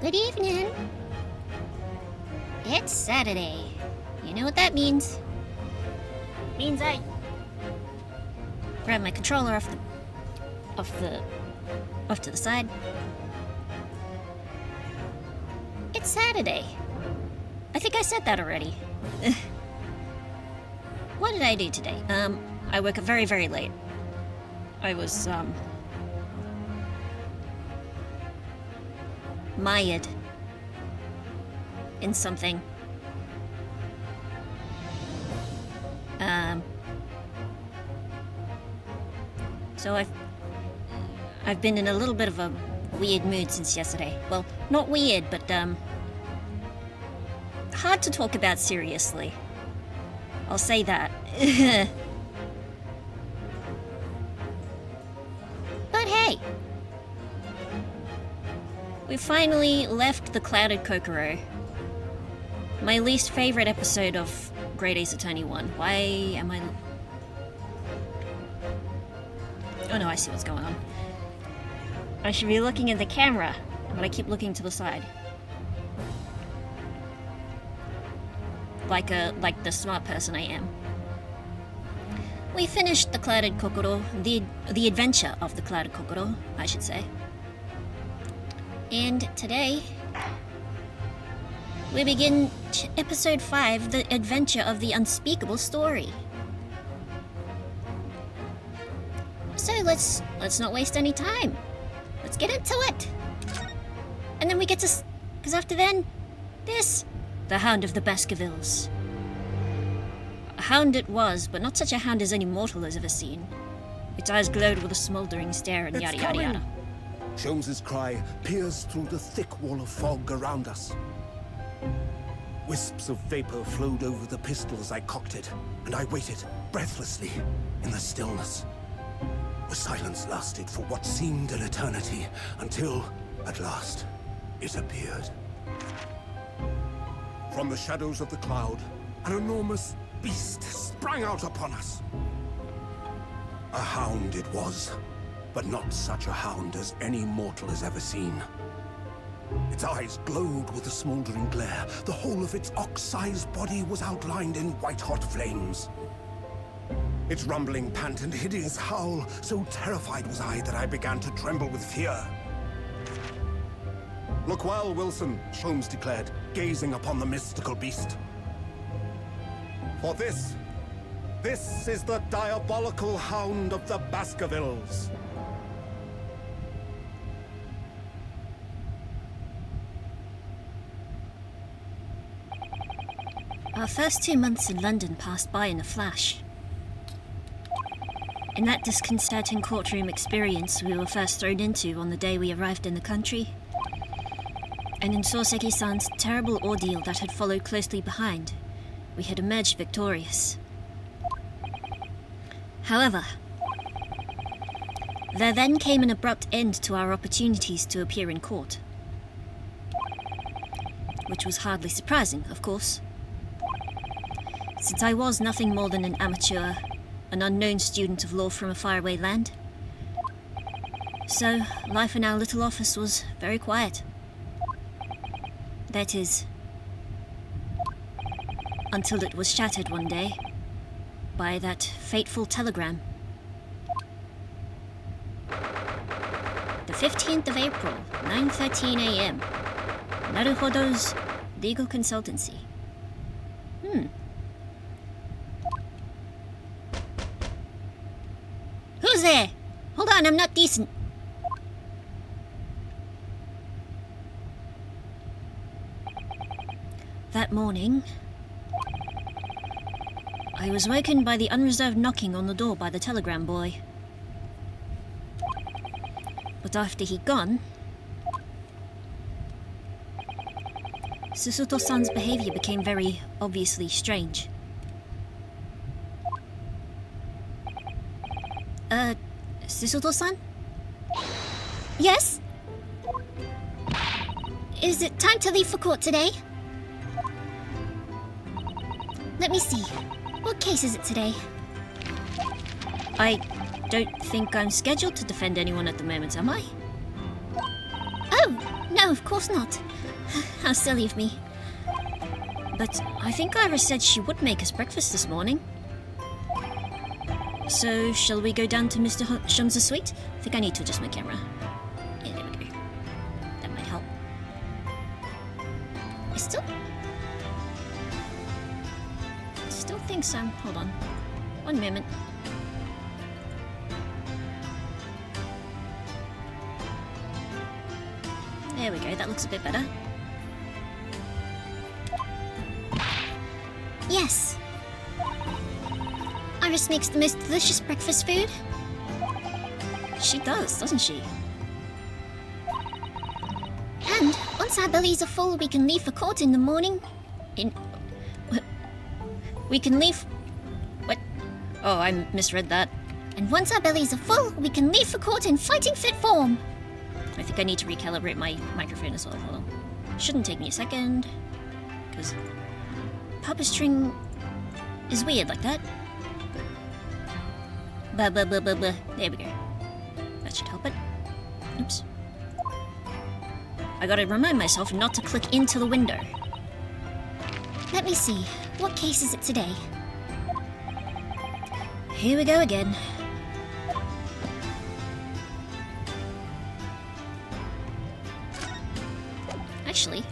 Good evening. It's Saturday. You know what that means? Means I grab my controller off to the side. It's Saturday. I think I said that already. What did I do today? I woke up very, very late. I was, mired in something. So I've been in a little bit of a weird mood since yesterday. Well, not weird, but, hard to talk about seriously. I'll say that. But hey! We finally left the Clouded Kokoro. My least favorite episode of Great Ace Attorney 1. Why am I... Oh no, I see what's going on. I should be looking at the camera, but I keep looking to the side. Like the smart person I am. We finished the Clouded Kokoro, the adventure of the Clouded Kokoro, I should say. And today, we begin episode 5, the adventure of the Unspeakable Story. So let's not waste any time. Let's get into it. And then we get to, because after then, this, the Hound of the Baskervilles. A hound it was, but not such a hound as any mortal has ever seen. Its eyes glowed with a smouldering stare and yada yada yada. Sholmes's cry pierced through the thick wall of fog around us. Wisps of vapor flowed over the pistols I cocked it, and I waited, breathlessly, in the stillness. The silence lasted for what seemed an eternity, until, at last, it appeared. From the shadows of the cloud, an enormous beast sprang out upon us. A hound it was, but not such a hound as any mortal has ever seen. Its eyes glowed with a smoldering glare. The whole of its ox-sized body was outlined in white-hot flames. Its rumbling pant and hideous howl, so terrified was I that I began to tremble with fear. "Look well, Wilson," Sholmes declared, gazing upon the mystical beast. "For this is the diabolical Hound of the Baskervilles." Our first 2 months in London passed by in a flash. In that disconcerting courtroom experience we were first thrown into on the day we arrived in the country, and in Soseki-san's terrible ordeal that had followed closely behind, we had emerged victorious. However, there then came an abrupt end to our opportunities to appear in court. Which was hardly surprising, of course, since I was nothing more than an amateur, an unknown student of law from a faraway land. So, life in our little office was very quiet. That is, until it was shattered one day by that fateful telegram. The 15th of April, 9:13 a.m. Naruhodo's legal consultancy. Who's there? Hold on, I'm not decent. That morning, I was woken by the unreserved knocking on the door by the telegram boy. But after he'd gone, Susuto-san's behavior became very obviously strange. Susuto-san? Yes? Is it time to leave for court today? Let me see. What case is it today? I don't think I'm scheduled to defend anyone at the moment, am I? Oh, no, No, of course not. How silly of me. But I think Iris said she would make us breakfast this morning. So, shall we go down to Mr. Shun's suite? I think I need to adjust my camera. Yeah, there we go. That might help. I still think so. Hold on. One moment. There we go, that looks a bit better. Yes! Iris makes the most delicious breakfast food. She does, doesn't she? And once our bellies are full, we can leave for court in the morning. We can leave... What? Oh, I misread that. And once our bellies are full, we can leave for court in fighting fit form. I think I need to recalibrate my microphone as well. Hold on. Shouldn't take me a second. Because publishing is weird like that. Blah, blah, blah, blah, blah. There we go. That should help it. Oops. I gotta remind myself not to click into the window. Let me see. What case is it today? Here we go again. Actually,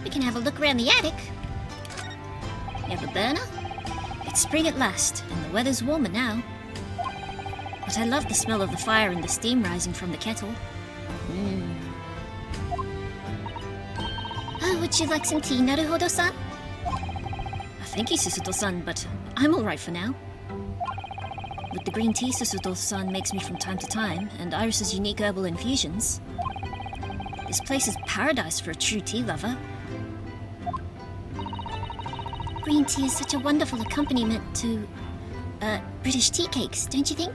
we can have a look around the attic. You have a burner? It's spring at last, and the weather's warmer now. But I love the smell of the fire and the steam rising from the kettle. Oh, would you like some tea, Naruhodo-san? Thank you, Susuto-san, but I'm alright for now. With the green tea Susuto-san makes me from time to time, and Iris's unique herbal infusions, this place is paradise for a true tea lover. Green tea is such a wonderful accompaniment to, British tea cakes, don't you think?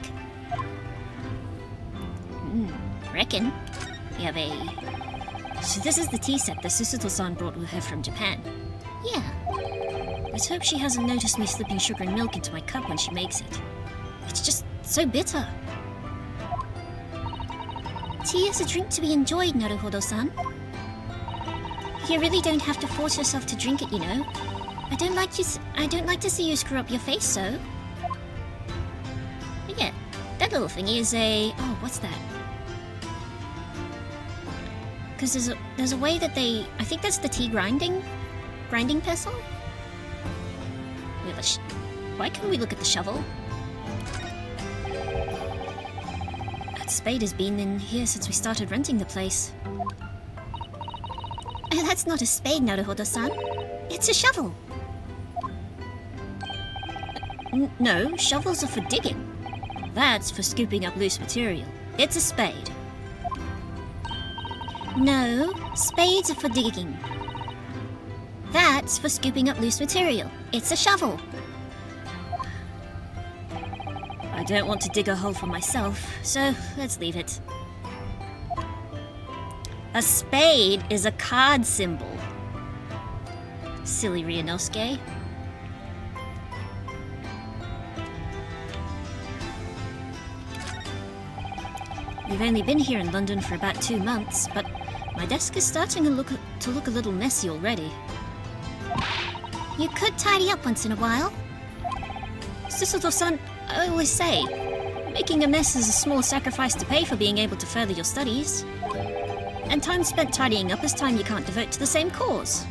Reckon. We have a... So this is the tea set that Susuto-san brought with her from Japan. Yeah. Let's hope she hasn't noticed me slipping sugar and milk into my cup when she makes it. It's just so bitter. Tea is a drink to be enjoyed, Naruhodo-san. You really don't have to force yourself to drink it, you know. I don't like to see you screw up your face, so. But yeah, that little thingy is a... Oh, what's that? Because there's a way that they... I think that's the tea grinding pestle? Why can't we look at the shovel? That spade has been in here since we started renting the place. Oh, that's not a spade, Naruhodo-san. It's a shovel. No, shovels are for digging. That's for scooping up loose material. It's a spade. No, spades are for digging. That's for scooping up loose material. It's a shovel. I don't want to dig a hole for myself, so let's leave it. A spade is a card symbol. Silly Ryunosuke. We've only been here in London for about 2 months, but my desk is starting to look a little messy already. You could tidy up once in a while. Susuto-san, I always say, making a mess is a small sacrifice to pay for being able to further your studies. And time spent tidying up is time you can't devote to the same cause.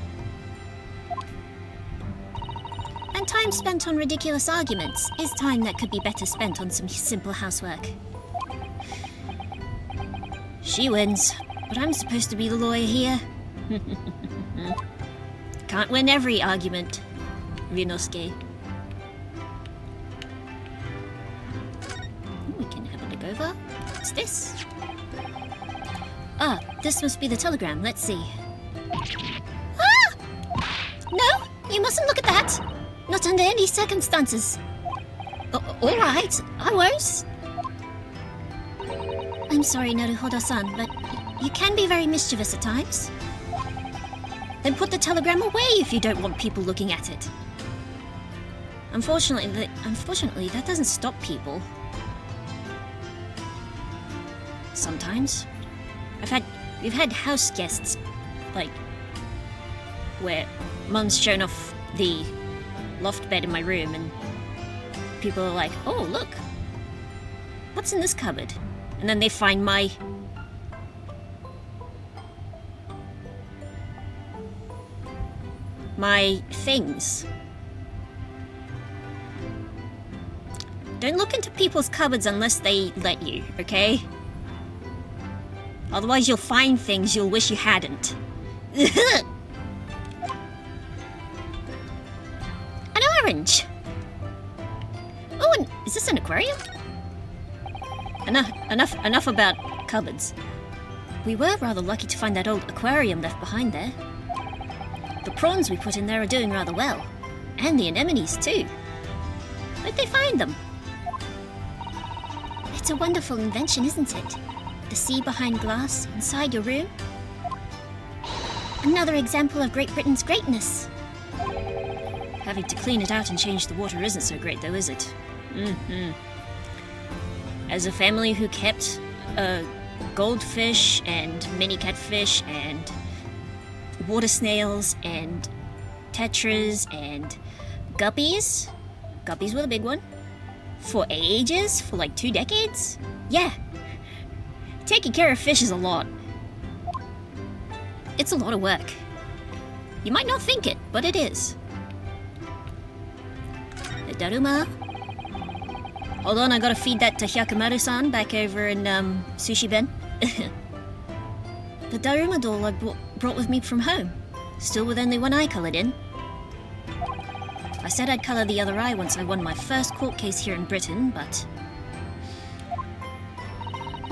And time spent on ridiculous arguments is time that could be better spent on some simple housework. She wins, but I'm supposed to be the lawyer here. Can't win every argument, Ryunosuke. We can have a look over. What's this? Ah, this must be the telegram. Let's see. Ah! No, you mustn't look at that. Not under any circumstances. All right, I won't. I'm sorry, Naruhodo-san, but you can be very mischievous at times. Then put the telegram away if you don't want people looking at it. Unfortunately, that doesn't stop people. Sometimes. I've had We've had house guests, like, where Mum's shown off the loft bed in my room, and people are like, oh, look, what's in this cupboard? And then they find my things. Don't look into people's cupboards unless they let you, okay? Otherwise you'll find things you'll wish you hadn't. An orange! Oh, and is this an aquarium? Enough about cupboards. We were rather lucky to find that old aquarium left behind there. The prawns we put in there are doing rather well. And the anemones too. Where'd they find them? It's a wonderful invention, isn't it? The sea behind glass, inside your room. Another example of Great Britain's greatness. Having to clean it out and change the water isn't so great though, is it? As a family who kept goldfish and mini catfish and water snails and tetras and guppies. Guppies were the big one. For ages, for like 2 decades. Yeah. Taking care of fish is a lot. It's a lot of work. You might not think it, but it is. The Daruma. Hold on, I gotta feed that to Hyakamaru-san back over in Sushi Ben. The Daruma doll I brought with me from home. Still with only one eye coloured in. I said I'd colour the other eye once I won my first court case here in Britain, but...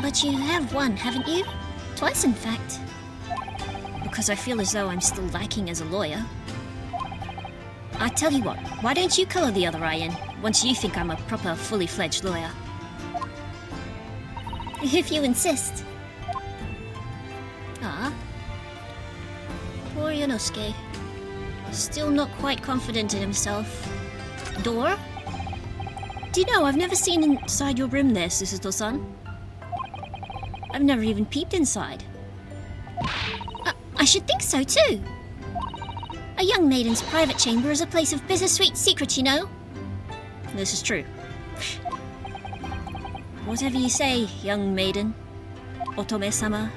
But you have won, haven't you? Twice, in fact. Because I feel as though I'm still lacking as a lawyer. I tell you what, why don't you colour the other eye in, once you think I'm a proper, fully fledged lawyer? If you insist. Ah. Poor Yonosuke. Still not quite confident in himself. Door? Do you know, I've never seen inside your room there, Susato-san. I've never even peeped inside. I should think so, too. A young maiden's private chamber is a place of bittersweet secrets, you know. This is true. Whatever you say, young maiden. Otome-sama.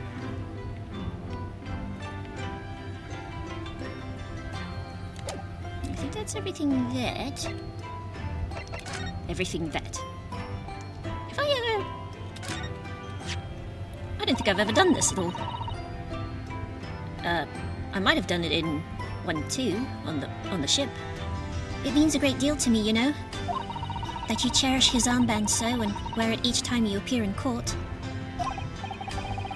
I think that's everything that... Everything that. If I ever... I don't think I've ever done this at all. I might have done it in 1-2 on the ship. It means a great deal to me, you know. That you cherish his armband so and wear it each time you appear in court.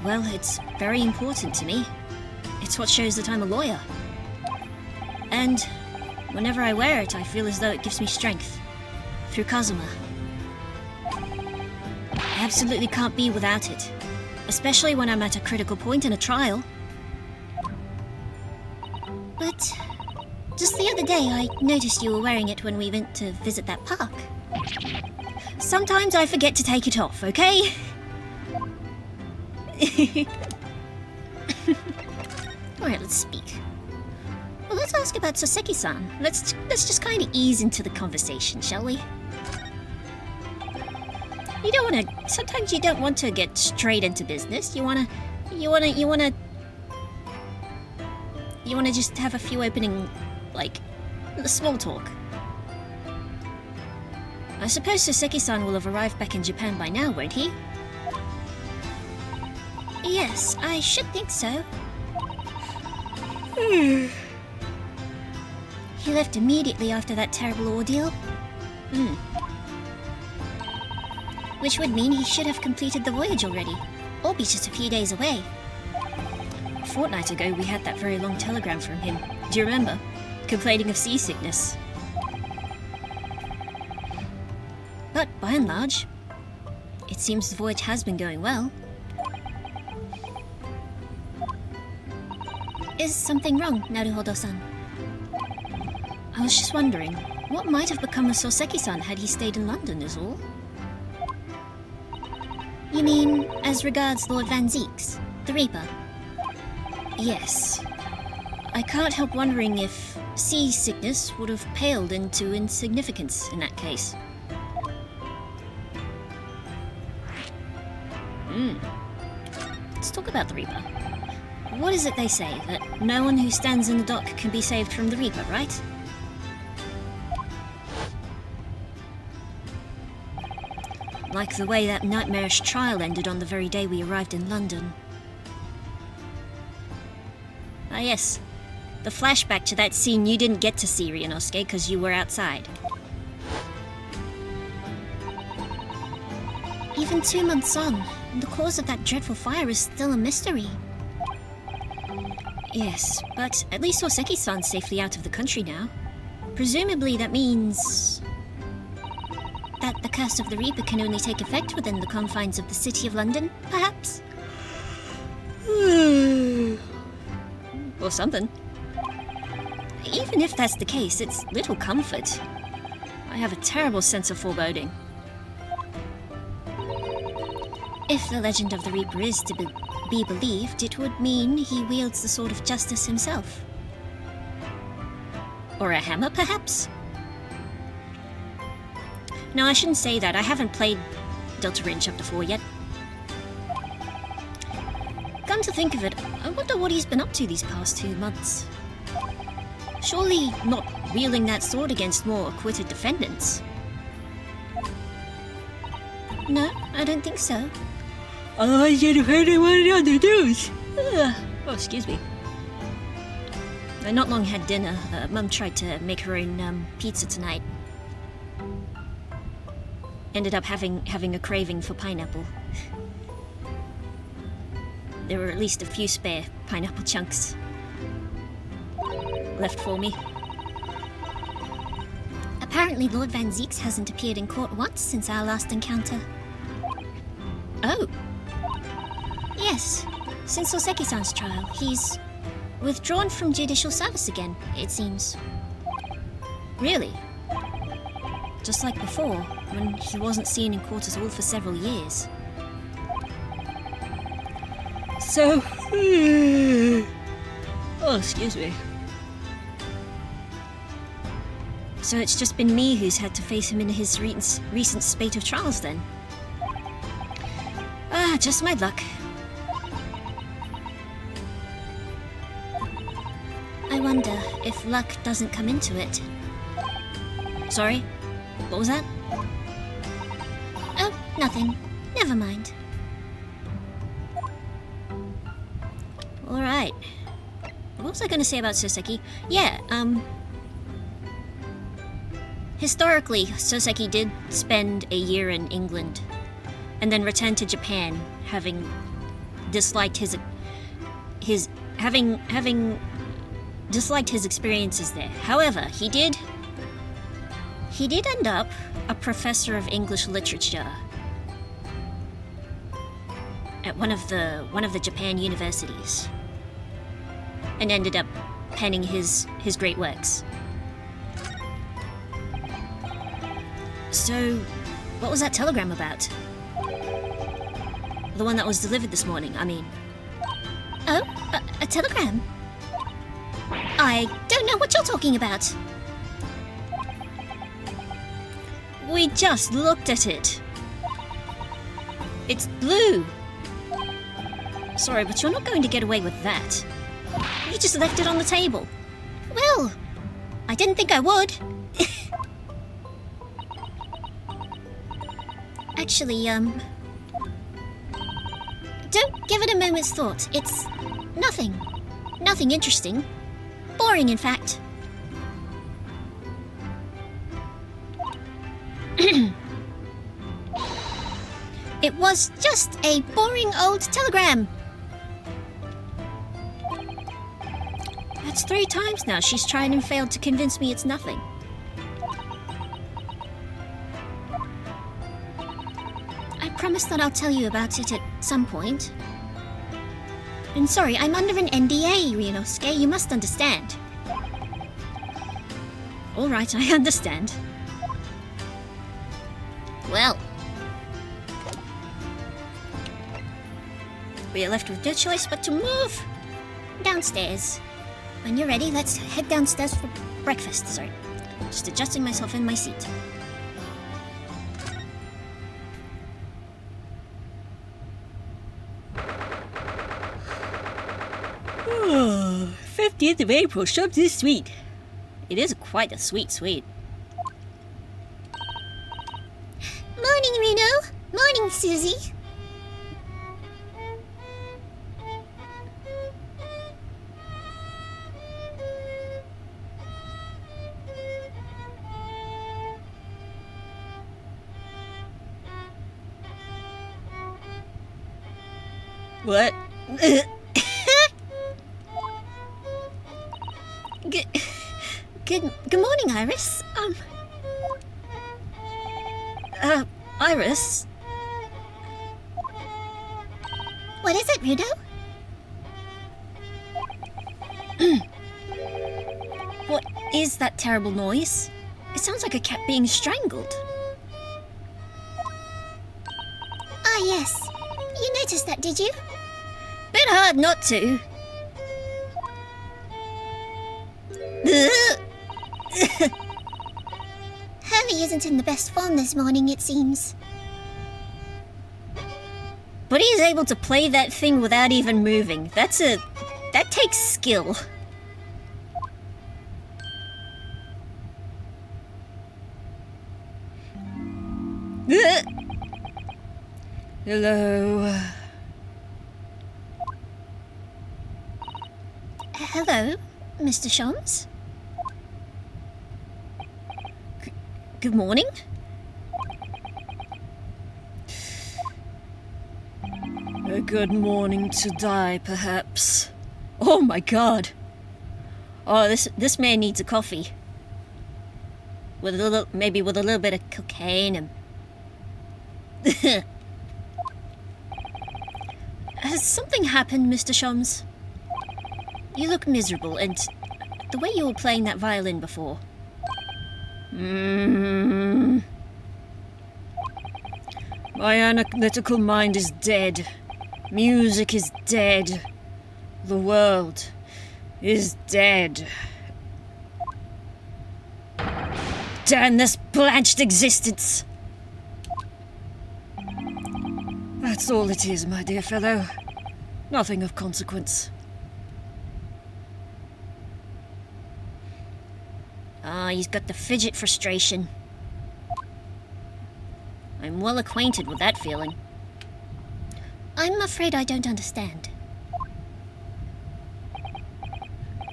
Well, it's very important to me. It's what shows that I'm a lawyer. And whenever I wear it, I feel as though it gives me strength. Through Kazuma. I absolutely can't be without it. Especially when I'm at a critical point in a trial. But just the other day, I noticed you were wearing it when we went to visit that park. Sometimes I forget to take it off, okay? Alright, let's speak. Well, let's ask about Soseki-san. Let's just kind of ease into the conversation, shall we? You don't want to... Sometimes you don't want to get straight into business. You want to just have a few opening, like, small talk. I suppose Soseki-san will have arrived back in Japan by now, won't he? Yes, I should think so. He left immediately after that terrible ordeal. Which would mean he should have completed the voyage already, or be just a few days away. A fortnight ago, we had that very long telegram from him. Do you remember? Complaining of seasickness. But by and large, it seems the voyage has been going well. Is something wrong, Naruhodo-san? I was just wondering, what might have become of Soseki-san had he stayed in London is all? You mean, as regards Lord Van Zeeks, the Reaper? Yes. I can't help wondering if seasickness would have paled into insignificance in that case. Let's talk about the Reaper. What is it they say? That no one who stands in the dock can be saved from the Reaper, right? Like the way that nightmarish trial ended on the very day we arrived in London. Ah yes, the flashback to that scene you didn't get to see, Ryunosuke, because you were outside. Even 2 months on, the cause of that dreadful fire is still a mystery. Yes, but at least Soseki-san's safely out of the country now. Presumably that means that the curse of the Reaper can only take effect within the confines of the City of London, perhaps? Or something. Even if that's the case, it's little comfort. I have a terrible sense of foreboding. If the legend of the Reaper is to be believed, it would mean he wields the sword of justice himself. Or a hammer, perhaps? No, I shouldn't say that. I haven't played Deltarune Chapter 4 yet. Come to think of it, I wonder what he's been up to these past 2 months. Surely not wielding that sword against more acquitted defendants. No, I don't think so. I should have heard anyone on the news. Oh, excuse me. I not long had dinner. Mum tried to make her own pizza tonight. Ended up having a craving for pineapple. There were at least a few spare pineapple chunks left for me. Apparently Lord Van Zieks hasn't appeared in court once since our last encounter. Oh. Yes, since Soseki-san's trial, he's withdrawn from judicial service again, it seems. Really? Just like before, when he wasn't seen in court at all for several years. So... oh, excuse me. So it's just been me who's had to face him in his recent spate of trials, then? Ah, just my luck. I wonder if luck doesn't come into it. Sorry? What was that? Oh, nothing. Never mind. Alright. What was I gonna say about Soseki? Yeah, historically, Soseki did spend a year in England, and then returned to Japan, having disliked his experiences there. However, he did end up a professor of English literature at one of the Japan universities, and ended up penning his great works. So, what was that telegram about? The one that was delivered this morning, I mean. Oh, a telegram? I don't know what you're talking about. We just looked at it. It's blue. Sorry, but you're not going to get away with that. You just left it on the table. Well, I didn't think I would. Actually, don't give it a moment's thought. It's nothing. Nothing interesting. Boring, in fact. It was just a boring old telegram. That's 3 times now she's tried and failed to convince me it's nothing. I promise that I'll tell you about it at some point. And sorry, I'm under an NDA, Ryunosuke. You must understand. Alright, I understand. Well. We are left with no choice but to move. downstairs. When you're ready, let's head downstairs for breakfast. Sorry. Just adjusting myself in my seat. Oh, 50th of April, Shubs is sweet. It is quite a sweet sweet. Morning, Reno. Morning, Susie. What? Good morning, Iris. Iris? What is it, Rudo? What is that terrible noise? It sounds like a cat being strangled. Ah, yes. You noticed that, did you? Bit hard not to. Hurley isn't in the best form this morning, it seems. But he's able to play that thing without even moving. That takes skill. Hello. Hello, Mr. Shams? Good morning? A good morning to die, perhaps. Oh my god. Oh, this man needs a coffee. With maybe with a little bit of cocaine and... Has something happened, Mr. Shams? You look miserable, and the way you were playing that violin before. My analytical mind is dead. Music is dead. The world is dead. Damn this blanched existence! That's all it is, my dear fellow. Nothing of consequence. Ah, he's got the fidget frustration. I'm well acquainted with that feeling. I'm afraid I don't understand.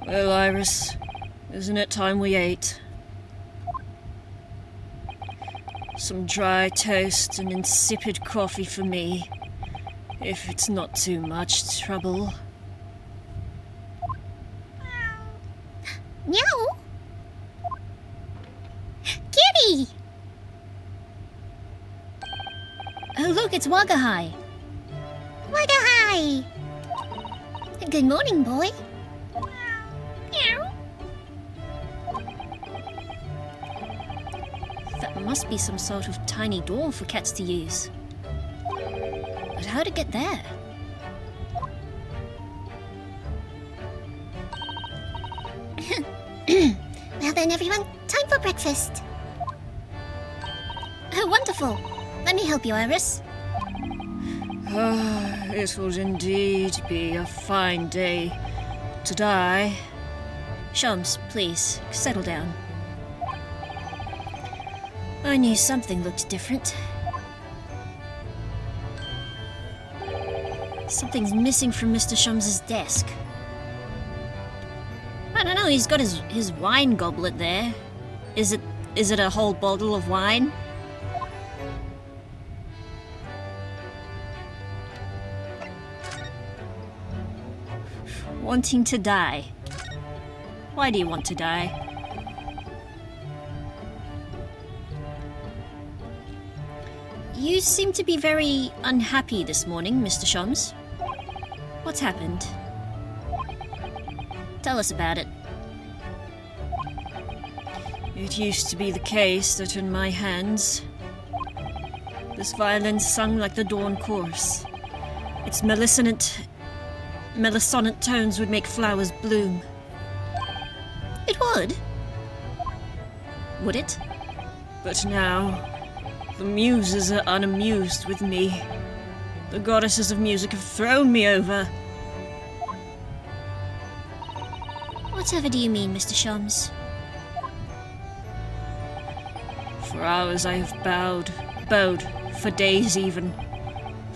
Well, Iris, isn't it time we ate? Some dry toast and insipid coffee for me, if it's not too much trouble. Meow! Kitty! Oh look, it's Wagahai. Wagahai! Good morning, boy. Meow. That must be some sort of tiny door for cats to use. But how to get there? Well then, everyone, time for breakfast. Oh, wonderful. Let me help you, Iris. It would indeed be a fine day to die. Shams, please, settle down. I knew something looked different. Something's missing from Mr. Shams's desk. I don't know, he's got his wine goblet there. Is it a whole bottle of wine? Wanting to die. Why do you want to die? You seem to be very unhappy this morning, Mr. Shams. What's happened? Tell us about it. It used to be the case that in my hands, this violin sung like the dawn chorus. Its mellifluent melisonic tones would make flowers bloom. It would? Would it? But now, the muses are unamused with me. The goddesses of music have thrown me over. Whatever do you mean, Mr. Shums? For hours I have bowed, for days even.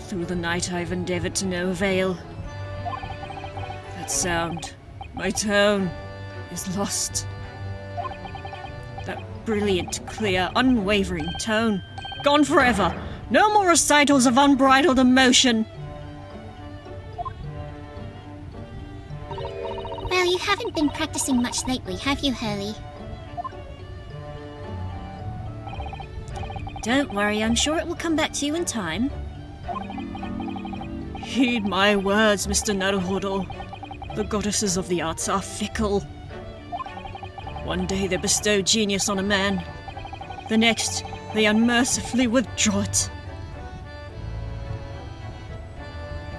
Through the night I've endeavored to no avail. That sound, my tone, is lost. That brilliant, clear, unwavering tone, gone forever. No more recitals of unbridled emotion. Well, you haven't been practicing much lately, have you, Hurley? Don't worry, I'm sure it will come back to you in time. Heed my words, Mr. Naruhodo. The goddesses of the arts are fickle. One day they bestow genius on a man. The next, they unmercifully withdraw it.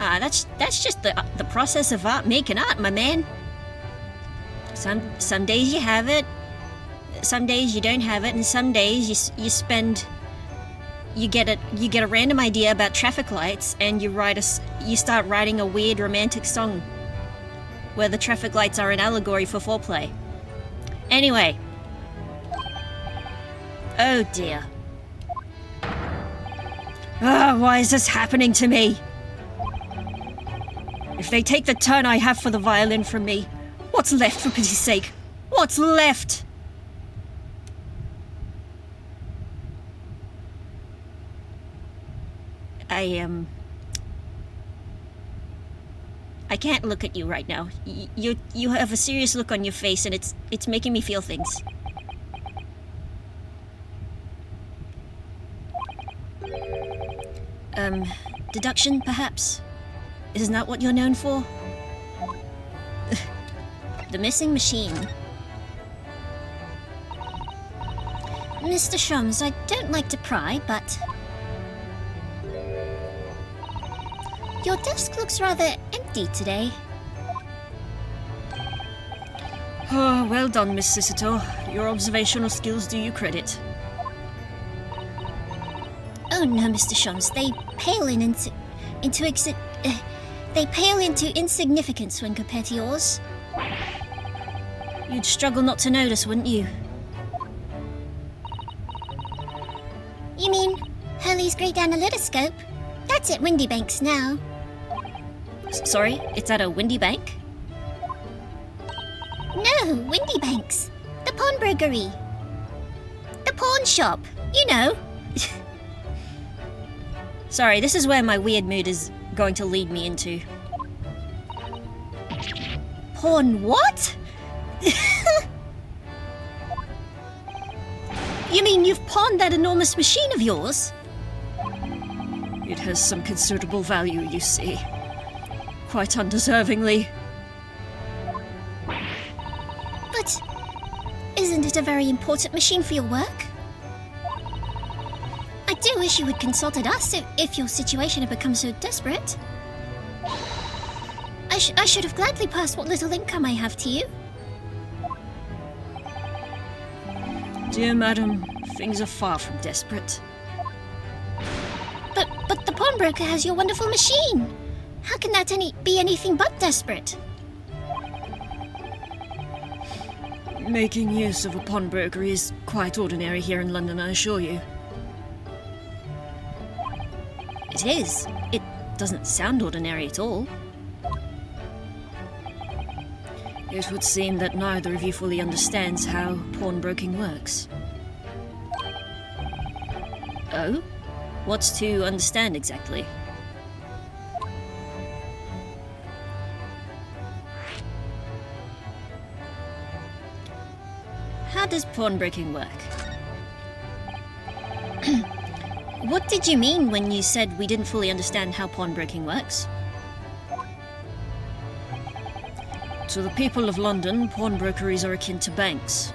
That's just the process of making art, my man. Some days you have it, some days you don't have it, and some days you get a random idea about traffic lights, and you start writing a weird romantic song where the traffic lights are an allegory for foreplay. Anyway. Oh dear. Why is this happening to me? If they take the turn I have for the violin from me, what's left, for pity's sake? What's left? I can't look at you right now. You have a serious look on your face, and it's making me feel things. Deduction, perhaps? Isn't that what you're known for? The missing machine. Mr. Shums, I don't like to pry, but your desk looks rather empty today. Oh, well done, Miss Sisito. Your observational skills do you credit. Oh no, Mr. Shums, they pale into insignificance when compared to yours. You'd struggle not to notice, wouldn't you? You mean Hurley's great analytoscope? That's at Windibank's now. Sorry, it's at a Windibank? No, Windibank's. The pawnbrokery. The pawn shop, you know. Sorry, this is where my weird mood is going to lead me into. Pawn what? You mean you've pawned that enormous machine of yours? It has some considerable value, you see. Quite undeservingly. But isn't it a very important machine for your work? I do wish you had consulted us if your situation had become so desperate. I should have gladly passed what little income I have to you. Dear madam, things are far from desperate. But the pawnbroker has your wonderful machine. How can that be anything but desperate? Making use of a pawnbroker is quite ordinary here in London, I assure you. It is. It doesn't sound ordinary at all. It would seem that neither of you fully understands how pawnbroking works. Oh? What's to understand exactly? How does pawnbroking work? What did you mean when you said we didn't fully understand how pawnbroking works? To the people of London, pawnbrokeries are akin to banks.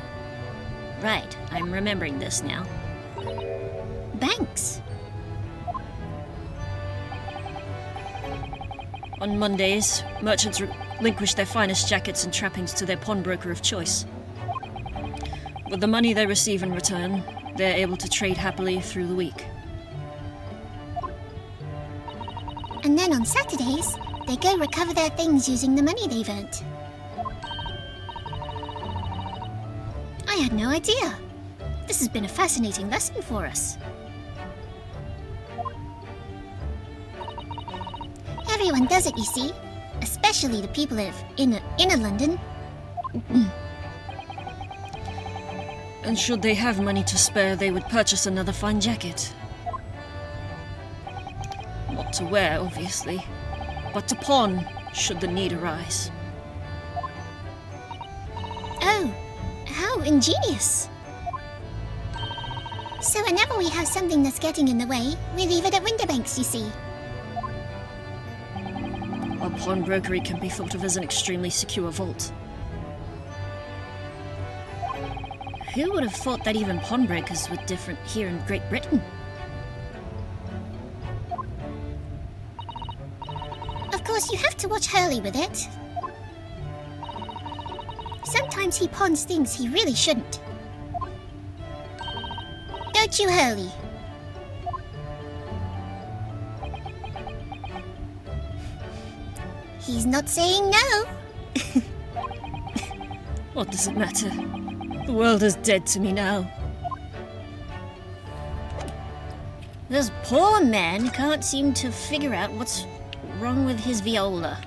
Right, I'm remembering this now. Banks? On Mondays, merchants relinquish their finest jackets and trappings to their pawnbroker of choice. With the money they receive in return, they're able to trade happily through the week. And then on Saturdays, they go recover their things using the money they've earned. I had no idea. This has been a fascinating lesson for us. Everyone does it, you see. Especially the people of inner London. And should they have money to spare, they would purchase another fine jacket. Not to wear, obviously, but to pawn, should the need arise. Oh, how ingenious. So whenever we have something that's getting in the way, we leave it at Windibank's, you see. A pawnbrokery can be thought of as an extremely secure vault. Who would have thought that even pawnbrokers were different here in Great Britain? Of course, you have to watch Hurley with it. Sometimes he pawns things he really shouldn't. Don't you, Hurley? He's not saying no. What does it matter? The world is dead to me now. This poor man can't seem to figure out what's wrong with his viola.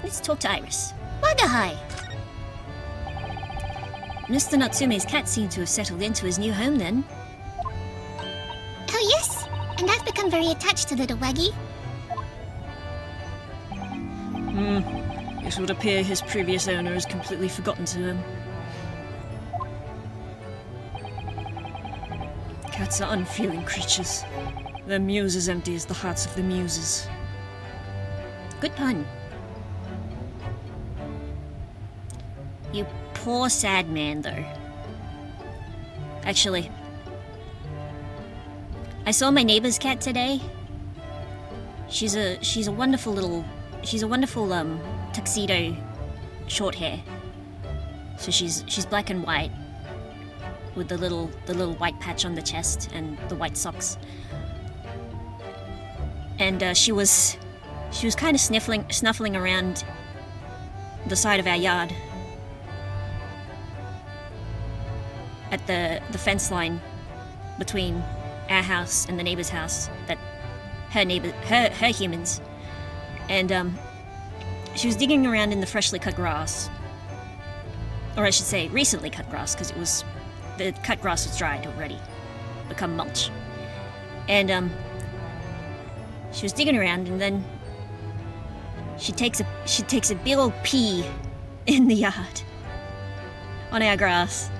Let's talk to Iris. Wanda hi. Mr. Natsume's cat seemed to have settled into his new home then. Oh yes, and I've become very attached to little Waggy. It would appear his previous owner has completely forgotten to him. Cats are unfeeling creatures. Their mews as empty as the hearts of the muses. Good pun. You poor sad man, though. Actually, I saw my neighbor's cat today. She's a wonderful tuxedo short hair. So she's black and white with the little white patch on the chest and the white socks. And she was kind of snuffling around the side of our yard at the fence line between our house and the neighbor's house, that her humans. And she was digging around in the freshly cut grass, or I should say recently cut grass, because the cut grass was dried already, become mulch. And she was digging around, and then she takes a big old pee in the yard on our grass,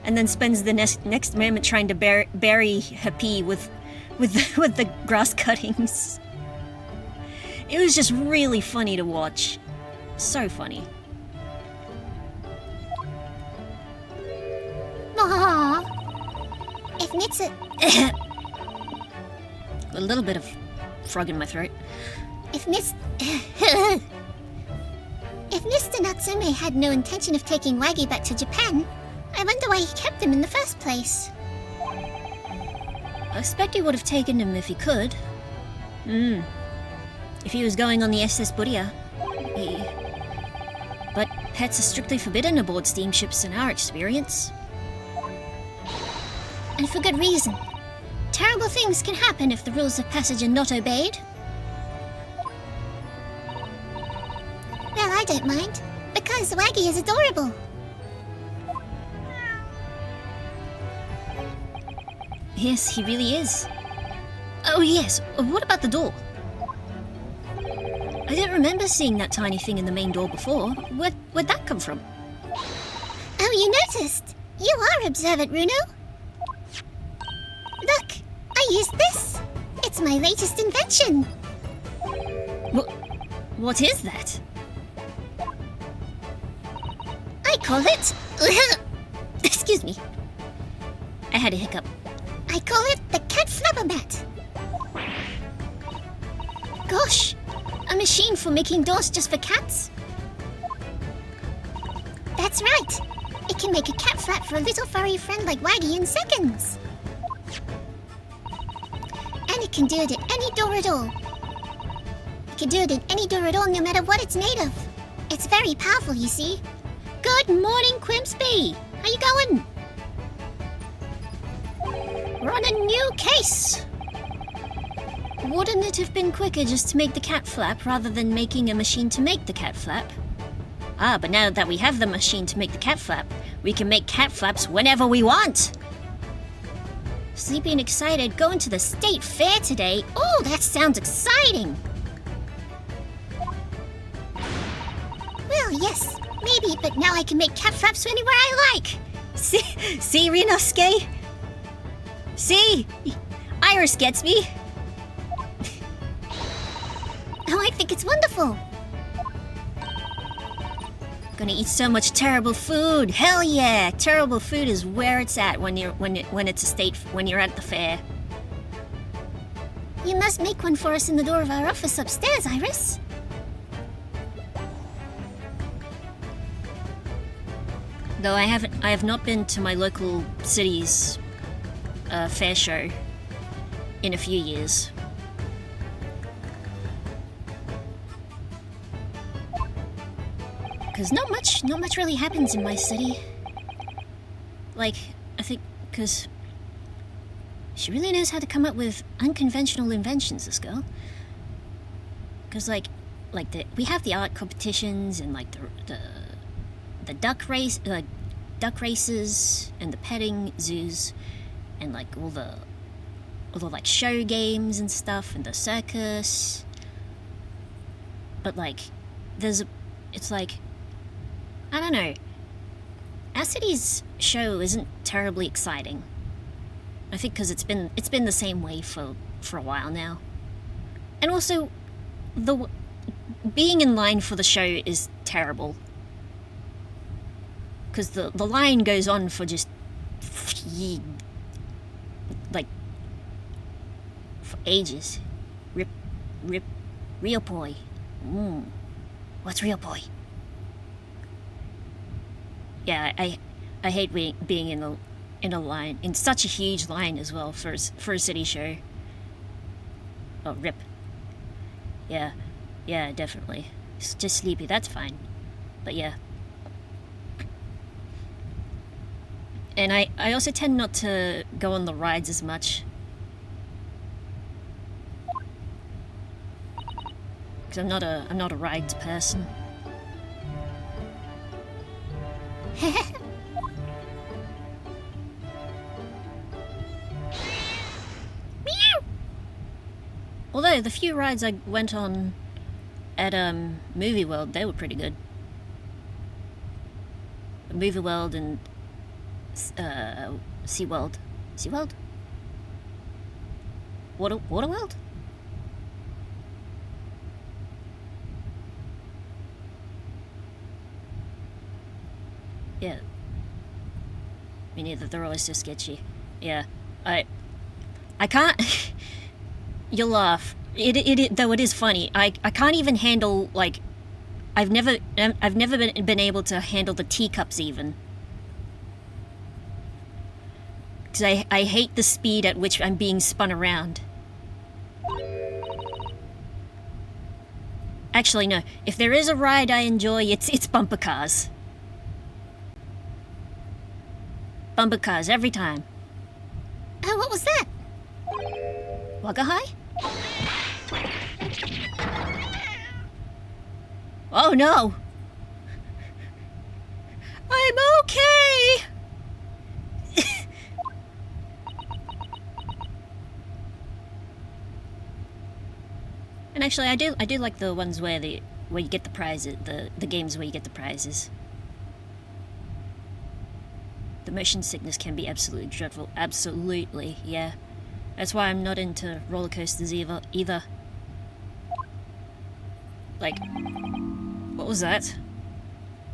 and then spends the next moment trying to bury her pee with the grass cuttings. It was just really funny to watch. So funny. Aww. If Nitsa... A little bit of frog in my throat. If Mr. Natsume had no intention of taking Waggy back to Japan, I wonder why he kept him in the first place. I expect he would have taken him if he could. If he was going on the SS Buria. But pets are strictly forbidden aboard steamships in our experience. And for good reason. Terrible things can happen if the rules of passage are not obeyed. Well, I don't mind, because Waggy is adorable. Yes, he really is. Oh yes, what about the door? I don't remember seeing that tiny thing in the main door before. Where'd that come from? Oh, you noticed? You are observant, Runo. Look, I used this. It's my latest invention. What is that? I call it... Excuse me. I had a hiccup. I call it the cat flapper mat. gosh! A machine for making doors just for cats? That's right! It can make a cat flap for a little furry friend like Waggy in seconds! And it can do it at any door at all. It can do it at any door at all, no matter what it's made of. It's very powerful, you see. Good morning, Quimpsby! How you going? We're on a new case! Wouldn't it have been quicker just to make the cat flap rather than making a machine to make the cat flap? Ah, but now that we have the machine to make the cat flap, we can make cat flaps whenever we want! Sleepy and excited, going to the state fair today. Oh, that sounds exciting! Well, yes, maybe, but now I can make cat flaps anywhere I like. See, Rinosuke? See? Iris gets me. Oh, I think it's wonderful. Gonna eat so much terrible food. Hell yeah! Terrible food is where it's at when you're when you're at the fair. You must make one for us in the door of our office upstairs, Iris. Though I have not been to my local city's fair show in a few years. Because not much really happens in my city. Like, I think, because she really knows how to come up with unconventional inventions, this girl. Because we have the art competitions and like the duck races and the petting zoos and like all the like show games and stuff and the circus. But like, it's like, I don't know. Our city's show isn't terribly exciting. I think because it's been the same way for a while now. And also, being in line for the show is terrible. Because the line goes on for just like for ages. Real boy. What's real boy? Yeah, I hate being in a line, in such a huge line as well for a city show. Oh, rip. Yeah, definitely. It's just sleepy, that's fine. But yeah. And I also tend not to go on the rides as much. Because I'm not a rides person. Meow! Although the few rides I went on at Movie World, they were pretty good. Movie World and SeaWorld. SeaWorld? Waterworld? Yeah. Me neither, they're always so sketchy. Yeah. I can't you'll laugh. Though it is funny. I can't even handle, like, I've never been able to handle the teacups even. Because I hate the speed at which I'm being spun around. Actually, no. If there is a ride I enjoy, it's bumper cars. Bumper cars every time. Oh, what was that? Wagga High? Oh no! I'm okay! And actually, I do like the ones where you get the prizes, the games where you get the prizes. The motion sickness can be absolutely dreadful. Absolutely, yeah. That's why I'm not into roller coasters either. Like, what was that?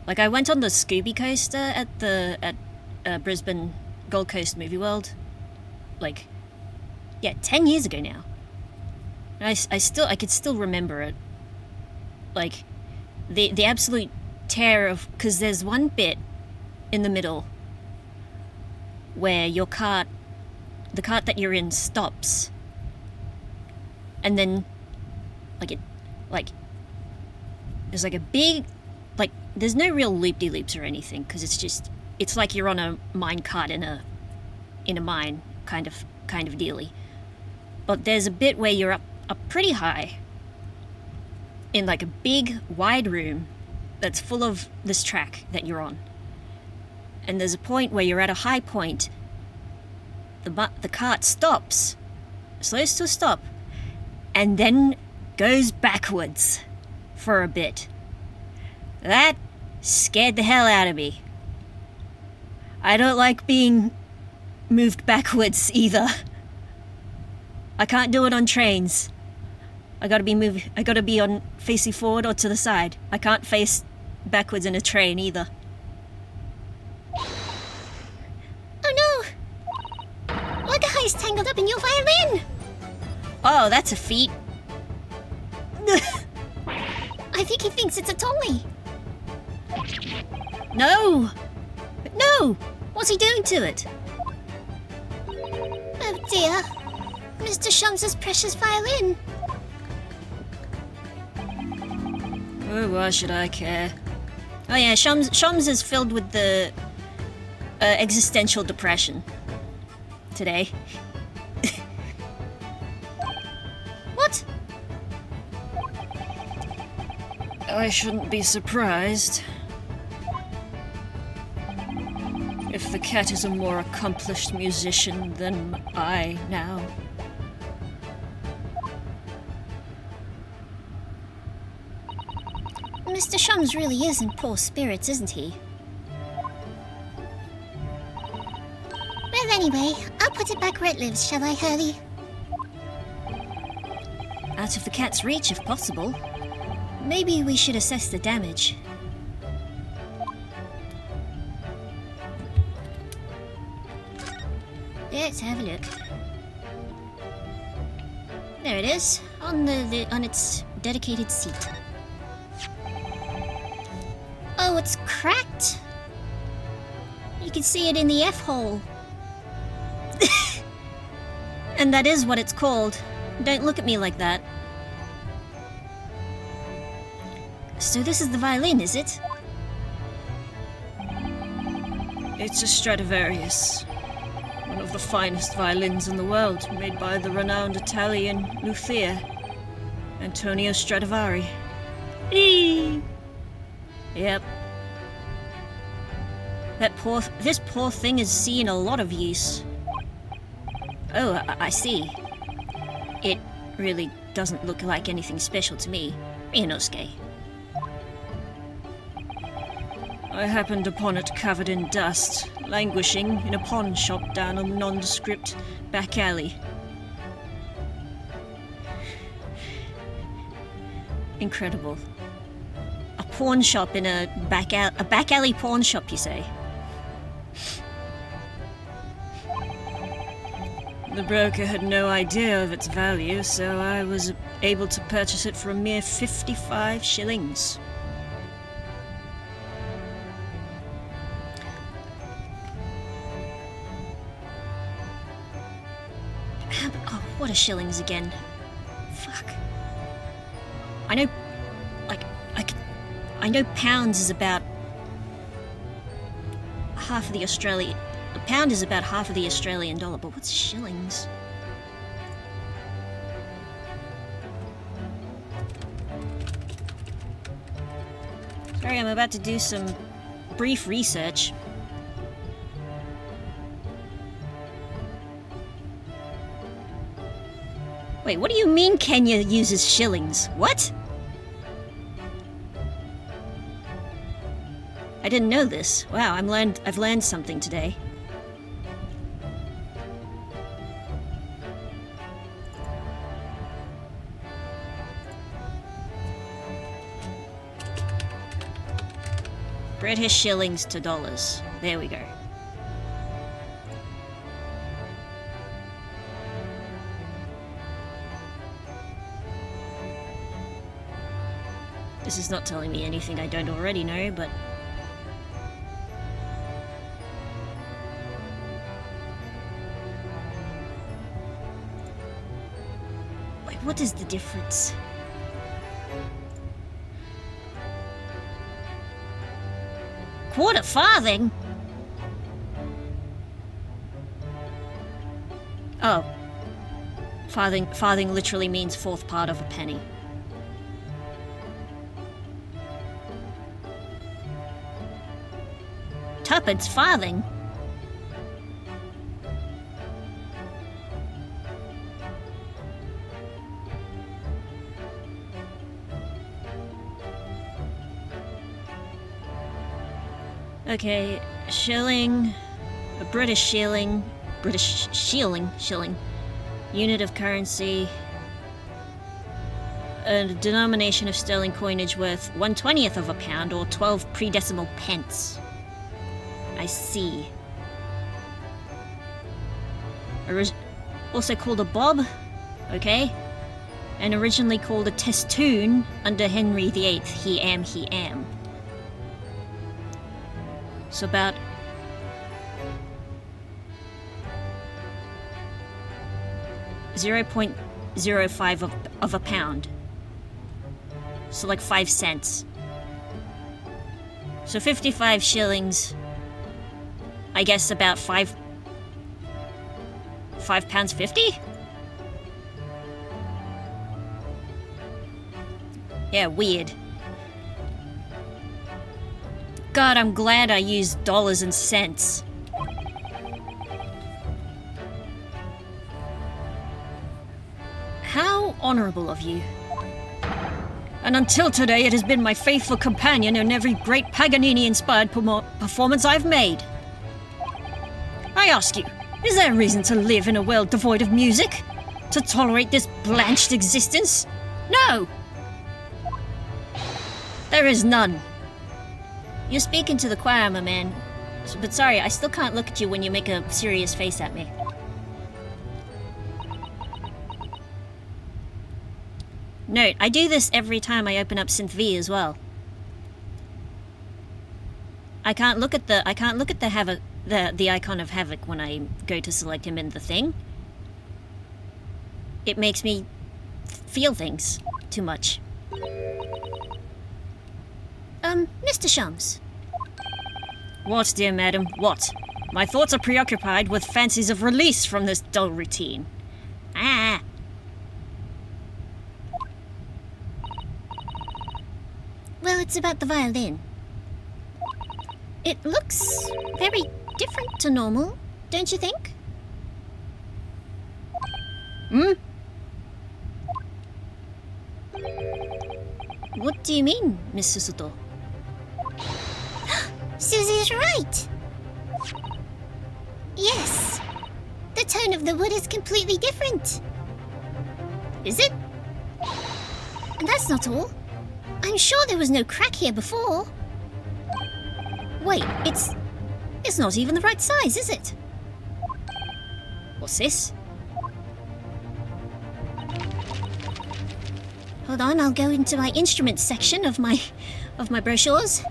Like, I went on the Scooby coaster at Brisbane Gold Coast Movie World. Like, yeah, 10 years ago now. I could still remember it. Like, the absolute terror of... Because there's one bit in the middle where your cart... The cart that you're in stops. And then, there's like a big... Like, there's no real loop-de-loops or anything, because it's like you're on a mine cart in a mine, kind of dealy. But there's a bit where you're up pretty high in like a big wide room that's full of this track that you're on. And there's a point where you're at a high point. The cart stops, slows to a stop, and then goes backwards for a bit. That scared the hell out of me. I don't like being moved backwards either. I can't do it on trains. I gotta be on facing forward or to the side. I can't face backwards in a train either. Oh no! Our guy is tangled up in your violin! Oh, that's a feat. I think he thinks it's a toy. No! No! What's he doing to it? Oh dear. Mr. Shums' precious violin. Oh, why should I care? Oh yeah, Shums is filled with the existential depression today. What? I shouldn't be surprised if the cat is a more accomplished musician than I now. Mr. Shums really is in poor spirits, isn't he? Well, anyway, I'll put it back where it lives, shall I, Hurley? Out of the cat's reach, if possible. Maybe we should assess the damage. Let's have a look. There it is, on its dedicated seat. Oh, it's cracked. You can see it in the F-hole. And that is what it's called. Don't look at me like that. So this is the violin, is it? It's a Stradivarius. One of the finest violins in the world, made by the renowned Italian luthier, Antonio Stradivari. Eee! Yep. This poor thing has seen a lot of use. Oh, I see. It really doesn't look like anything special to me. Inosuke. I happened upon it covered in dust, languishing in a pawn shop down a nondescript back alley. Incredible. A pawn shop in a back alley pawn shop, you say? The broker had no idea of its value, so I was able to purchase it for a mere 55 shillings. Oh, what are shillings again? Fuck. I know, I know pounds is about half of the Australian... A pound is about half of the Australian dollar, but what's shillings? Sorry, I'm about to do some brief research. Wait, what do you mean Kenya uses shillings? What? I didn't know this. Wow, I've learned something today. British shillings to dollars. There we go. This is not telling me anything I don't already know, but... Wait, what is the difference? Quarter farthing? Oh. Farthing literally means fourth part of a penny. Tuppence farthing? Okay, shilling, a British shilling, shilling, unit of currency, a denomination of sterling coinage worth 1/20th of a pound or 12 pre-decimal pence. I see. Also called a bob, okay, and originally called a testoon under Henry VIII, he am. So about .05 of a pound. So like 5 cents. So 55 shillings. I guess about £5.50? Yeah, weird. God, I'm glad I used dollars and cents. How honorable of you. And until today, it has been my faithful companion in every great Paganini-inspired performance I've made. I ask you, is there a reason to live in a world devoid of music? To tolerate this blanched existence? No! There is none. You're speaking to the choir, my man. But sorry, I still can't look at you when you make a serious face at me. Note, I do this every time I open up Synth V as well. I can't look at the Havoc, the icon of Havoc when I go to select him in the thing. It makes me feel things too much. Mr. Shums. What, dear madam, what? My thoughts are preoccupied with fancies of release from this dull routine. Ah! Well, it's about the violin. It looks very different to normal, don't you think? Hmm? What do you mean, Miss Susuto? Susie's right! Yes! The tone of the wood is completely different. Is it? And that's not all. I'm sure there was no crack here before. Wait, it's not even the right size, is it? What's this? Hold on, I'll go into my instruments section of my brochures.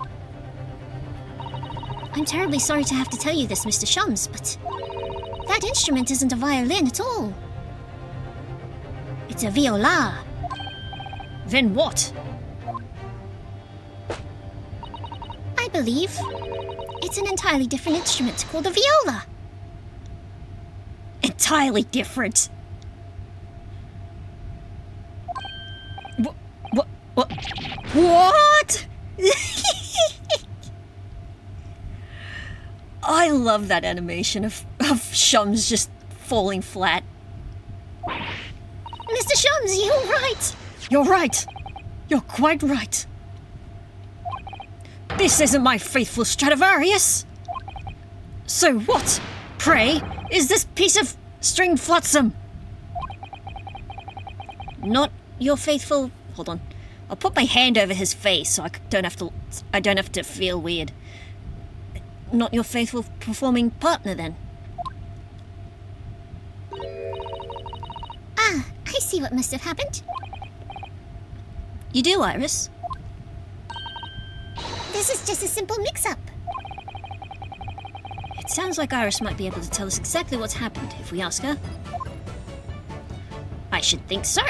I'm terribly sorry to have to tell you this, Mr. Shums, but that instrument isn't a violin at all. It's a viola. Then what? I believe it's an entirely different instrument called a viola. Entirely different. What? I love that animation of Shums just falling flat. Mr. Shums, you're right. You're right. You're quite right. This isn't my faithful Stradivarius. So what, pray, is this piece of string flotsam? Not your faithful... Hold on. I'll put my hand over his face so I don't have to feel weird. Not your faithful performing partner, then? Ah, I see what must have happened. You do, Iris? This is just a simple mix-up. It sounds like Iris might be able to tell us exactly what's happened if we ask her. I should think so.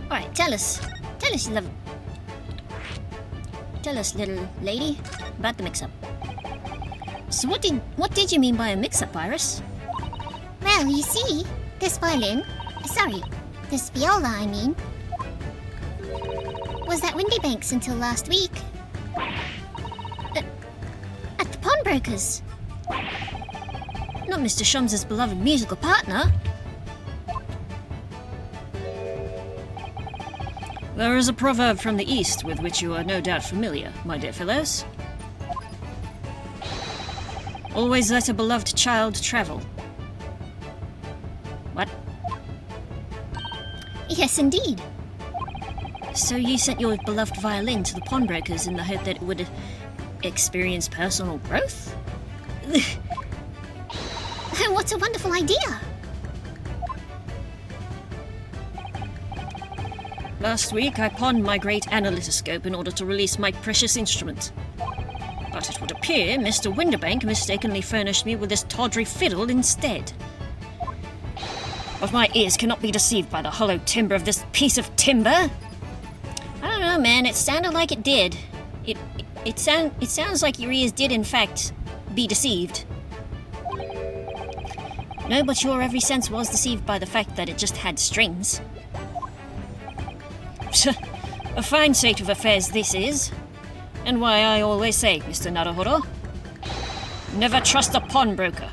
Alright, tell us, little lady, about the mix-up. So what did you mean by a mix-up, Iris? Well, you see, this viola, I mean, was at Windibank's until last week. At the pawnbroker's. Not Mr. Shums' beloved musical partner. There is a proverb from the East with which you are no doubt familiar, my dear fellows. Always let a beloved child travel. What? Yes, indeed. So you sent your beloved violin to the pawnbrokers in the hope that it would experience personal growth? What a wonderful idea! Last week, I pawned my great analytoscope in order to release my precious instrument. But it would appear Mr. Windibank mistakenly furnished me with this tawdry fiddle instead. But my ears cannot be deceived by the hollow timbre of this piece of timber. I don't know, man. It sounded like it did. It sounds like your ears did, in fact, be deceived. No, but your every sense was deceived by the fact that it just had strings. A fine state of affairs this is. And why I always say, Mr. Naruhodo, never trust a pawnbroker.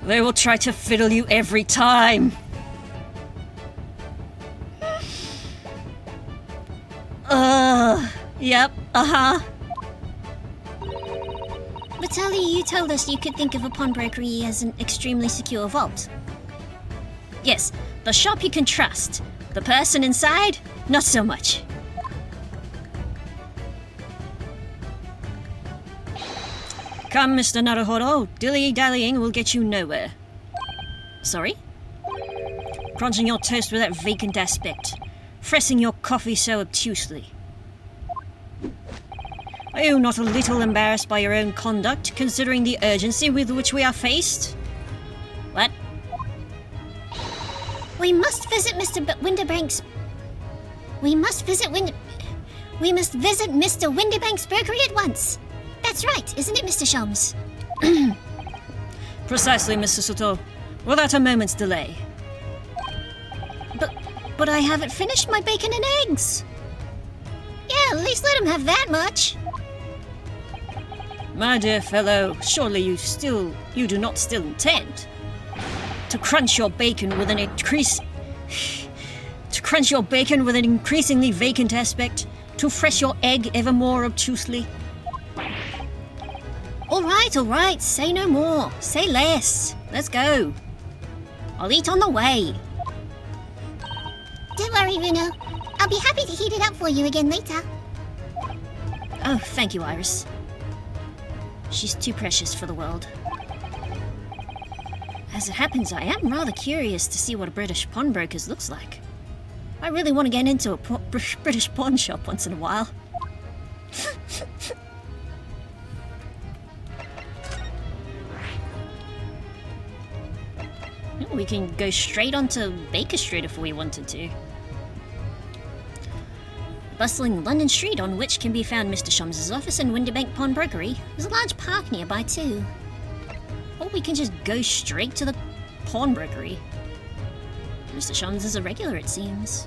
They will try to fiddle you every time. Yep, But earlier you told us you could think of a pawnbrokery as an extremely secure vault. Yes, the shop you can trust. The person inside, not so much. Come, Mr. Naruhodo, dilly-dallying will get you nowhere. Sorry? Crunching your toast with that vacant aspect. Pressing your coffee so obtusely. Are you not a little embarrassed by your own conduct, considering the urgency with which we are faced? What? We must visit Windibank's... We must visit Mr. Windibank's bakery at once. That's right, isn't it, Mr. Shums? Precisely, Mr. Soto. Without a moment's delay. But I haven't finished my bacon and eggs. Yeah, at least let him have that much. My dear fellow, surely you do not still intend to crunch your bacon with an increasingly vacant aspect, to fresh your egg ever more obtusely. All right, say no more, say less. Let's go. I'll eat on the way. Don't worry, Runo. I'll be happy to heat it up for you again later. Oh, thank you, Iris. She's too precious for the world. As it happens, I am rather curious to see what a British pawnbroker's looks like. I really want to get into a British pawn shop once in a while. We can go straight onto Baker Street if we wanted to. Bustling London Street, on which can be found Mr. Shums' office and Windibank Pawnbrokery. There's a large park nearby too. Or we can just go straight to the pawnbrokery. Mr. Shums is a regular, it seems.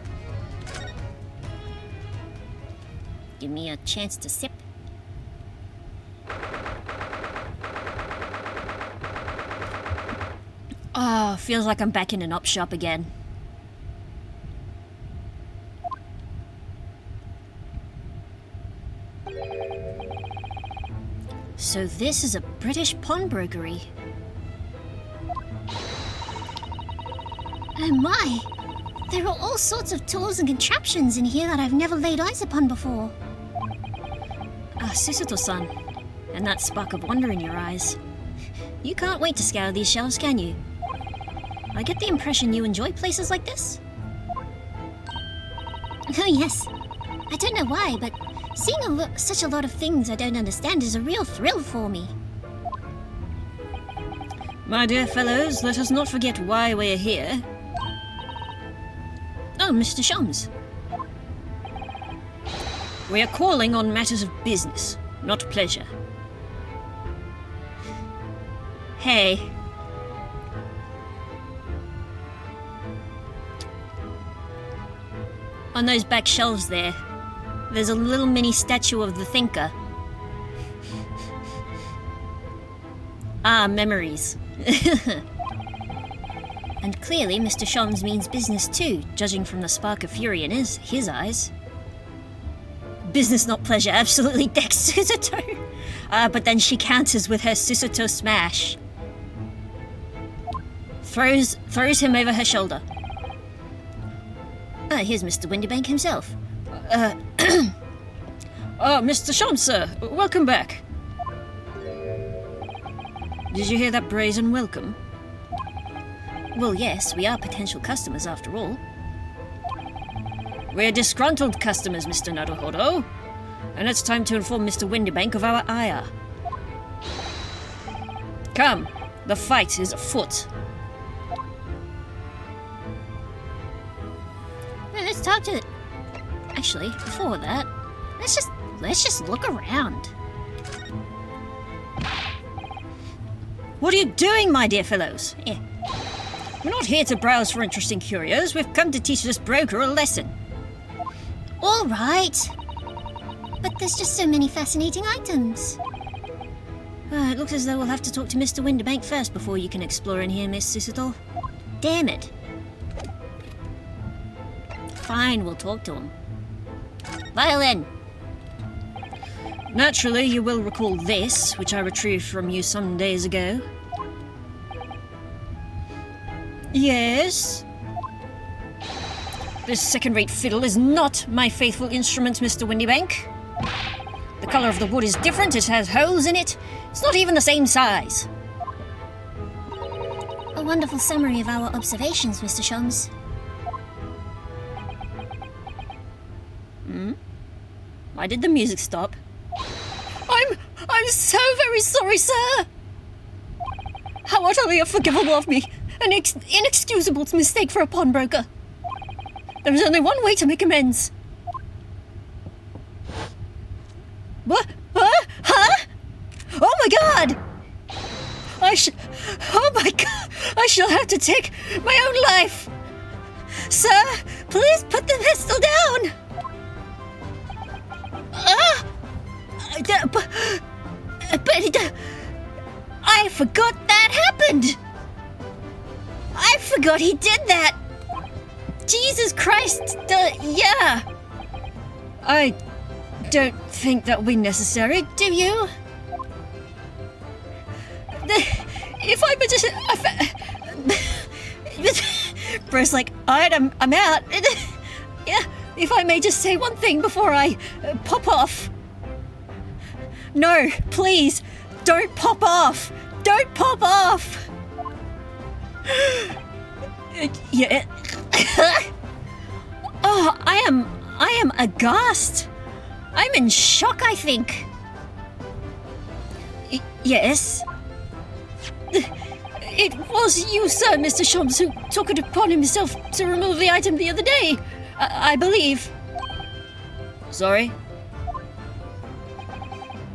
Give me a chance to sip. Oh, feels like I'm back in an op shop again. So this is a British pawnbrokery. Oh my! There are all sorts of tools and contraptions in here that I've never laid eyes upon before. Susato-san. And that spark of wonder in your eyes. You can't wait to scour these shelves, can you? I get the impression you enjoy places like this? Oh yes. I don't know why, but seeing such a lot of things I don't understand is a real thrill for me. My dear fellows, let us not forget why we're here. Oh, Mr. Shums. We are calling on matters of business, not pleasure. Hey. On those back shelves there's a little mini statue of the thinker. Ah, memories. And clearly Mr. Shums means business too, judging from the spark of fury in his eyes. Business, not pleasure, absolutely decks Susato. But then she counters with her Susato smash. Throws him over her shoulder. Here's Mr. Windibank himself. Mr. Shums, sir, welcome back. Did you hear that brazen welcome? Well, yes, we are potential customers after all. We're disgruntled customers, Mr. Naruhodo. And it's time to inform Mr. Windibank of our ire. Come, the fight is afoot. Let's talk to Actually, before that, let's just look around. What are you doing, my dear fellows? We're not here to browse for interesting curios. We've come to teach this broker a lesson. All right. But there's just so many fascinating items. It looks as though we'll have to talk to Mr. Windibank first before you can explore in here, Miss Susato. Damn it. Fine, we'll talk to him. Violin. Naturally, you will recall this, which I retrieved from you some days ago. Yes? This second-rate fiddle is not my faithful instrument, Mr. Windibank. The colour of the wood is different, it has holes in it. It's not even the same size. A wonderful summary of our observations, Mr. Shums. Why did the music stop? I'm so very sorry, sir! How utterly unforgivable of me! An inexcusable mistake for a pawnbroker. There is only one way to make amends. What? Huh? Oh my god! Oh my god! I shall have to take my own life! Sir, please put the pistol down! But I forgot that happened! I forgot he did that! Jesus Christ, yeah! I don't think that will be necessary, do you? If I just... Bro's like, alright, I'm out. Yeah, if I may just say one thing before I pop off. No, please, don't pop off! Don't pop off! Yeah. Oh, I am aghast. I'm in shock, I think. Yes. It was you, sir, Mr. Shums, who took it upon himself to remove the item the other day, I believe. Sorry?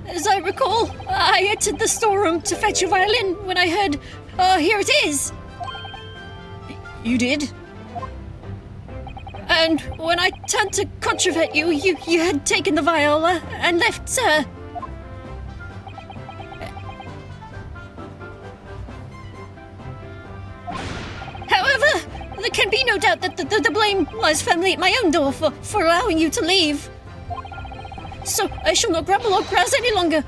As I recall, I entered the storeroom to fetch a violin when I heard, here it is. You did? And when I turned to controvert you, you had taken the viola and left, sir. However, there can be no doubt that the blame lies firmly at my own door for allowing you to leave. So I shall not grumble or grouse any longer.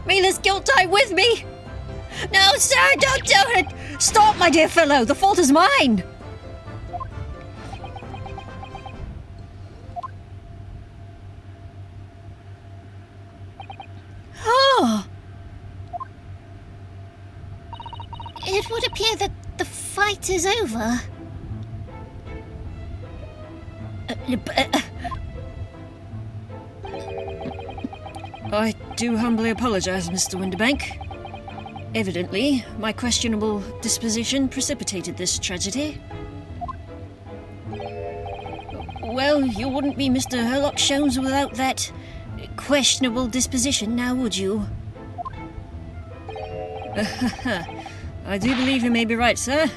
May this guilt die with me. No, sir, don't do it! Stop, my dear fellow, the fault is mine! It would appear that the fight is over. I do humbly apologize, Mr. Windibank. Evidently, my questionable disposition precipitated this tragedy. Well, you wouldn't be Mr. Herlock Sholmes without that questionable disposition, now would you? I do believe you may be right, sir.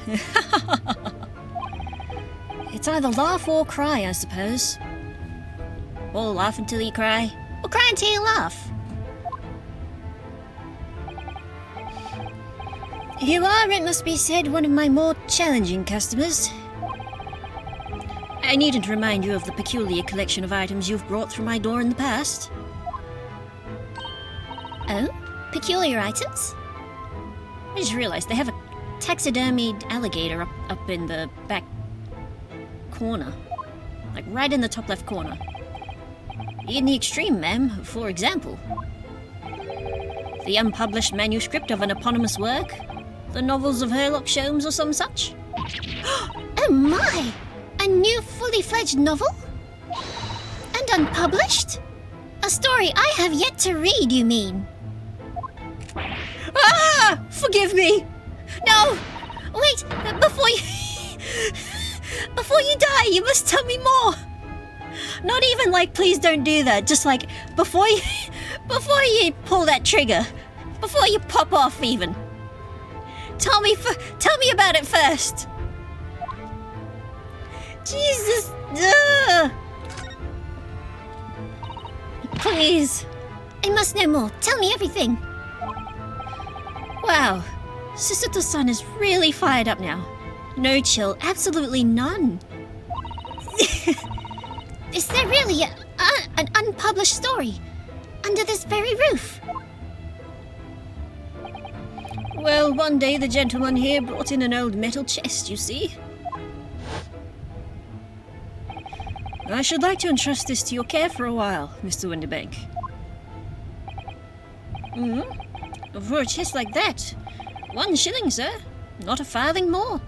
It's either laugh or cry, I suppose. Or laugh until you cry. Or cry until you laugh. You are, it must be said, one of my more challenging customers. I needn't remind you of the peculiar collection of items you've brought through my door in the past. Oh? Peculiar items? I just realized they have a taxidermied alligator up in the back corner. Like right in the top left corner. In the extreme, ma'am, for example. The unpublished manuscript of an eponymous work. The novels of Herlock Sholmes or some such. Oh my! A new fully fledged novel? And unpublished? A story I have yet to read, you mean? Ah! Forgive me! No! Wait, before you... before you die, you must tell me more! Not even like, please don't do that. Just like, before you pull that trigger. Before you pop off, even. Tell me about it first. Jesus. Ugh. Please. I must know more. Tell me everything. Wow. Sister-to-son is really fired up now. No chill. Absolutely none. Is there really an unpublished story under this very roof? Well, one day the gentleman here brought in an old metal chest, you see. I should like to entrust this to your care for a while, Mr. Windibank. For a chest like that, 1 shilling, sir. Not a farthing more.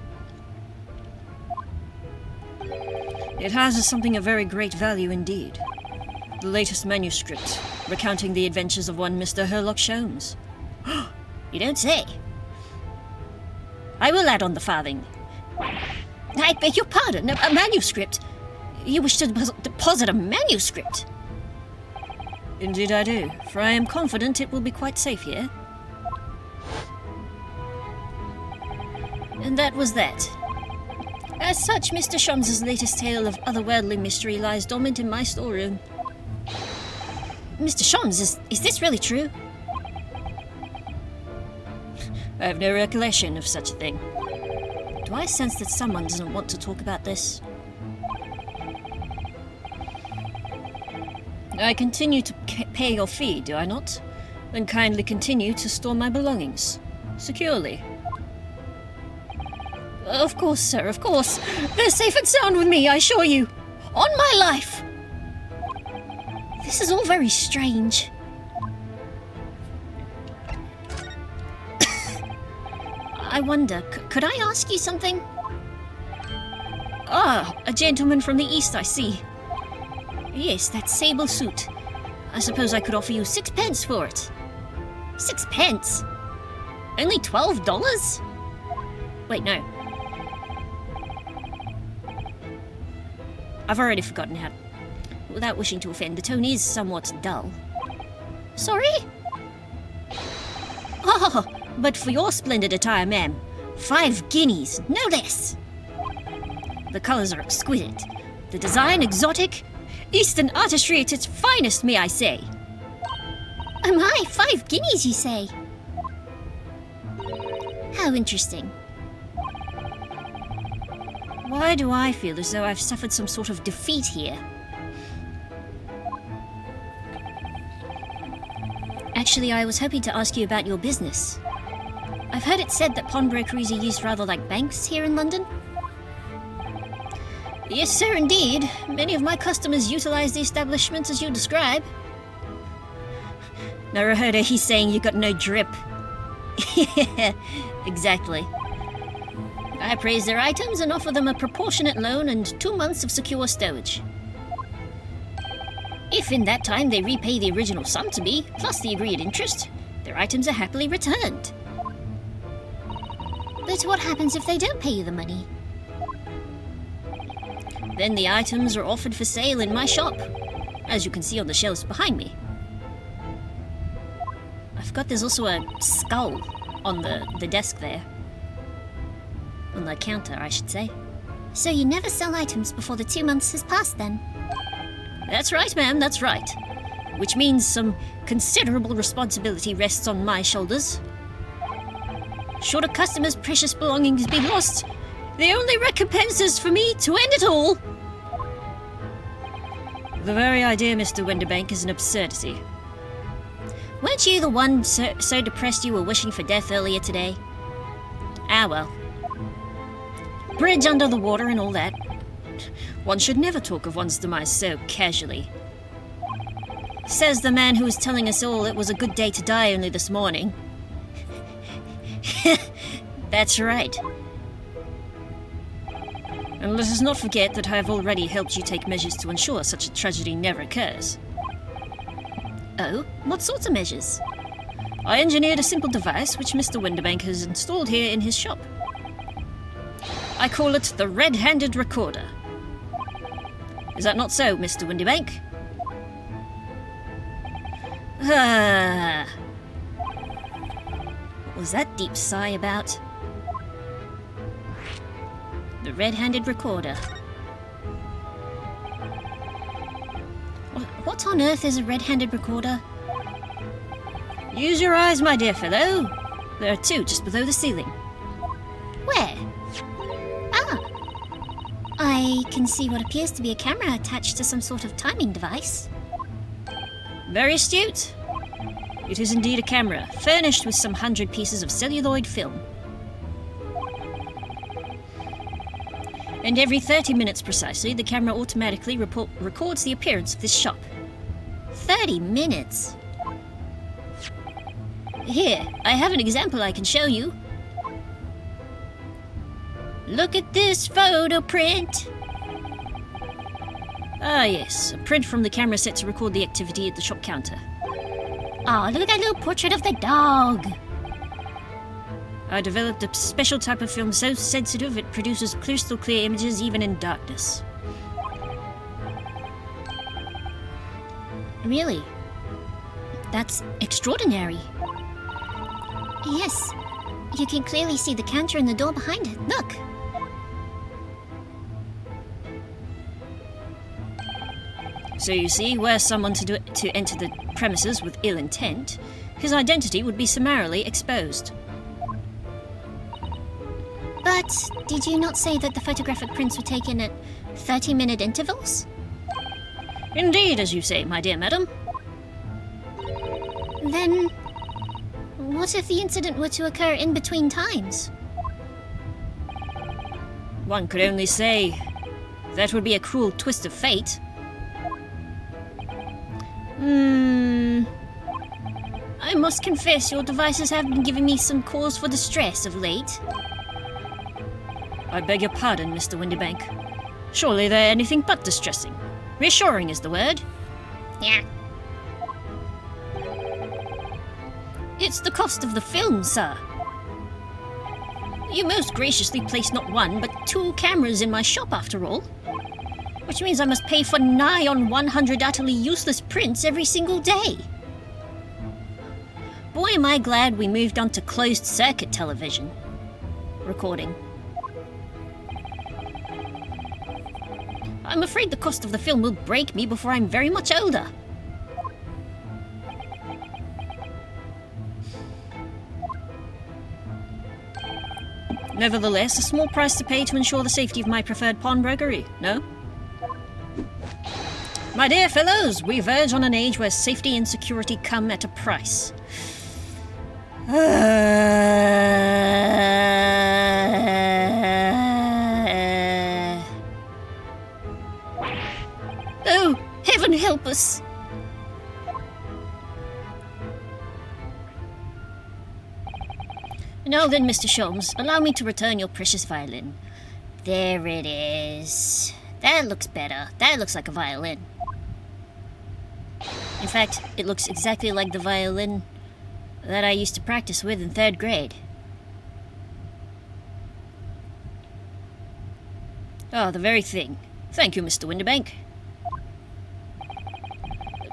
It houses something of very great value indeed. The latest manuscript, recounting the adventures of one Mr. Herlock Sholmes. You don't say. I will add on the farthing. I beg your pardon, a manuscript? You wish to deposit a manuscript? Indeed I do, for I am confident it will be quite safe here. And that was that. As such, Mr. Sholmes' latest tale of otherworldly mystery lies dormant in my storeroom. Mr. Sholmes, is this really true? I have no recollection of such a thing. Do I sense that someone doesn't want to talk about this? I continue to pay your fee, do I not? Then kindly continue to store my belongings. Securely. Of course, sir, of course. They're safe and sound with me, I assure you. On my life! This is all very strange. I wonder, could I ask you something? Ah, a gentleman from the east, I see. Yes, that sable suit. I suppose I could offer you 6 pence for it. 6 pence? Only $12? Wait, no. I've already forgotten how. Without wishing to offend, the tone is somewhat dull. Sorry? Oh, but for your splendid attire, ma'am, 5 guineas, no less. The colours are exquisite. The design exotic. Eastern artistry at its finest, may I say. Oh my, 5 guineas, you say? How interesting. Why do I feel as though I've suffered some sort of defeat here? Actually, I was hoping to ask you about your business. I've heard it said that pawnbrokeries are used rather like banks here in London. Yes, sir, indeed. Many of my customers utilize the establishment as you describe. Never heard of he's saying you got no drip. Exactly. I appraise their items and offer them a proportionate loan and 2 months of secure stowage. If in that time they repay the original sum to me, plus the agreed interest, their items are happily returned. But what happens if they don't pay you the money? Then the items are offered for sale in my shop, as you can see on the shelves behind me. I forgot there's also a skull on the desk there. On the counter, I should say. So you never sell items before the 2 months has passed then? That's right, ma'am, that's right. Which means some considerable responsibility rests on my shoulders. Should a customer's precious belongings be lost, the only recompense is for me to end it all. The very idea, Mr. Windibank, is an absurdity. Weren't you the one so depressed you were wishing for death earlier today? Ah, well. Bridge under the water and all that. One should never talk of one's demise so casually. Says the man who was telling us all it was a good day to die only this morning. That's right. And let us not forget that I have already helped you take measures to ensure such a tragedy never occurs. Oh, what sorts of measures? I engineered a simple device which Mr. Windibank has installed here in his shop. I call it the Red-Handed Recorder. Is that not so, Mr. Windibank? What was that deep sigh about? The Red-Handed Recorder. What on earth is a red-handed recorder? Use your eyes, my dear fellow. There are 2 just below the ceiling. Where? Ah! I can see what appears to be a camera attached to some sort of timing device. Very astute. It is indeed a camera, furnished with some 100 pieces of celluloid film. And every 30 minutes precisely, the camera automatically records the appearance of this shop. 30 minutes? Here, I have an example I can show you. Look at this photo print! Ah yes, a print from the camera set to record the activity at the shop counter. Oh, look at that little portrait of the dog! I developed a special type of film so sensitive it produces crystal clear images even in darkness. Really? That's extraordinary. Yes, you can clearly see the counter and the door behind it. Look! So you see, were someone to enter the premises with ill intent, his identity would be summarily exposed. But did you not say that the photographic prints were taken at 30-minute intervals? Indeed, as you say, my dear madam. Then, what if the incident were to occur in between times? One could only say that would be a cruel twist of fate. I must confess your devices have been giving me some cause for distress of late. I beg your pardon, Mr. Windibank. Surely they're anything but distressing. Reassuring is the word. Yeah. It's the cost of the film, sir. You most graciously placed not 1, but 2 cameras in my shop after all. Which means I must pay for nigh on 100 utterly useless prints every single day. Boy, am I glad we moved on to closed-circuit television recording. I'm afraid the cost of the film will break me before I'm very much older. Nevertheless, a small price to pay to ensure the safety of my preferred pawnbrokery, no? My dear fellows, we verge on an age where safety and security come at a price. Oh, heaven help us! Now then, Mr. Sholmes, allow me to return your precious violin. There it is. That looks better. That looks like a violin. In fact, it looks exactly like the violin that I used to practice with in 3rd grade. Ah, the very thing. Thank you, Mr. Windibank.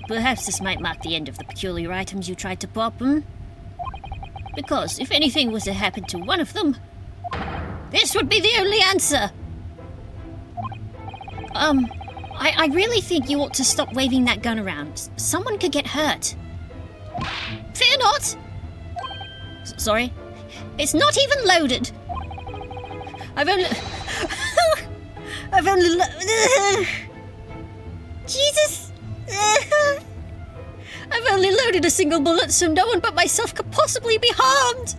Perhaps this might mark the end of the peculiar items you tried to pop, Because if anything was to happen to one of them, this would be the only answer! I really think you ought to stop waving that gun around. Someone could get hurt. Fear not! Sorry? It's not even loaded! I've only... Jesus! I've only loaded a single bullet, so no one but myself could possibly be harmed!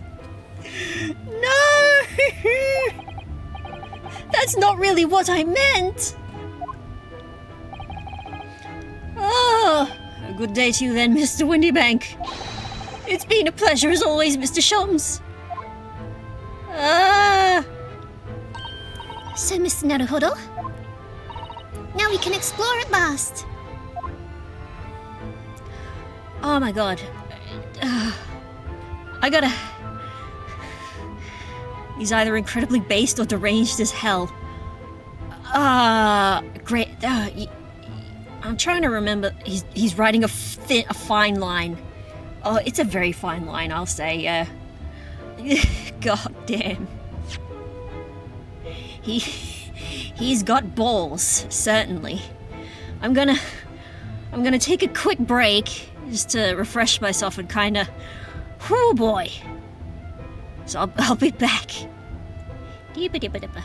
No! That's not really what I meant! Oh, a good day to you then, Mr. Windibank. It's been a pleasure as always, Mr. Sholmes. So, Mr. Naruhodo, now we can explore at last. Oh my god. I gotta... He's either incredibly based or deranged as hell. Great. I'm trying to remember. He's writing a fine line. Oh, it's a very fine line, I'll say. God damn. He's got balls, certainly. I'm gonna take a quick break just to refresh myself and kinda... Whoo boy. So I'll be back. Deepa.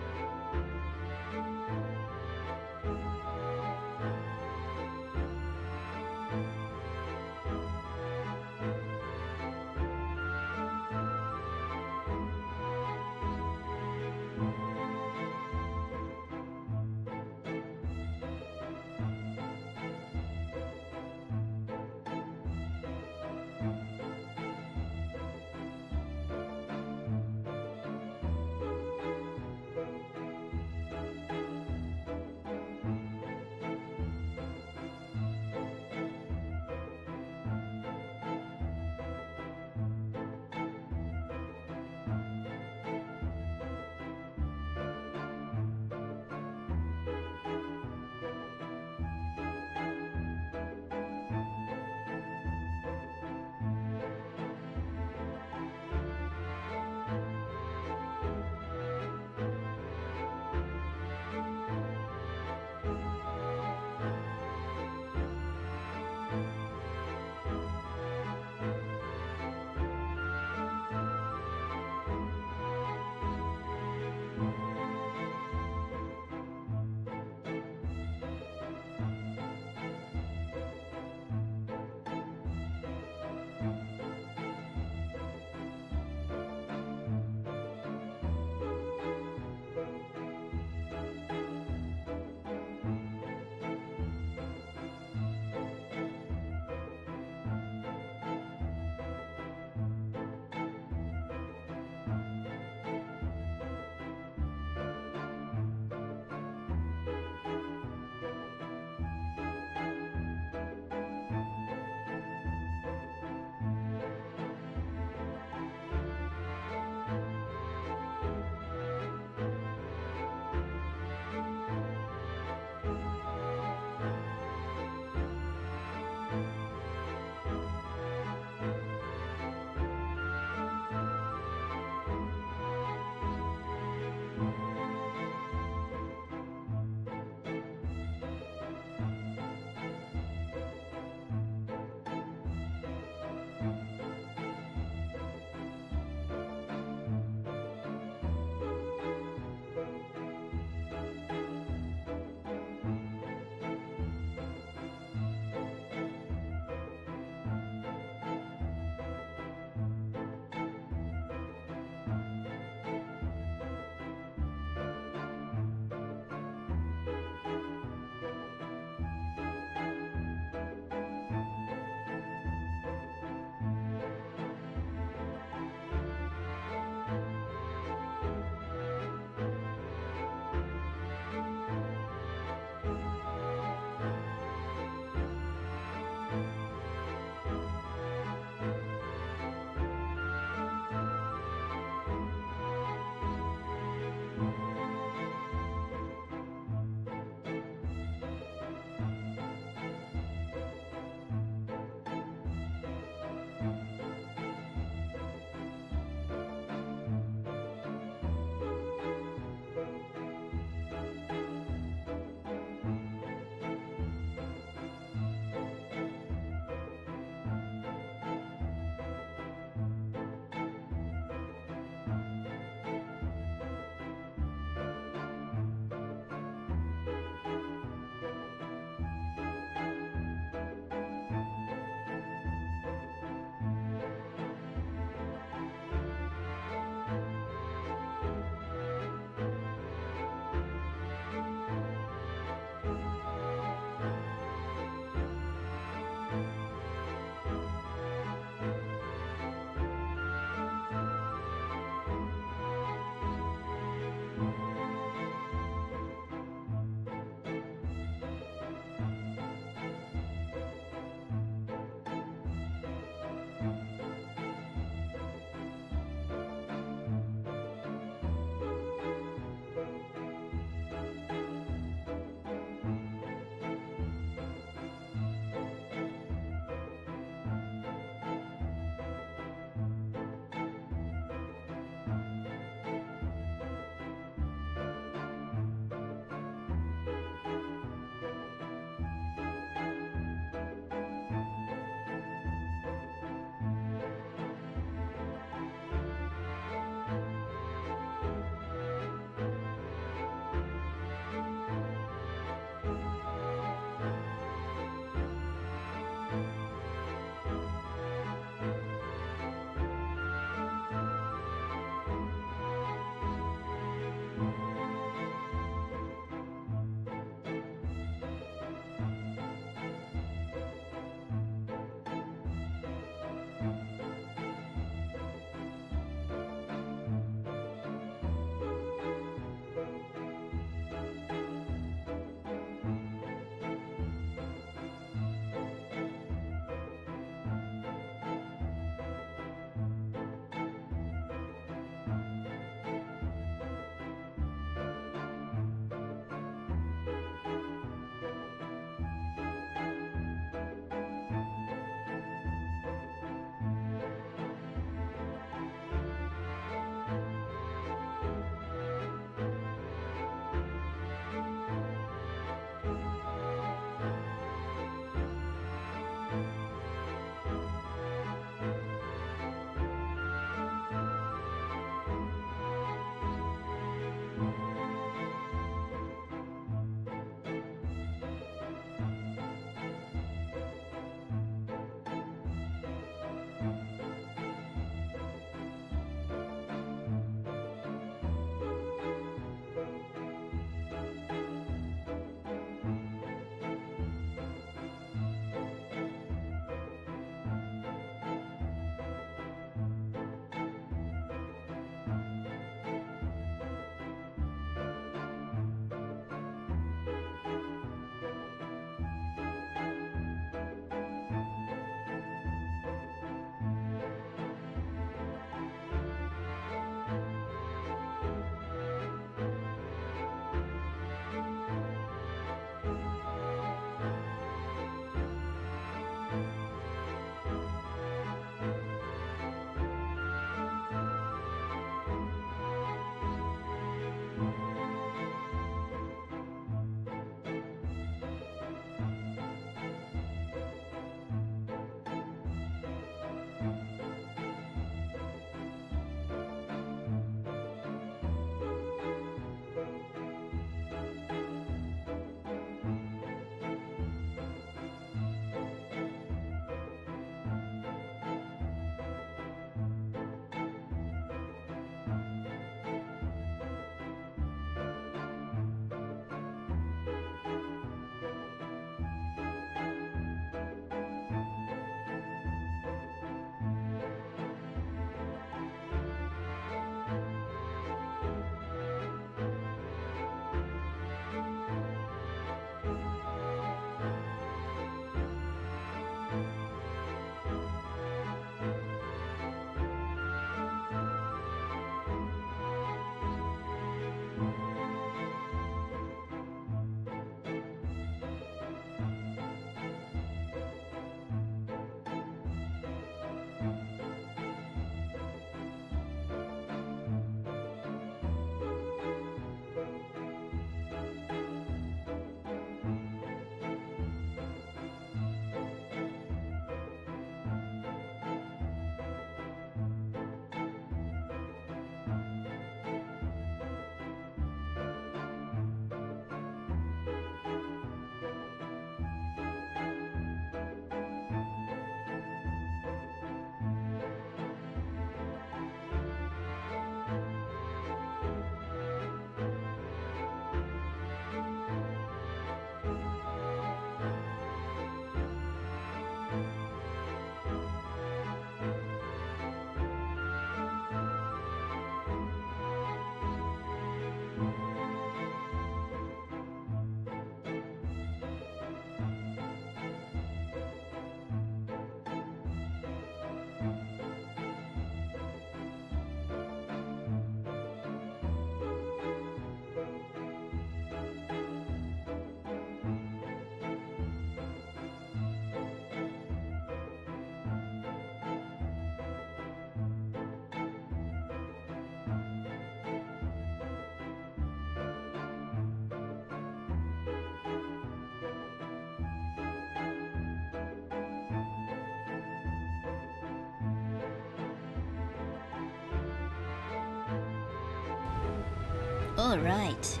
All right.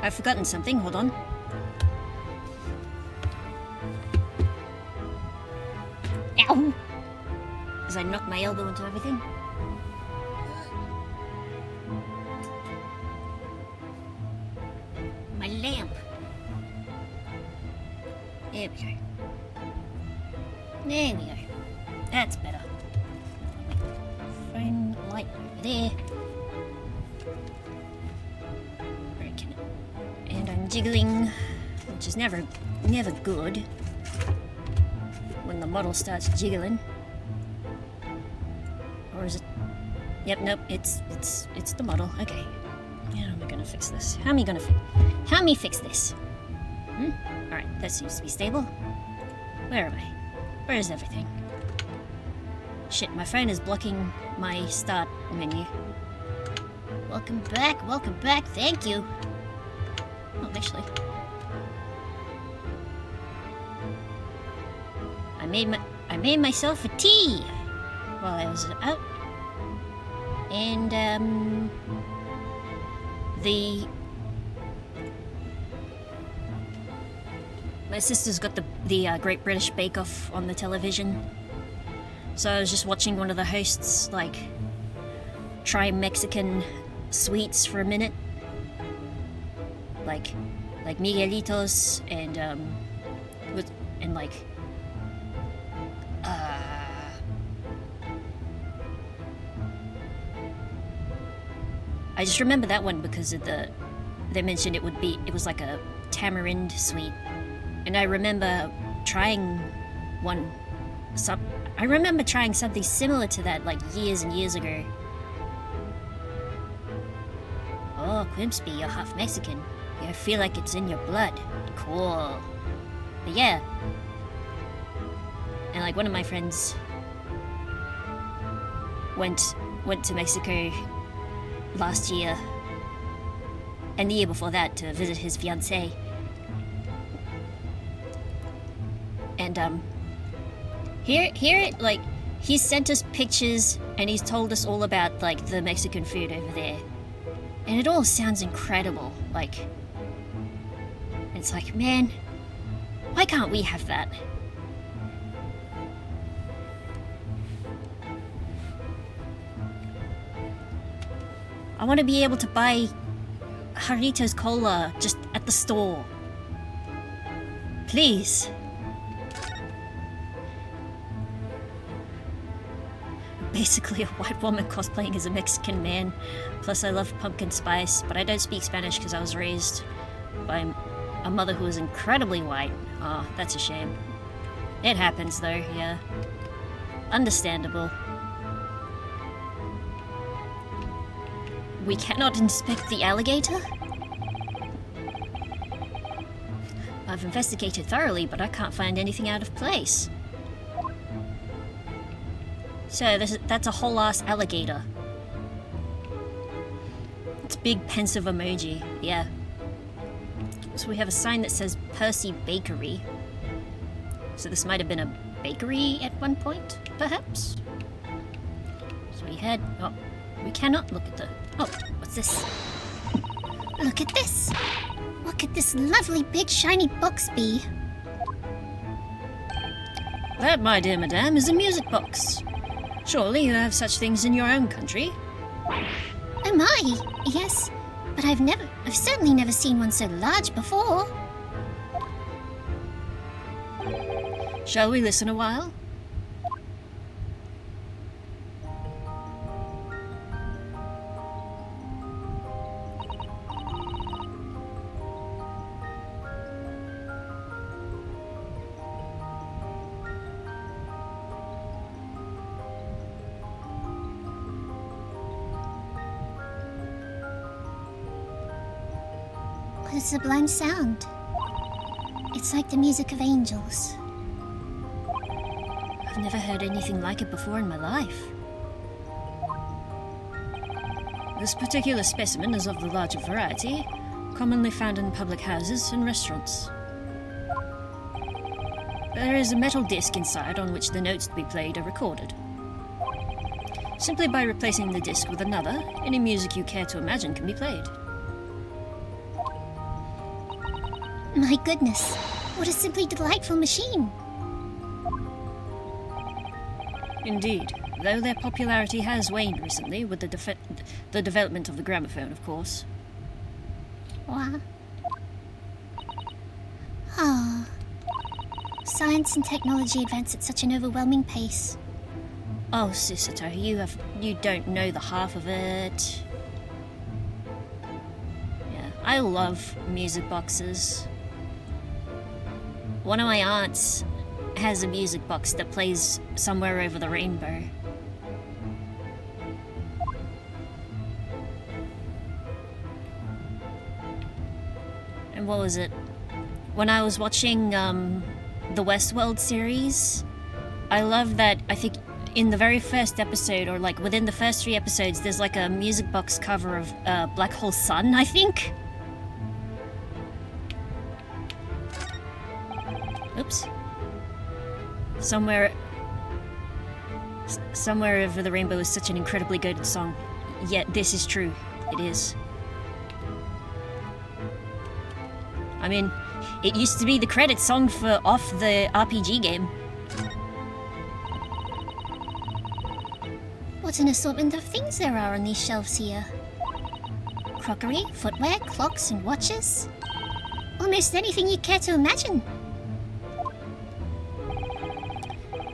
I've forgotten something. Hold on. Ow! As I knock my elbow into everything. My lamp. There we go. There we go. That's better. Phone light over there. Broken it. And I'm jiggling, which is never good when the model starts jiggling. Or is it? Yep, nope. It's the model. Okay. How am I gonna fix this? How am I fix this? Alright, that seems to be stable. Where am I? Where is everything? Shit, my phone is blocking my start menu. Welcome back, thank you. Oh, actually. I made myself a tea while I was out. And my sister's got the Great British Bake Off on the television, so I was just watching one of the hosts like try Mexican sweets for a minute, like Miguelitos and like I just remember that one because of they mentioned it was like a tamarind sweet. And I remember trying something similar to that like years and years ago. Oh, Quimpsby, you're half Mexican. I feel like it's in your blood. Cool. But yeah. And like one of my friends went to Mexico last year and the year before that to visit his fiancée. And here like he's sent us pictures and he's told us all about like the Mexican food over there. And it all sounds incredible. Like it's like, man, why can't we have that? I want to be able to buy Jarritos Cola just at the store. Please. Basically a white woman cosplaying as a Mexican man. Plus I love pumpkin spice, but I don't speak Spanish because I was raised by a mother who was incredibly white. Oh, that's a shame. It happens though, yeah. Understandable. We cannot inspect the alligator? I've investigated thoroughly, but I can't find anything out of place. So that's a whole ass alligator. It's big pensive emoji, yeah. So we have a sign that says Percy Bakery. So this might have been a bakery at one point, perhaps? So we had... oh, we cannot look at the... oh, what's this? Look at this! What could this lovely big shiny box be? That, my dear madame, is a music box. Surely you have such things in your own country? Oh my! Yes, but I've certainly never seen one so large before. Shall we listen a while? What a sublime sound. It's like the music of angels. I've never heard anything like it before in my life. This particular specimen is of the larger variety, commonly found in public houses and restaurants. There is a metal disc inside on which the notes to be played are recorded. Simply by replacing the disc with another, any music you care to imagine can be played. My goodness, what a simply delightful machine. Indeed, though their popularity has waned recently with the development of the gramophone, of course. Wow. Ah. Science and technology advance at such an overwhelming pace. Oh, Sister, you don't know the half of it. Yeah, I love music boxes. One of my aunts has a music box that plays Somewhere Over the Rainbow. And what was it? When I was watching the Westworld series, I love that, I think in the very first episode, or like within the first 3 episodes, there's like a music box cover of Black Hole Sun, I think? Oops. Somewhere Over the Rainbow is such an incredibly good song. Yet this is true. It is. I mean, it used to be the credit song for off the RPG game. What an assortment of things there are on these shelves here. Crockery, footwear, clocks and watches. Almost anything you care to imagine.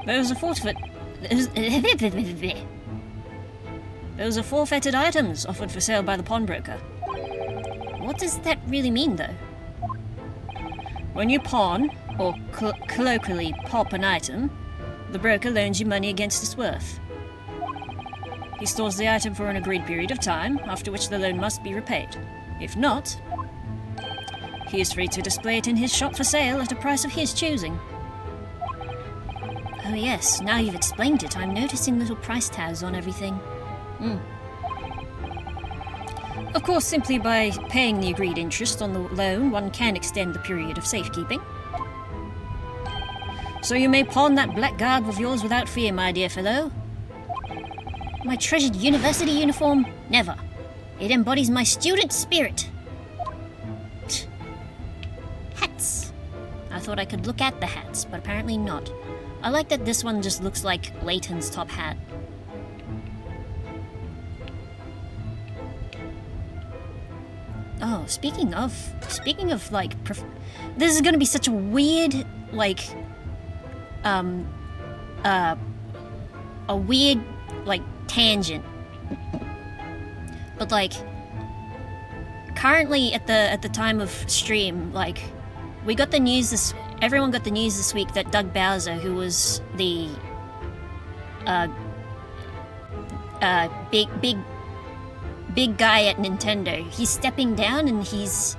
Those are forfeited items offered for sale by the pawnbroker. What does that really mean, though? When you pawn, or colloquially pop an item, the broker loans you money against its worth. He stores the item for an agreed period of time, after which the loan must be repaid. If not, he is free to display it in his shop for sale at a price of his choosing. Oh yes, now you've explained it, I'm noticing little price tags on everything. Of course, simply by paying the agreed interest on the loan, one can extend the period of safekeeping. So you may pawn that black garb of yours without fear, my dear fellow. My treasured university uniform? Never. It embodies my student spirit. Hats. I thought I could look at the hats, but apparently not. I like that this one just looks like Layton's top hat. Oh, speaking of like, this is gonna be such a weird, like, a weird, like, tangent. But like, currently at the time of stream, like, we got the news everyone got the news this week that Doug Bowser, who was the big guy at Nintendo, he's stepping down and he's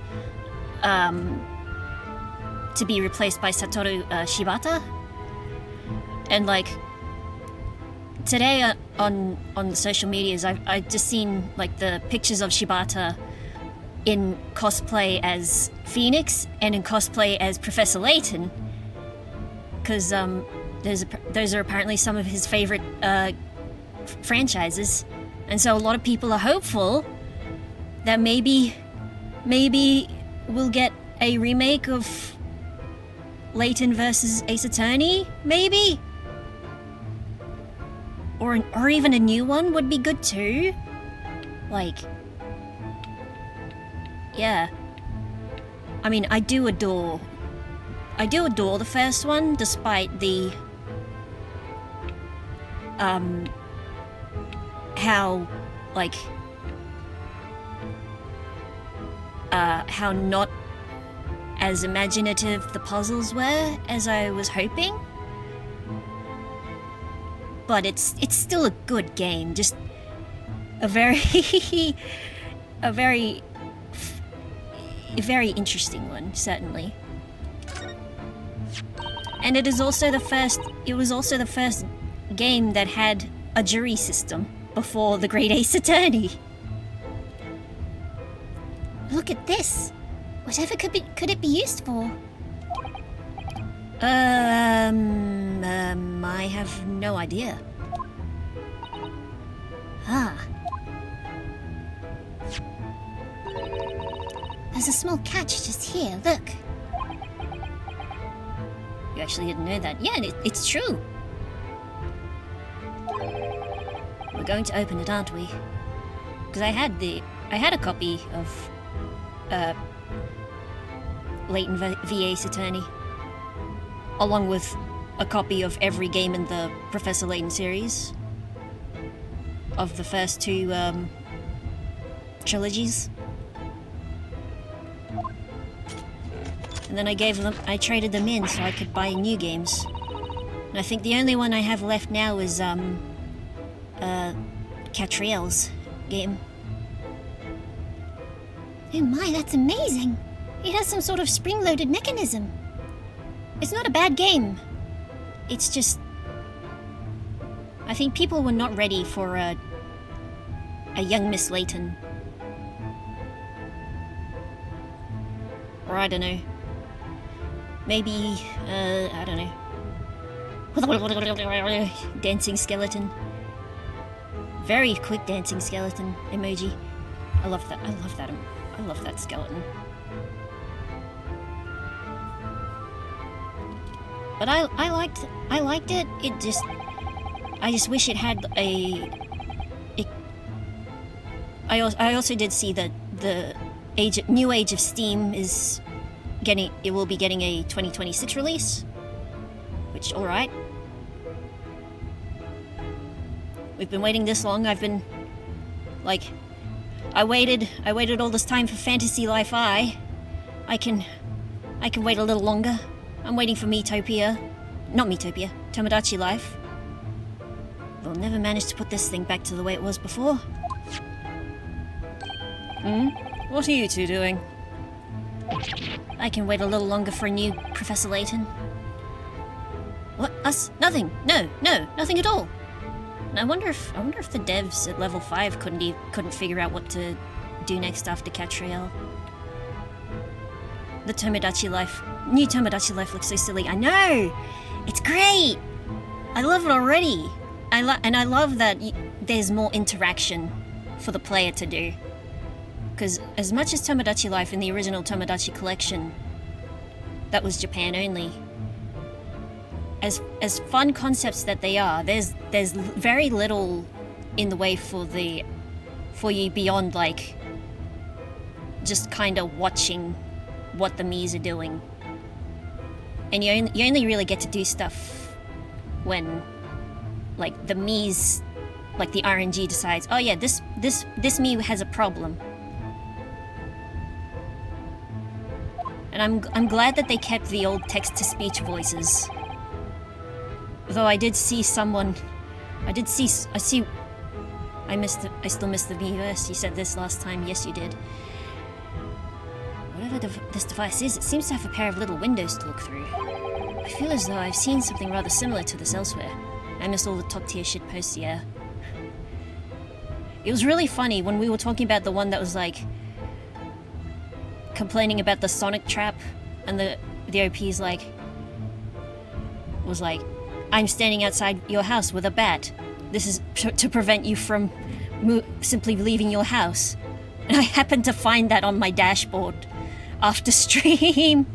to be replaced by Satoru Shibata. And like, today on the social medias, I just seen like the pictures of Shibata in cosplay as Phoenix and in cosplay as Professor Layton, because those are apparently some of his favorite franchises, and so a lot of people are hopeful that maybe we'll get a remake of Layton versus Ace Attorney, maybe, or even a new one would be good too. Like, yeah. I mean, I do adore the first one, despite the how like how not as imaginative the puzzles were as I was hoping. But it's still a good game, just a very very interesting one, certainly. And it was also the first game that had a jury system before the Great Ace Attorney. Look at this. Whatever could it be used for? I have no idea. There's a small catch just here, look. You actually didn't know that. Yeah, it's true. We're going to open it, aren't we? Because I had a copy of Layton v Ace Attorney, along with a copy of every game in the Professor Layton series, of the first two trilogies. And then I traded them in so I could buy new games. And I think the only one I have left now is Catriel's game. Oh my, that's amazing! It has some sort of spring-loaded mechanism. It's not a bad game. It's just, I think people were not ready for a young Miss Layton. Or I don't know. Maybe, I don't know. Dancing skeleton. Very quick dancing skeleton emoji. I love that. I love that skeleton. But I liked it. I just wish it had I also did see that the new age of Steam will be getting a 2026 release, which alright. We've been waiting this long. I've been like, I waited all this time for Fantasy Life I. I can wait a little longer. I'm waiting for Tomodachi Life. They'll never manage to put this thing back to the way it was before. What are you two doing? I can wait a little longer for a new Professor Layton. What? Us? Nothing. No, nothing at all. And I wonder if the devs at level 5 couldn't figure out what to do next after Catriel. The new Tomodachi Life looks so silly. I know! It's great! I love it already! I love that there's more interaction for the player to do. Because as much as Tomodachi Life in the original Tomodachi collection, that was Japan only, as fun concepts that they are, there's very little in the way for you beyond like just kind of watching what the Miis are doing. And you only really get to do stuff when like the Miis, like the RNG decides, oh yeah, this Mii has a problem. And I'm glad that they kept the old text-to-speech voices. Though I still missed the Miiverse. You said this last time. Yes, you did. Whatever this device is, it seems to have a pair of little windows to look through. I feel as though I've seen something rather similar to this elsewhere. I missed all the top-tier shit posts, yeah. It was really funny when we were talking about the one that was like complaining about the Sonic trap, and the OP's was like, I'm standing outside your house with a bat. This is to prevent you from simply leaving your house. And I happened to find that on my dashboard after stream.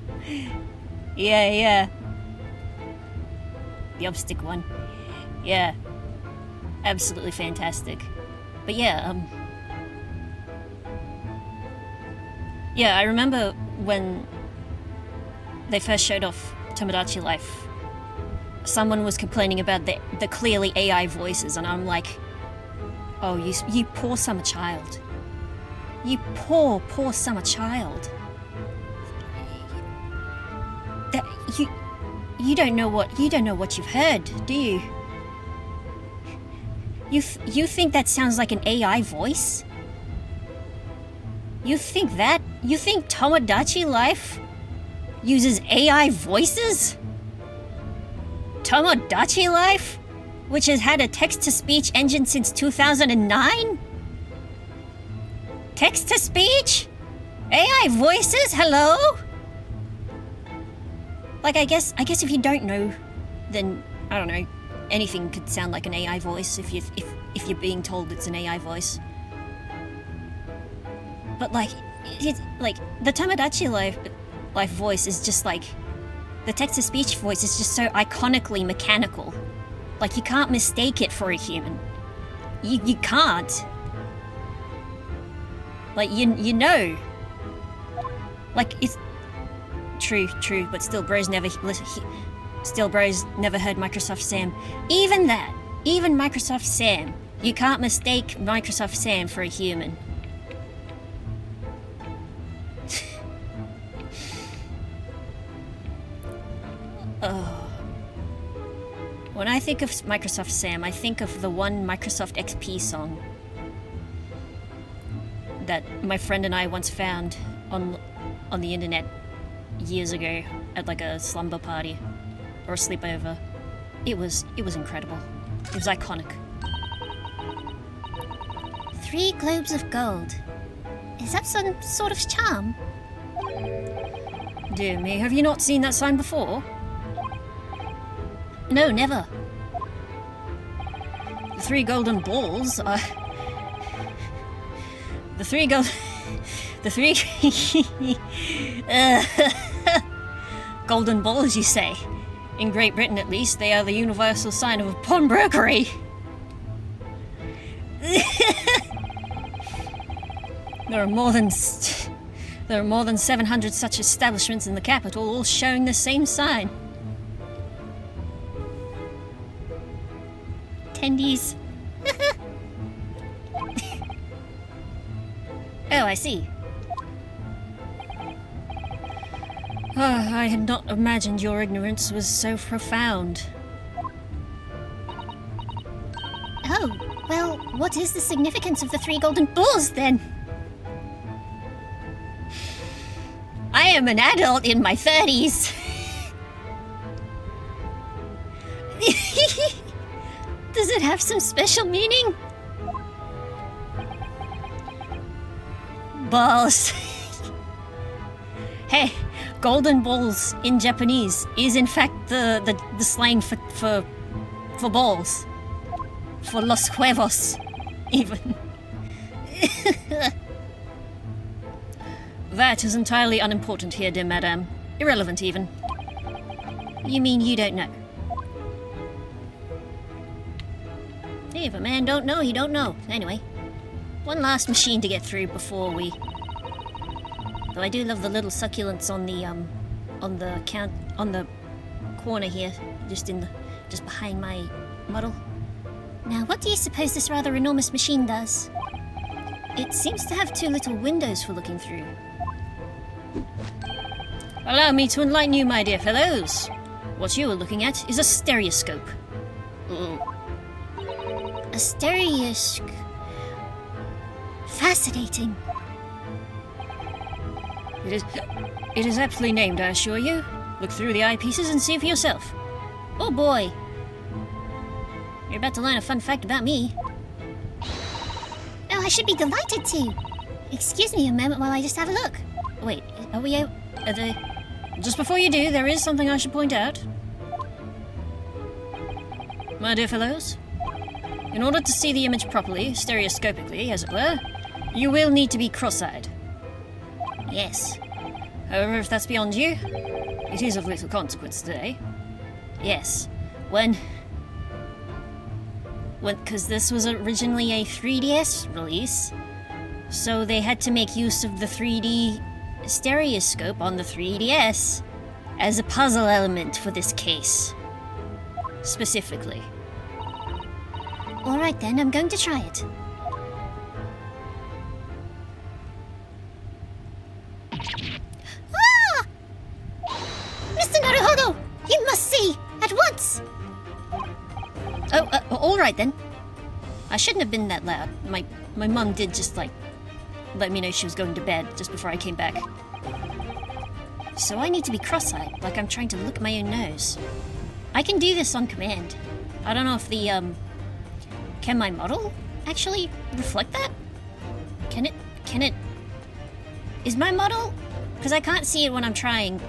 Yeah. The Obstick one. Yeah. Absolutely fantastic. But yeah, yeah, I remember when they first showed off Tomodachi Life, someone was complaining about the clearly AI voices, and I'm like, oh, you poor summer child. You poor summer child. That you don't know what you've heard, do you? You think that sounds like an AI voice? You think Tomodachi Life uses AI voices? Tomodachi Life, which has had a text-to-speech engine since 2009? Text-to-speech? AI voices? Hello? Like, I guess if you don't know, then I don't know. Anything could sound like an AI voice if you're being told it's an AI voice. But like, like, the Tamagotchi life voice is just like... The text-to-speech voice is just so iconically mechanical. Like, you can't mistake it for a human. You can't. Like, you know. Like, it's... True, but still bros never heard Microsoft Sam. Even that, even Microsoft Sam, you can't mistake Microsoft Sam for a human. When I think of Microsoft Sam, I think of the one Microsoft XP song that my friend and I once found on the internet years ago at like a slumber party or a sleepover. It was incredible. It was iconic. 3 globes of gold. Is that some sort of charm? Dear me, have you not seen that sign before? No, never. The 3 golden balls are... The 3 gold... The 3... Golden balls, you say? In Great Britain, at least, they are the universal sign of pawnbrokery. There are more than 700 such establishments in the capital, all showing the same sign. Attendees. Oh, I see. I had not imagined your ignorance was so profound. Oh, well, what is the significance of the 3 golden balls, then? I am an adult in my 30s. Does it have some special meaning? Balls. Hey, golden balls in Japanese is in fact the slang for balls. For los huevos, even. That is entirely unimportant here, dear madame. Irrelevant, even. You mean you don't know? Hey, if a man don't know, he don't know. Anyway, one last machine to get through before we... Though I do love the little succulents on the corner here, just behind my model. Now, what do you suppose this rather enormous machine does? It seems to have 2 little windows for looking through. Allow me to enlighten you, my dear fellows. What you are looking at is a stereoscope. A stereoscope. Fascinating. It is aptly named, I assure you. Look through the eyepieces and see for yourself. Oh boy. You're about to learn a fun fact about me. Oh, I should be delighted to. Excuse me a moment while I just have a look. Wait, are we out? Just before you do, there is something I should point out. My dear fellows, in order to see the image properly, stereoscopically, as it were, you will need to be cross-eyed. Yes. However, if that's beyond you, it is of little consequence today. Yes, because this was originally a 3DS release, so they had to make use of the 3D stereoscope on the 3DS as a puzzle element for this case. Specifically. Alright then, I'm going to try it. Ah! Mr. Naruhodo! You must see! At once! Oh, alright then. I shouldn't have been that loud. My mum did just, like, let me know she was going to bed just before I came back. So I need to be cross-eyed, like I'm trying to look at my own nose. I can do this on command. I don't know if the, can my model actually reflect that? Can it... Is my model... Because I can't see it when I'm trying.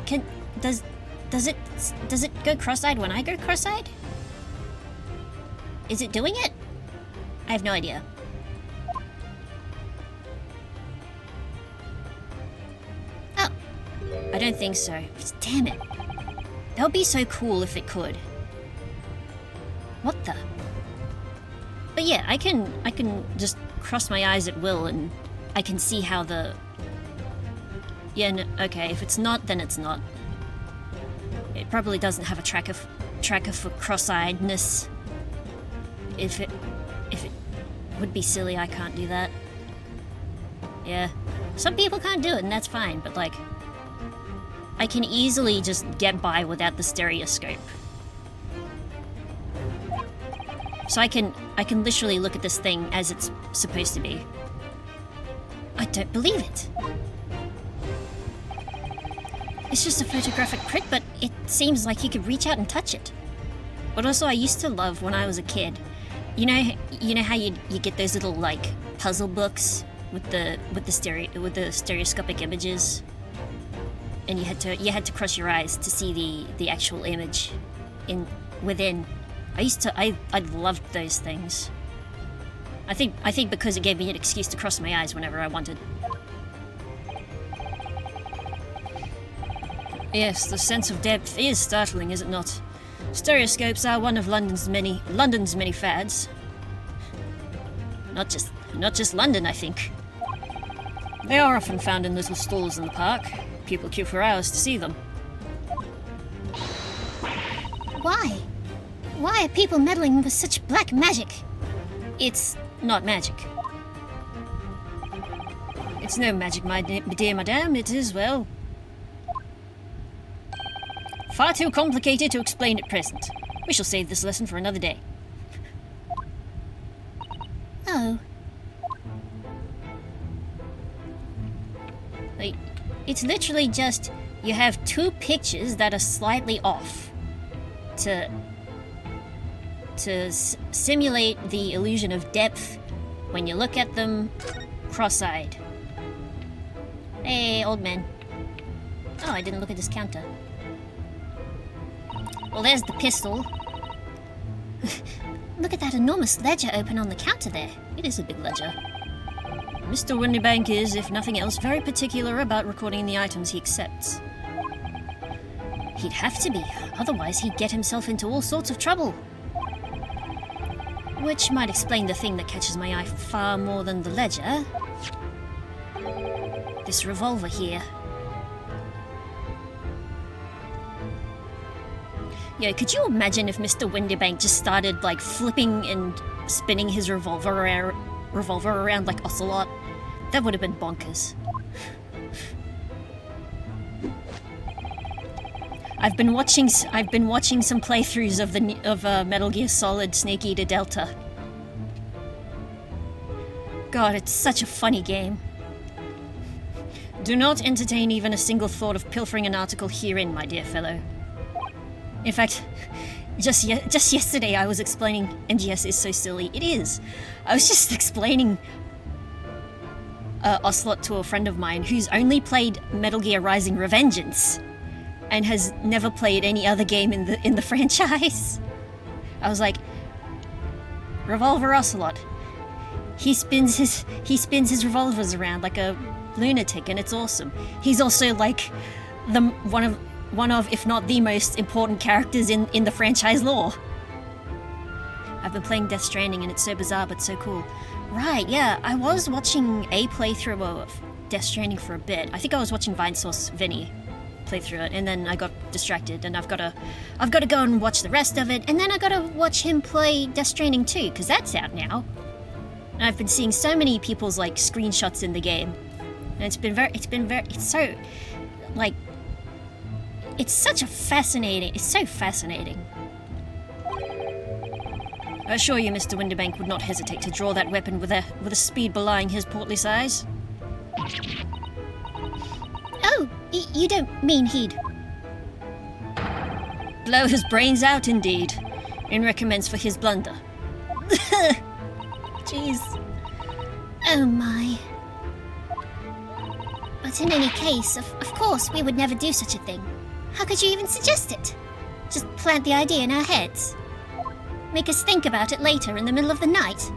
Does it go cross-eyed when I go cross-eyed? Is it doing it? I have no idea. I don't think so. Damn it. That would be so cool if it could. What the? But yeah, I can just cross my eyes at will and I can see how the... Yeah, no, okay, if it's not, then it's not. It probably doesn't have a tracker for cross-eyedness. If it would be silly, I can't do that. Yeah. Some people can't do it, and that's fine, but like... I can easily just get by without the stereoscope. So I can literally look at this thing as it's supposed to be. I don't believe it. It's just a photographic print, but it seems like you could reach out and touch it. But also, I used to love when I was a kid. You know how you get those little like puzzle books with the stereoscopic images, and you had to cross your eyes to see the actual image within. I loved those things. I think because it gave me an excuse to cross my eyes whenever I wanted. Yes, the sense of depth is startling, is it not? Stereoscopes are one of London's many fads. Not just London, I think. They are often found in little stalls in the park. People queue for hours to see them. Why? Why are people meddling with such black magic? It's not magic. It's no magic, my dear madame. It is, well, far too complicated to explain at present. We shall save this lesson for another day. Oh. Like, it's literally just you have two pictures that are slightly off to simulate the illusion of depth when you look at them cross-eyed. Hey, old man. Oh, I didn't look at this counter. Well, there's the pistol. Look at that enormous ledger open on the counter there. It is a big ledger. Mr. Windibank is, if nothing else, very particular about recording the items he accepts. He'd have to be, otherwise he'd get himself into all sorts of trouble. Which might explain the thing that catches my eye far more than the ledger. This revolver here. Yo, could you imagine if Mr. Windibank just started, like, flipping and spinning his revolver around like Ocelot? That would have been bonkers. I've been watching some playthroughs of Metal Gear Solid Snake Eater Delta. God, it's such a funny game. Do not entertain even a single thought of pilfering an article herein, my dear fellow. In fact, just yesterday I was explaining MGS is so silly. It is. I was just explaining Ocelot to a friend of mine who's only played Metal Gear Rising: Revengeance and has never played any other game in the franchise. I was like, Revolver Ocelot. He spins his revolvers around like a lunatic, and it's awesome. He's also like one of, if not the most important characters in the franchise lore. I've been playing Death Stranding and it's so bizarre but so cool. Right, yeah, I was watching a playthrough of Death Stranding for a bit. I think I was watching Vinesauce Vinny play through it, and then I got distracted, and I've got to go and watch the rest of it, and then I got to watch him play Death Stranding 2, because that's out now. And I've been seeing so many people's like screenshots in the game, and it's so like. It's so fascinating. I assure you, Mr. Windibank would not hesitate to draw that weapon with a speed belying his portly size. Oh, you don't mean he'd... Blow his brains out, indeed, in recompense for his blunder. Jeez. Oh my. But in any case, of course, we would never do such a thing. How could you even suggest it? Just plant the idea in our heads. Make us think about it later in the middle of the night.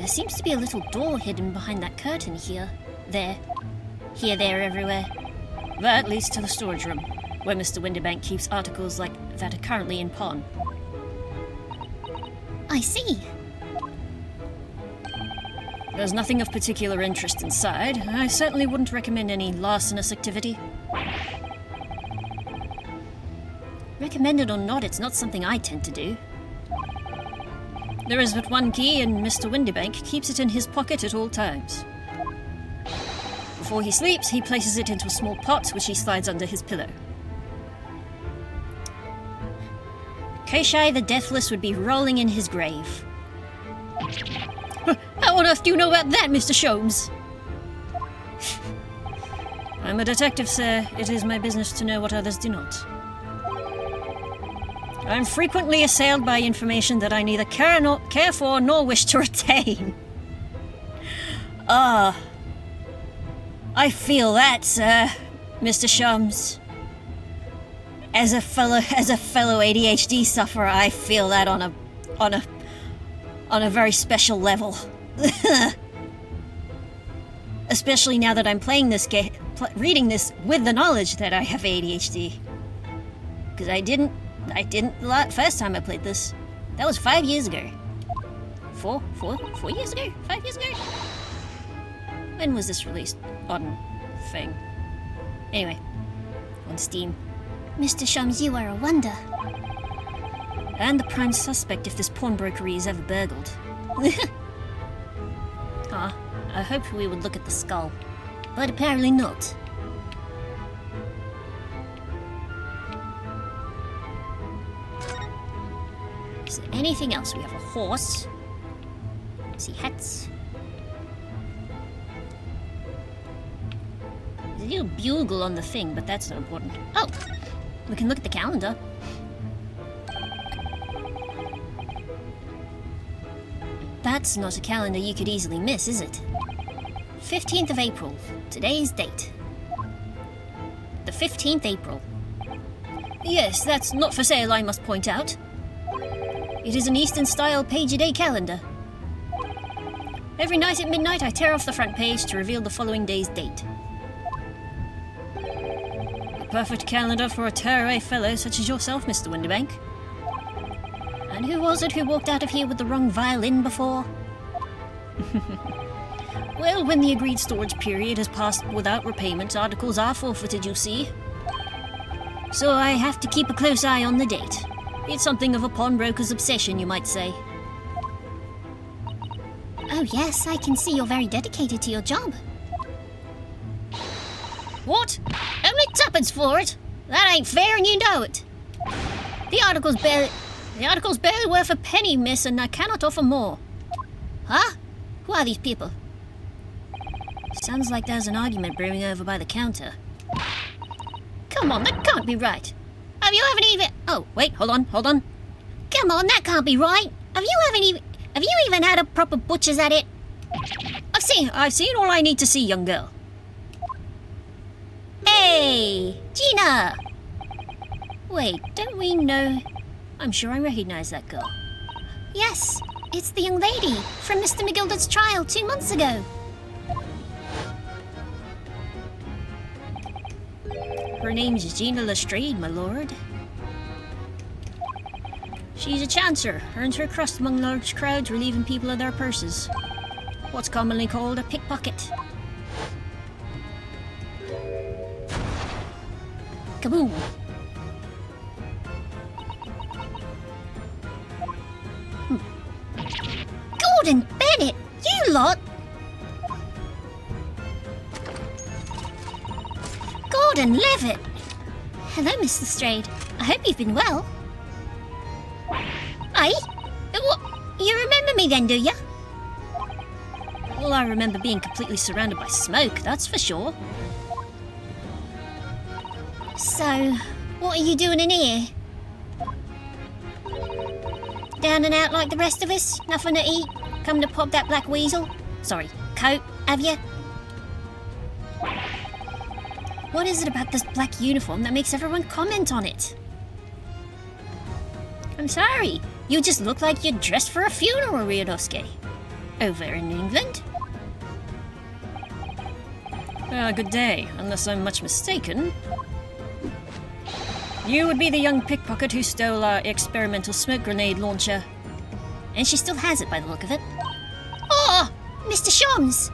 There seems to be a little door hidden behind that curtain here. There. Here, there, everywhere. That leads to the storage room, where Mr. Windibank keeps articles like that are currently in pawn. I see. There's nothing of particular interest inside. I certainly wouldn't recommend any larcenous activity. Recommended or not, it's not something I tend to do. There is but one key, and Mr. Windibank keeps it in his pocket at all times. Before he sleeps, he places it into a small pot, which he slides under his pillow. Keishai the Deathless would be rolling in his grave. How on earth do you know about that, Mr. Sholmes? I'm a detective, sir. It is my business to know what others do not. I'm frequently assailed by information that I neither care for nor wish to retain. Ah, I feel that, sir, Mr. Shums. As a fellow ADHD sufferer, I feel that on a very special level. Especially now that I'm playing this game, reading this with the knowledge that I have ADHD. Because I didn't the first time I played this. That was 5 years ago. 4 years ago? 5 years ago? When was this released? On thing. Anyway, on Steam. Mr. Shums, you are a wonder. And the prime suspect if this pawnbrokery is ever burgled. I hoped we would look at the skull, but apparently not. Is there anything else? We have a horse. See hats. There's a little bugle on the thing, but that's not important. Oh! We can look at the calendar. That's not a calendar you could easily miss, is it? 15th of April. Today's date. The 15th April. Yes, that's not for sale, I must point out. It is an Eastern-style page-a-day calendar. Every night at midnight, I tear off the front page to reveal the following day's date. A perfect calendar for a tearaway fellow such as yourself, Mr. Windibank. And who was it who walked out of here with the wrong violin before? Well, when the agreed storage period has passed without repayment, articles are forfeited, you see. So I have to keep a close eye on the date. It's something of a pawnbroker's obsession, you might say. Oh yes, I can see you're very dedicated to your job. What? Only tuppence for it? That ain't fair and you know it. The article's barely worth a penny, miss, and I cannot offer more. Huh? Who are these people? Sounds like there's an argument brewing over by the counter. Come on, that can't be right. Have you even... Oh, wait, hold on. Come on, that can't be right. Have you even had a proper butcher's at it? I've seen all I need to see, young girl. Hey, Gina! Wait, don't we know... I'm sure I recognize that girl. Yes, it's the young lady from Mr. McGilder's trial 2 months ago. Her name's Gina Lestrade, my lord. She's a chancer, earns her crust among large crowds, relieving people of their purses. What's commonly called a pickpocket. Kaboom! Gordon Bennett, you lot! Gordon Levitt! Hello, Miss Lestrade. I hope you've been well. Aye? What? You remember me then, do you? Well, I remember being completely surrounded by smoke, that's for sure. So, what are you doing in here? Down and out like the rest of us? Nothing to eat? Come to pop that black weasel? Sorry, coat, have you? What is it about this black uniform that makes everyone comment on it? I'm sorry, you just look like you're dressed for a funeral, Ryunosuke. over in England? Good day, unless I'm much mistaken. You would be the young pickpocket who stole our experimental smoke grenade launcher. And she still has it by the look of it. Oh, Mr. Shams!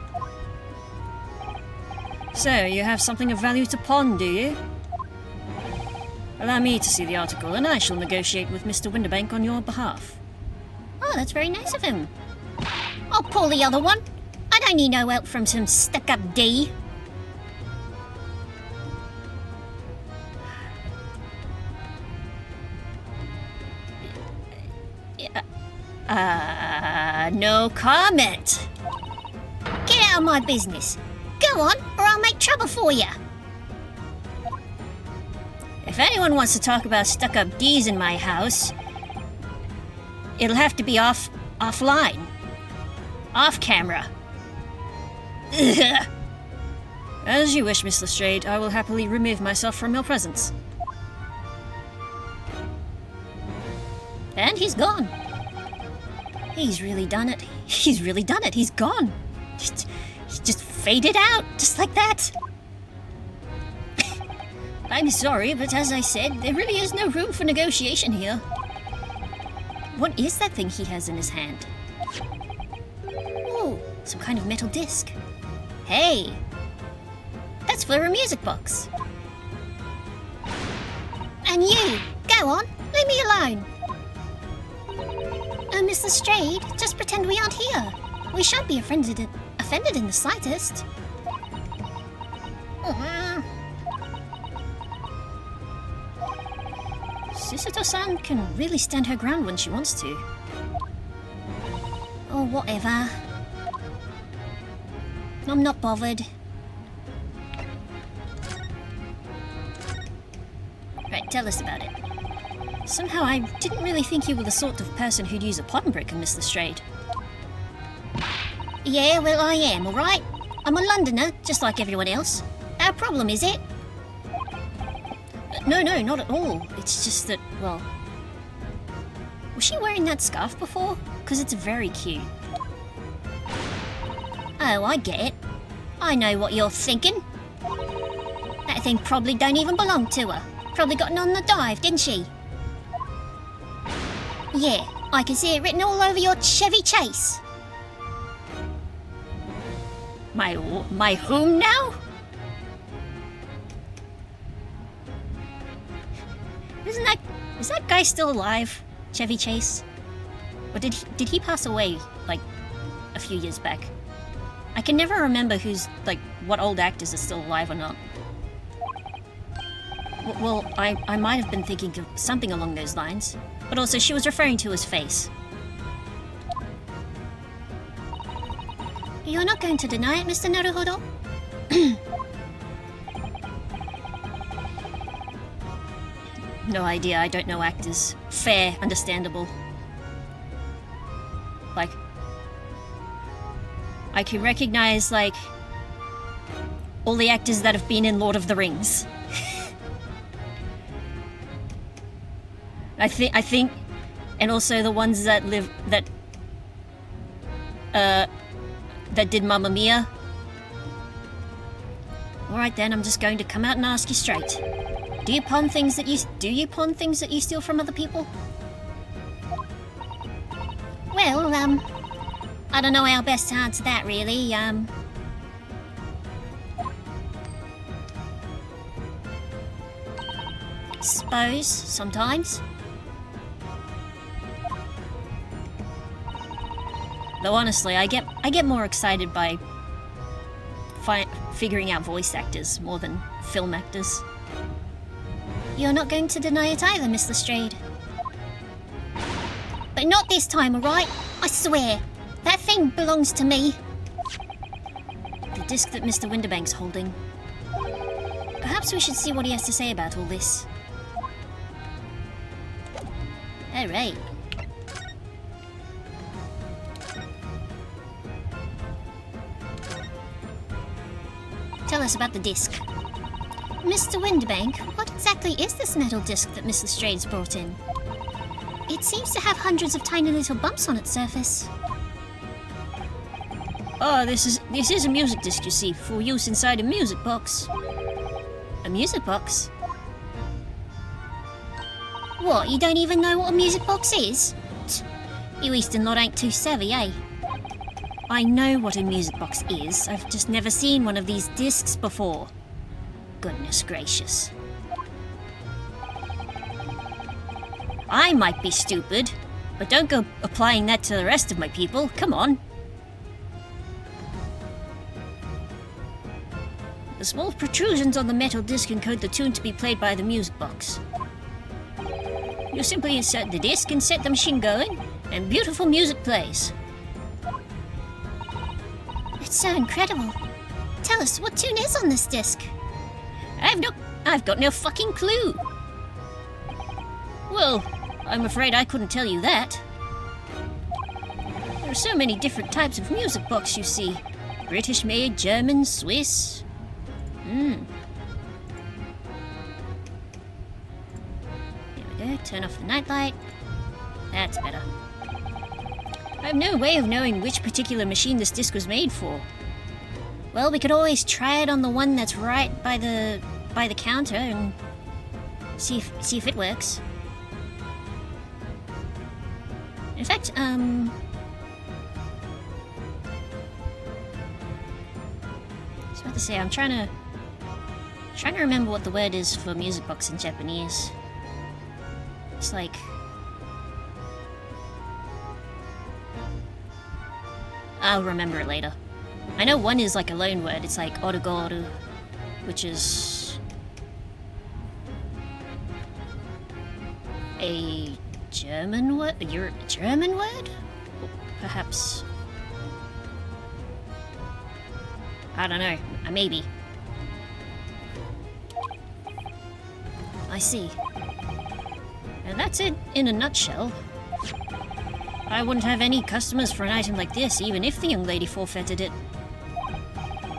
So, you have something of value to pawn, do you? Allow me to see the article, and I shall negotiate with Mr. Windibank on your behalf. Oh, that's very nice of him. I'll pull the other one. I don't need no help from some stuck-up D. No comment. Get out of my business. Go on, or I'll make trouble for you. If anyone wants to talk about stuck-up D's in my house, it'll have to be offline. Off camera. Ugh. As you wish, Miss Lestrade. I will happily remove myself from your presence. And he's gone. He's really done it. He's really done it. He's gone. He just faded out, just like that. I'm sorry, but as I said, there really is no room for negotiation here. What is that thing he has in his hand? Oh, some kind of metal disc. Hey, that's for a music box. And you, go on, leave me alone. Oh, Miss Lestrade, just pretend we aren't here. We shan't be offended in the slightest. Susato-san can really stand her ground when she wants to. Oh, whatever. I'm not bothered. Right, tell us about it. Somehow I didn't really think you were the sort of person who'd use a pawn brick in Miss Lestrade. Yeah, well, I am, alright? I'm a Londoner, just like everyone else. Our problem, is it? No, not at all. It's just that, well... Was she wearing that scarf before? Because it's very cute. Oh, I get it. I know what you're thinking. That thing probably don't even belong to her. Probably got it on the dive, didn't she? Yeah, I can see it written all over your Chevy Chase. My whom now? Is that guy still alive? Chevy Chase? Or did he pass away, like, a few years back? I can never remember what old actors are still alive or not. Well, I might have been thinking of something along those lines. But also, she was referring to his face. You're not going to deny it, Mr. Naruhodo? No idea, I don't know actors. Fair, understandable. Like, I can recognize, like, all the actors that have been in Lord of the Rings. I think, and also the ones that did Mamma Mia. Alright then, I'm just going to come out and ask you straight. Do you pawn things that you steal from other people? Well, I don't know how best to answer that, really. Suppose, sometimes. Though honestly, I get more excited by figuring out voice actors more than film actors. You're not going to deny it either, Miss Lestrade. But not this time, alright? I swear. That thing belongs to me. The disc that Mr. Windibank's holding. Perhaps we should see what he has to say about all this. Alright. Tell us about the disc. Mr. Windibank, what exactly is this metal disc that Miss Lestrade's brought in? It seems to have hundreds of tiny little bumps on its surface. Oh, this is a music disc, you see, for use inside a music box. A music box? What, you don't even know what a music box is? Tch, you Eastern lot ain't too savvy, eh? I know what a music box is. I've just never seen one of these discs before. Goodness gracious. I might be stupid, but don't go applying that to the rest of my people. Come on. The small protrusions on the metal disc encode the tune to be played by the music box. You simply insert the disc and set the machine going, and beautiful music plays. It's so incredible. Tell us, what tune is on this disc? I've got no fucking clue. Well, I'm afraid I couldn't tell you that. There are so many different types of music box, you see. British made, German, Swiss. Here we go, turn off the nightlight. That's better. I have no way of knowing which particular machine this disc was made for. Well, we could always try it on the one that's right by the counter and see if it works. In fact, I was about to say, I'm trying to remember what the word is for music box in Japanese. It's like... I'll remember it later. I know one is like a loan word. It's like orugoru, which is a German word? A German word? Perhaps. I don't know. Maybe. I see. And that's it in a nutshell. I wouldn't have any customers for an item like this, even if the young lady forfeited it.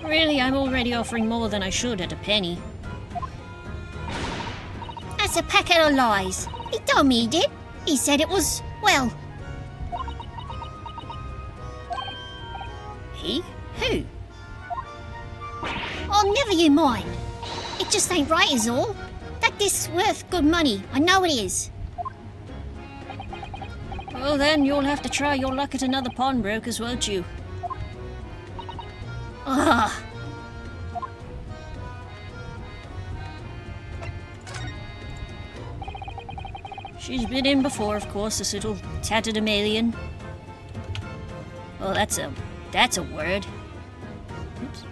Really, I'm already offering more than I should at a penny. That's a packet of lies. He told me he did. He said it was, well... He? Who? Oh, never you mind. It just ain't right is all. That disc's worth good money. I know it is. Well then, you'll have to try your luck at another pawnbroker's, won't you? Ugh. She's been in before, of course, this little tatterdemalion. Oh, that's a word. Oops.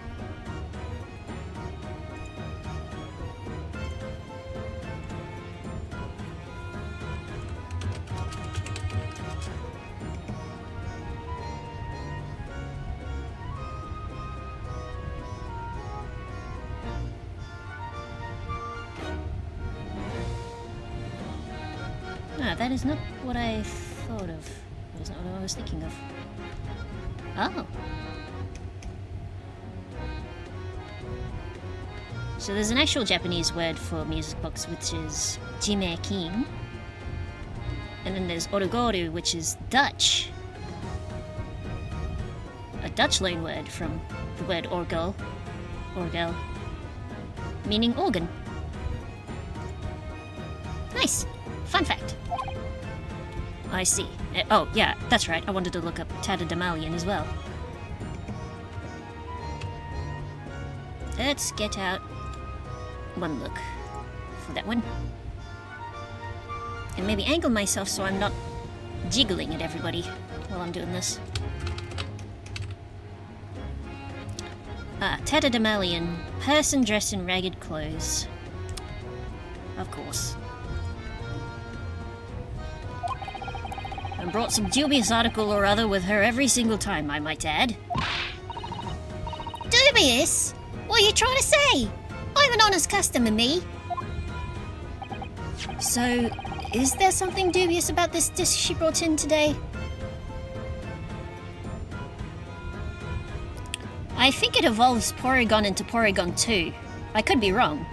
Ah, that is not what I thought of. That is not what I was thinking of. Oh. So there's an actual Japanese word for music box, which is jimekin. And then there's orugoru, which is Dutch. A Dutch loan word from the word orgel, meaning organ. Nice. Fun fact. I see. Oh, yeah, that's right. I wanted to look up tatterdemalion as well. Let's get out one look for that one. And maybe angle myself so I'm not jiggling at everybody while I'm doing this. Ah, tatterdemalion. Person dressed in ragged clothes. Of course. And brought some dubious article or other with her every single time, I might add. Dubious? What are you trying to say? I'm an honest customer, me. So, is there something dubious about this disc she brought in today? I think it evolves Porygon into Porygon 2. I could be wrong.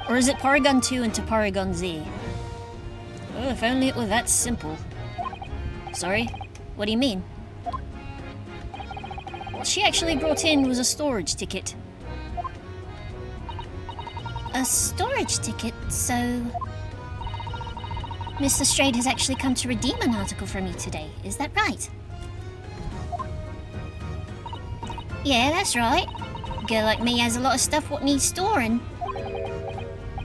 Or is it Porygon 2 into Porygon Z? Well, if only it were that simple. Sorry, what do you mean? What she actually brought in was a storage ticket. A storage ticket, so... Mr. Strayed has actually come to redeem an article from me today, is that right? Yeah, that's right. A girl like me has a lot of stuff what needs storing.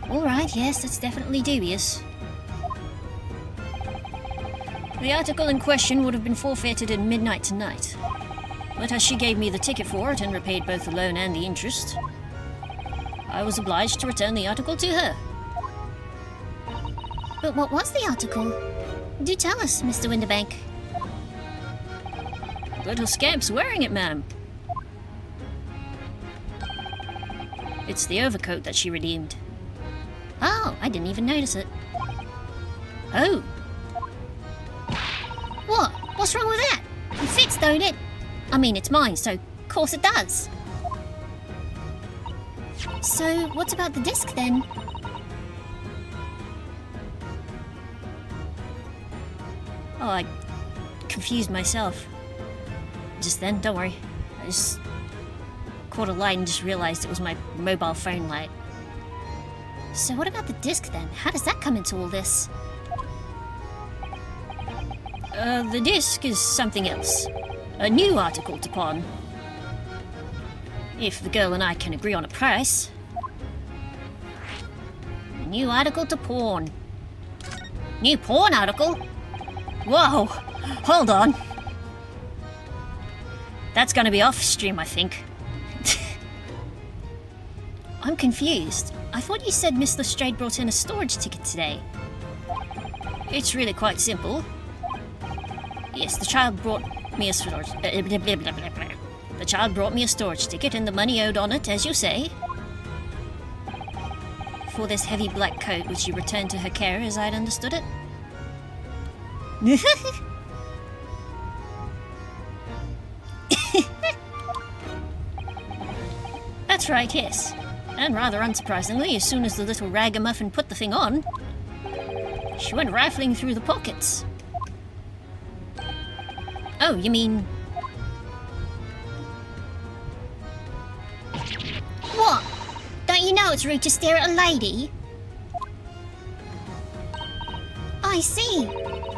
Alright, yes, that's definitely dubious. The article in question would have been forfeited at midnight tonight. But as she gave me the ticket for it and repaid both the loan and the interest, I was obliged to return the article to her. But what was the article? Do tell us, Mr. Windibank. Little scamp's wearing it, ma'am. It's the overcoat that she redeemed. Oh, I didn't even notice it. Oh, What? What's wrong with that? It fits, don't it? I mean, it's mine, so of course it does. So, what about the disc then? oh, I confused myself. Just then, don't worry. I just caught a light and just realized it was my mobile phone light. So what about the disc then? How does that come into all this? The disc is something else. A new article to pawn. If the girl and I can agree on a price. A new article to pawn. New pawn article? Whoa! Hold on. That's gonna be off stream, I think. I'm confused. I thought you said Miss Lestrade brought in a storage ticket today. It's really quite simple. Yes, the child brought me a storage... The child brought me a storage ticket and the money owed on it, as you say. For this heavy black coat which you returned to her care, as I'd understood it. That's right, yes. And rather unsurprisingly, as soon as the little ragamuffin put the thing on, she went rifling through the pockets. Oh, you mean... What? Don't you know it's rude to stare at a lady? I see.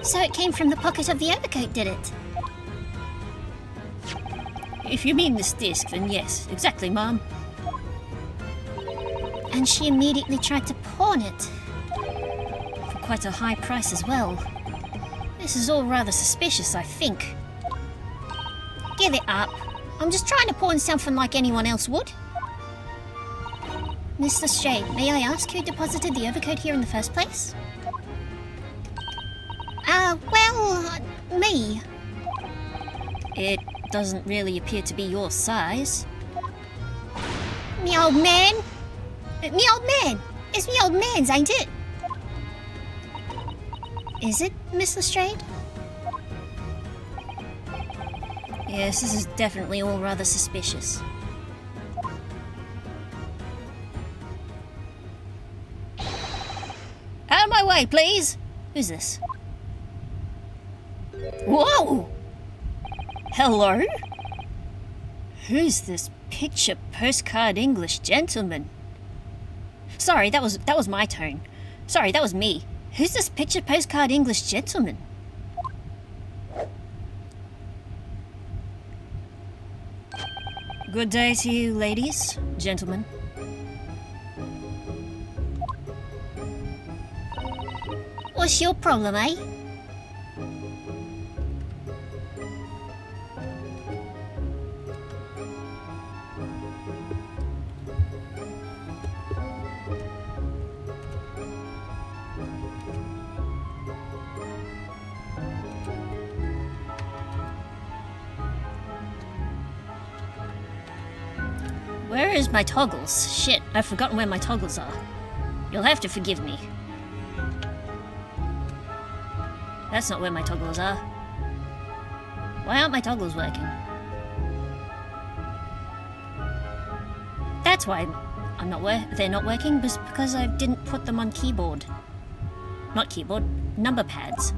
So it came from the pocket of the overcoat, did it? If you mean this disc, then yes, exactly, Mom. And she immediately tried to pawn it. For quite a high price as well. This is all rather suspicious, I think. Give it up. I'm just trying to pawn something like anyone else would. Mr. Strayed, may I ask who deposited the overcoat here in the first place? Me. It doesn't really appear to be your size. Me old man. Me old man. It's me old man's, ain't it? Is it, Miss Lestrade? Yes, this is definitely all rather suspicious. Out of my way, please! Who's this? Whoa! Hello? Who's this picture postcard English gentleman? Sorry, that was my tone. Sorry, that was me. Who's this picture postcard English gentleman? Good day to you, ladies, gentlemen. What's your problem, eh? Where is my toggles? Shit, I've forgotten where my toggles are. You'll have to forgive me. That's not where my toggles are. Why aren't my toggles working? That's why they're not working, because I didn't put them on keyboard. Not keyboard, number pads.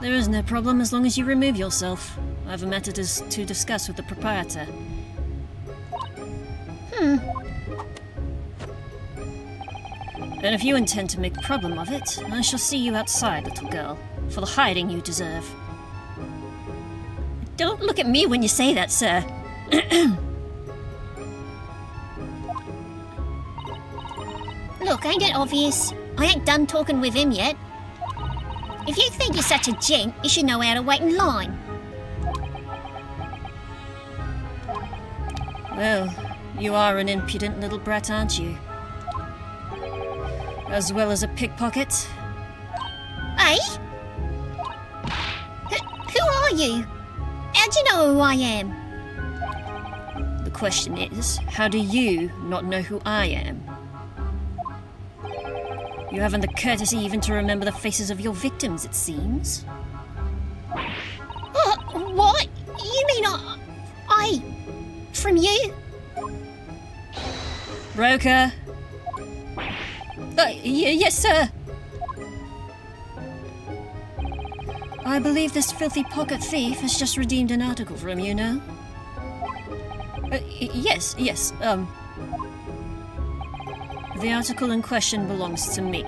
There is no problem as long as you remove yourself. I have a matter to discuss with the proprietor. And if you intend to make a problem of it, I shall see you outside, little girl, for the hiding you deserve. Don't look at me when you say that, sir. Look, ain't it obvious? I ain't done talking with him yet. If you think you're such a gent, you should know how to wait in line. Well, you are an impudent little brat, aren't you? As well as a pickpocket. Eh? Who are you? How'd you know who I am? The question is, how do you not know who I am? You haven't the courtesy even to remember the faces of your victims, it seems. What? You mean I... From you? Broker? Yes, sir. I believe this filthy pocket thief has just redeemed an article from you now. Yes. The article in question belongs to me.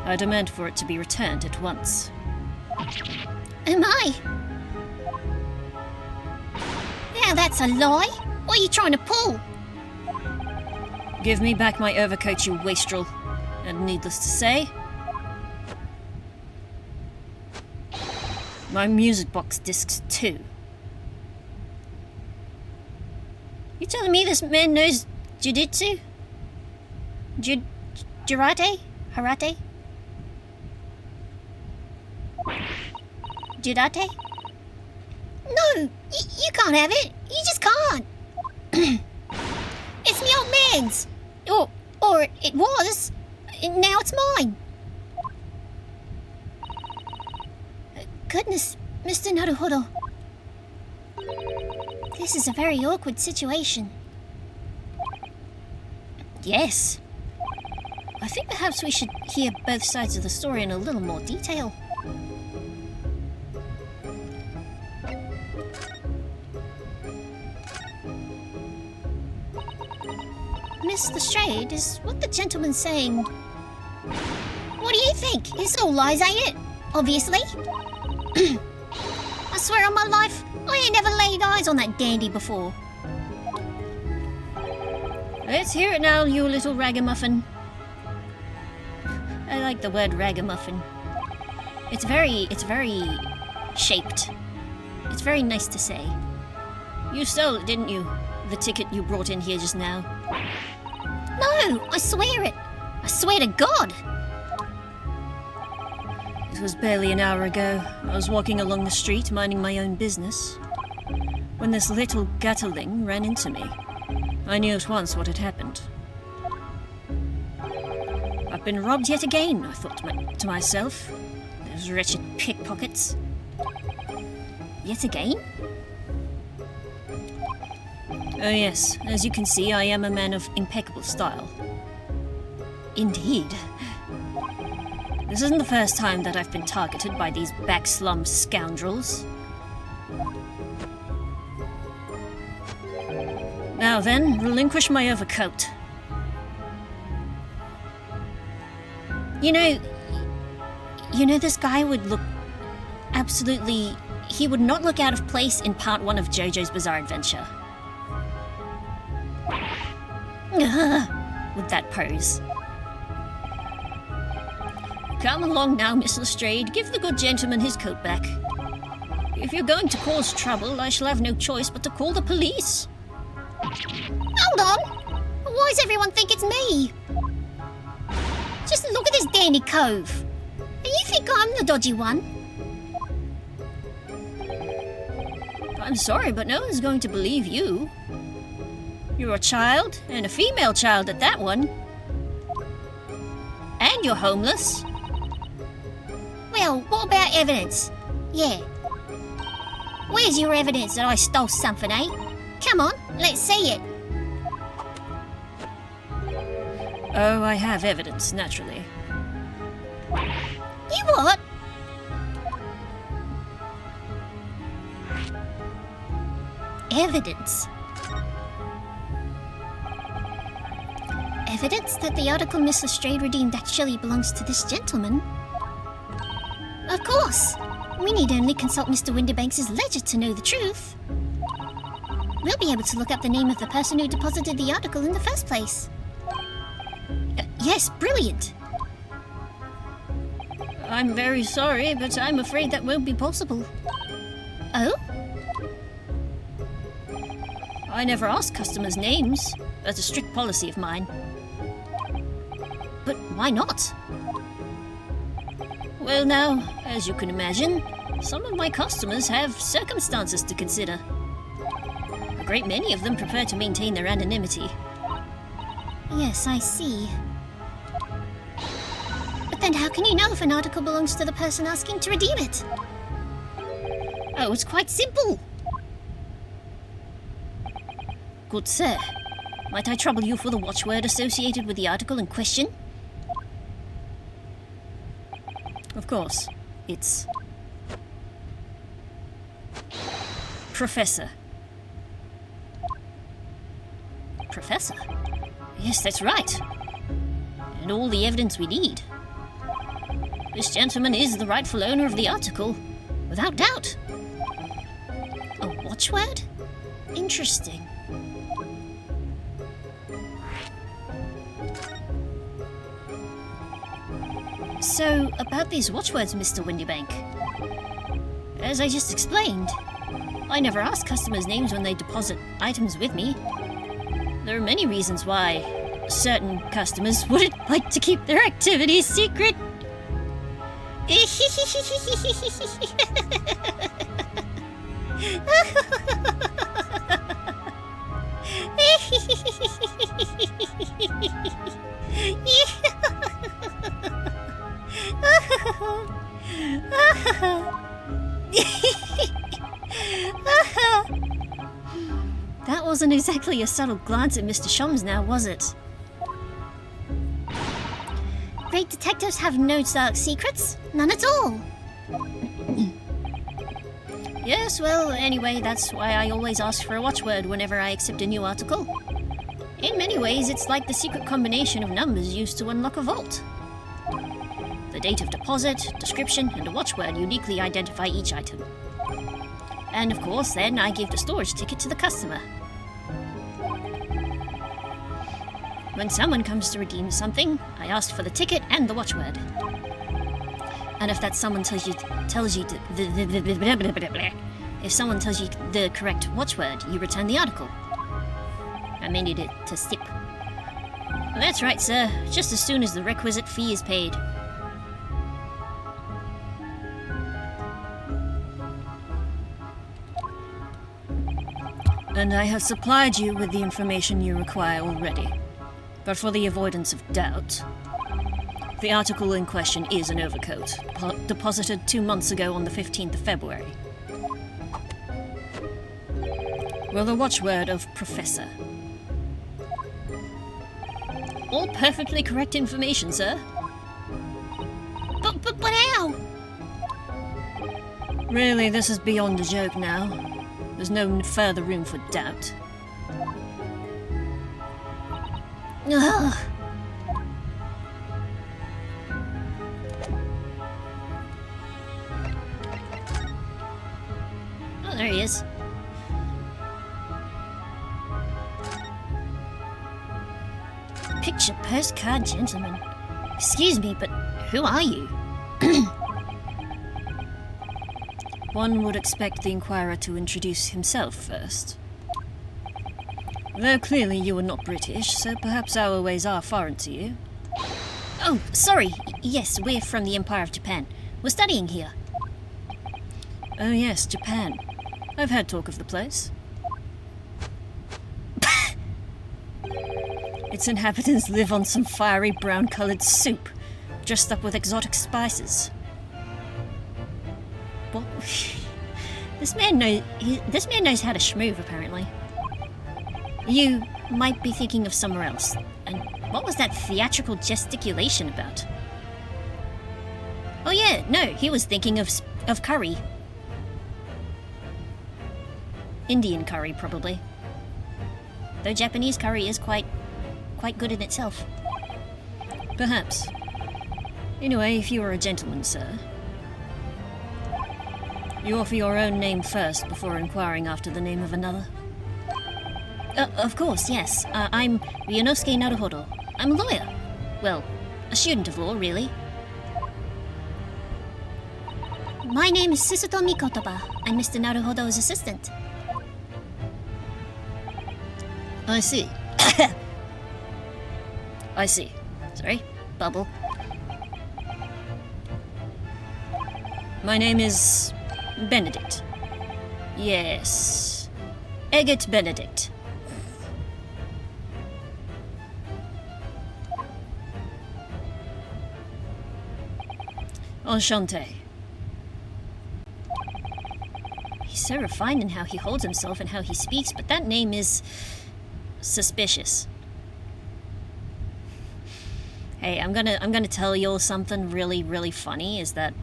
I demand for it to be returned at once. Am I? Now that's a lie. What are you trying to pull? Give me back my overcoat, you wastrel. And needless to say, my music box discs too. You telling me this man knows jiu-jitsu? Jirate? Harate? Jidate? No, you can't have it. You just can't. It's me old man's. Or it was. Now it's mine. Goodness, Mr. Naruhodo. This is a very awkward situation. Yes. I think perhaps we should hear both sides of the story in a little more detail. Miss Lestrade, is what the gentleman's saying? What do you think? It's all lies, ain't it? Obviously. I swear on my life, I ain't never laid eyes on that dandy before. Let's hear it now, you little ragamuffin. I like the word ragamuffin. It's very shaped. It's very nice to say. You stole it, didn't you? The ticket you brought in here just now. No, I swear it. I swear to God. It was barely an hour ago. I was walking along the street, minding my own business, when this little gutterling ran into me. I knew at once what had happened. I've been robbed yet again, I thought to myself. Those wretched pickpockets. Yet again? Oh yes, as you can see, I am a man of impeccable style. Indeed. This isn't the first time that I've been targeted by these backslum scoundrels. Now then, relinquish my overcoat. You know, this guy would look absolutely... He would not look out of place in part 1 of JoJo's Bizarre Adventure. With that pose. Come along now, Miss Lestrade. Give the good gentleman his coat back. If you're going to cause trouble, I shall have no choice but to call the police. Hold on. Why does everyone think it's me? Just look at this dandy cove. And you think I'm the dodgy one? I'm sorry, but no one's going to believe you. You're a child, and a female child at that one. And you're homeless. Well, what about evidence? Yeah. Where's your evidence that I stole something, eh? Come on, let's see it. Oh, I have evidence, naturally. You what? Evidence. Evidence that the article Miss Lestrade redeemed actually belongs to this gentleman? Of course! We need only consult Mr. Windibank's ledger to know the truth. We'll be able to look up the name of the person who deposited the article in the first place. Yes, brilliant! I'm very sorry, but I'm afraid that won't be possible. Oh? I never ask customers' names. That's a strict policy of mine. But why not? Well now, as you can imagine, some of my customers have circumstances to consider. A great many of them prefer to maintain their anonymity. Yes, I see. But then how can you know if an article belongs to the person asking to redeem it? Oh, it's quite simple. Good sir, might I trouble you for the watchword associated with the article in question? Of course, it's Professor. Professor? Yes, that's right. And all the evidence we need. This gentleman is the rightful owner of the article, without doubt. A watchword? Interesting. So, about these watchwords, Mr. Windibank. As I just explained, I never ask customers' names when they deposit items with me. There are many reasons why certain customers wouldn't like to keep their activities secret. That wasn't exactly a subtle glance at Mr. Shums now, was it? Great detectives have no dark secrets. None at all. Yes, well, anyway, that's why I always ask for a watchword whenever I accept a new article. In many ways, it's like the secret combination of numbers used to unlock a vault. The date of deposit, description, and a watchword uniquely identify each item. And of course, then I give the storage ticket to the customer. When someone comes to redeem something, I ask for the ticket and the watchword. And if that someone tells you the correct watchword, you return the article. I may need it to sip. That's right, sir. Just as soon as the requisite fee is paid. And I have supplied you with the information you require already. But for the avoidance of doubt, the article in question is an overcoat, deposited 2 months ago on the 15th of February. With a watchword of Professor. All perfectly correct information, sir. But how? Really, this is beyond a joke now. There's no further room for doubt. Ugh. Oh, there he is. Picture postcard gentleman. Excuse me, but who are you? One would expect the inquirer to introduce himself first. Though clearly you are not British, so perhaps our ways are foreign to you. Oh, sorry. Yes, we're from the Empire of Japan. We're studying here. Oh yes, Japan. I've heard talk of the place. Its inhabitants live on some fiery brown-coloured soup, dressed up with exotic spices. What? This man knows how to schmoove, apparently. You might be thinking of somewhere else. And what was that theatrical gesticulation about? Oh yeah, no, he was thinking of curry. Indian curry, probably. Though Japanese curry is quite good in itself. Perhaps. Anyway, if you are a gentleman, sir, you offer your own name first before inquiring after the name of another. Of course, yes. I'm Ryunosuke Naruhodo. I'm a lawyer. Well, a student of law, really. My name is Susutomi Kotoba. I'm Mr. Naruhodo's assistant. I see. I see. Sorry, bubble. My name is Benedict. Yes. Egget Benedict. Enchanté. He's so refined in how he holds himself and how he speaks, but that name is suspicious. Hey, I'm gonna tell you all something really funny. Is that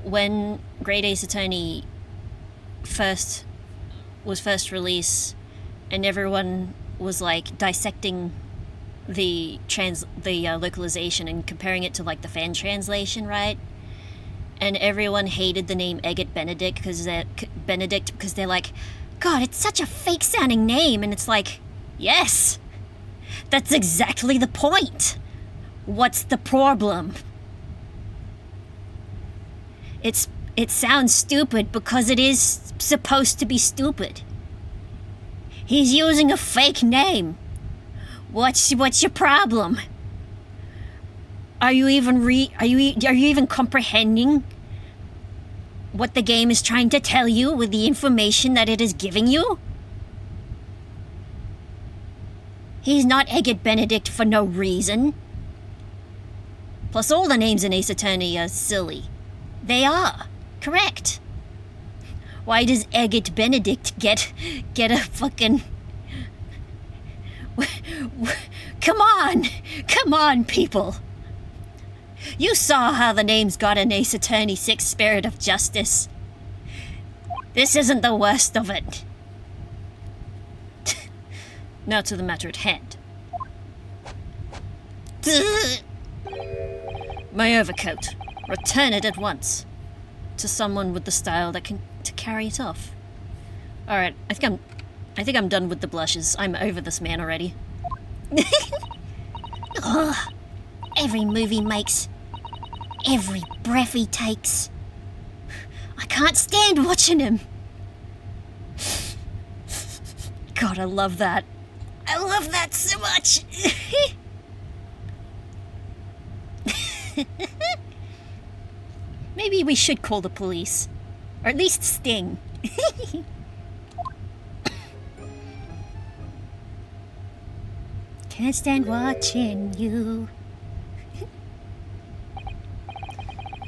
when Great Ace Attorney was first released, and everyone was like dissecting the localization and comparing it to like the fan translation, right? And everyone hated the name Egget Benedict because they're like, God, it's such a fake sounding name. And it's like, yes, that's exactly the point. What's the problem? It sounds stupid because it is supposed to be stupid. He's using a fake name. What's your problem? Are you even comprehending what the game is trying to tell you with the information that it is giving you? He's not Egget Benedict for no reason. Plus, all the names in Ace Attorney are silly. They are. Correct. Why does Egget Benedict get a fucking... Come on, people. You saw how the names got in Ace Attorney 6 Spirit of Justice. This isn't the worst of it. Now to the matter at hand. My overcoat. Return it at once. To someone with the style that can carry it off. Alright, I think I'm done with the blushes. I'm over this man already. Ugh. Every move he makes, every breath he takes. I can't stand watching him. God, I love that. I love that so much. Maybe we should call the police. Or at least Sting. Can't stand watching you.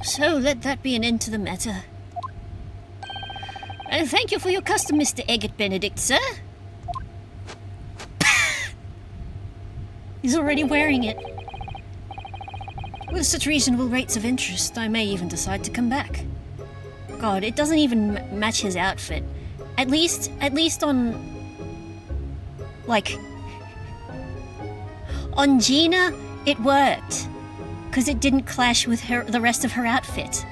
So let that be an end to the matter. And thank you for your custom, Mr. Egget Benedict, sir. He's already wearing it. With such reasonable rates of interest, I may even decide to come back. God, it doesn't even match his outfit. At least on... like... on Gina, it worked. Because it didn't clash with the rest of her outfit.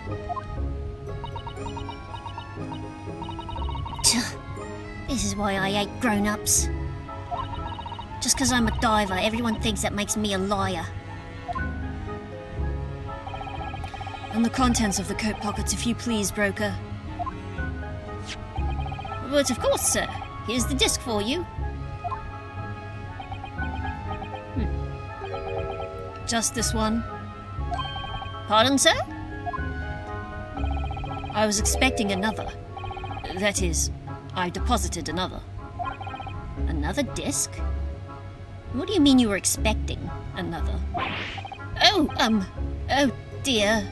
This is why I hate grown-ups. Just because I'm a diver, everyone thinks that makes me a liar. And the contents of the coat pockets, if you please, broker. But of course, sir. Here's the disc for you. Just this one. Pardon, sir? I was expecting another. That is, I deposited another. Another disc? What do you mean you were expecting another? Oh dear.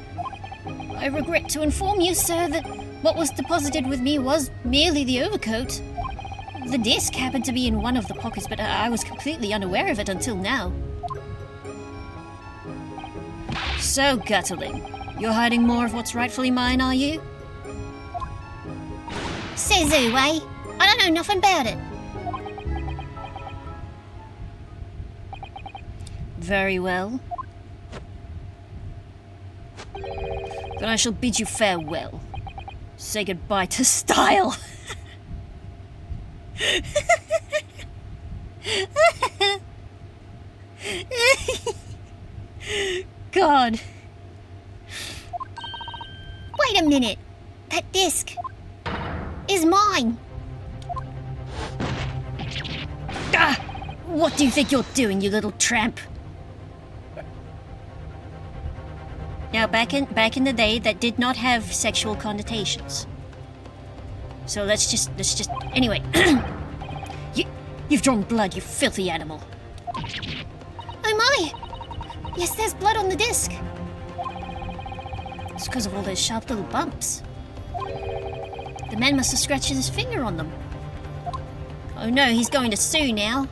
I regret to inform you, sir, that what was deposited with me was merely the overcoat. The disc happened to be in one of the pockets, but I was completely unaware of it until now. So, Gutterling, you're hiding more of what's rightfully mine, are you? Says who, eh? I don't know nothing about it. Very well. Then I shall bid you farewell. Say goodbye to style. God. Wait a minute. That disc is mine. Ah! What do you think you're doing, you little tramp? Now, back in the day, that did not have sexual connotations. So let's just anyway. You've drawn blood, you filthy animal. Oh my! Yes, there's blood on the disc. It's because of all those sharp little bumps. The man must have scratched his finger on them. Oh no, he's going to sue now.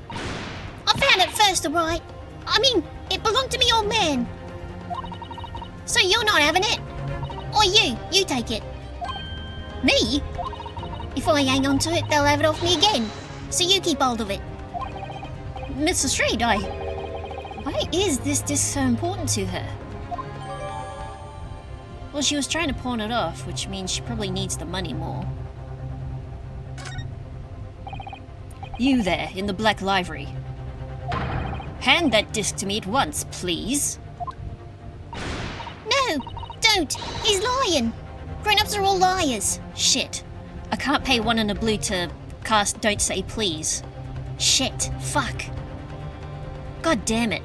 I found it first, alright? I mean, it belonged to me old man. So you're not having it? Or you take it. Me? If I hang on to it, they'll have it off me again. So you keep hold of it. Mr. Straight, why is this disc so important to her? Well, she was trying to pawn it off, which means she probably needs the money more. You there, in the black livery. Hand that disc to me at once, please. No, don't. He's lying. Grown-ups are all liars. Shit. I can't pay one in a blue to cast Don't Say Please. Shit. Fuck. God damn it.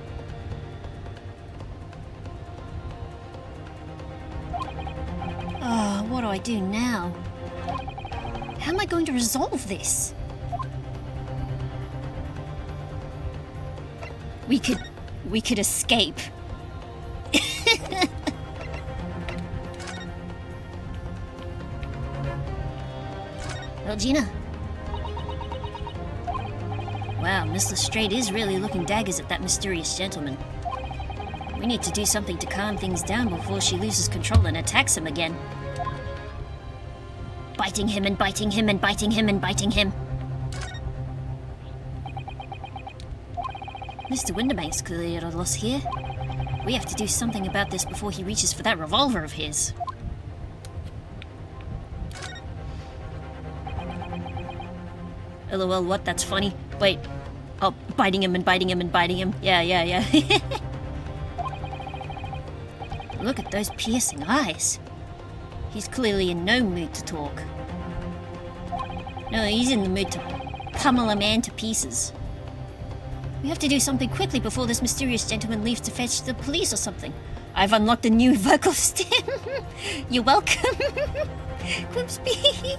Oh, what do I do now? How am I going to resolve this? We could escape. Well, Gina. Wow, Mr. Straight is really looking daggers at that mysterious gentleman. We need to do something to calm things down before she loses control and attacks him again. Biting him and biting him and biting him and biting him. Mr. Windibank's clearly at a loss here. We have to do something about this before he reaches for that revolver of his. LOL, what? That's funny. Wait. Oh, biting him and biting him and biting him. Yeah. Look at those piercing eyes. He's clearly in no mood to talk. No, he's in the mood to pummel a man to pieces. We have to do something quickly before this mysterious gentleman leaves to fetch the police or something. I've unlocked a new vocal stem. You're welcome. Quipsby.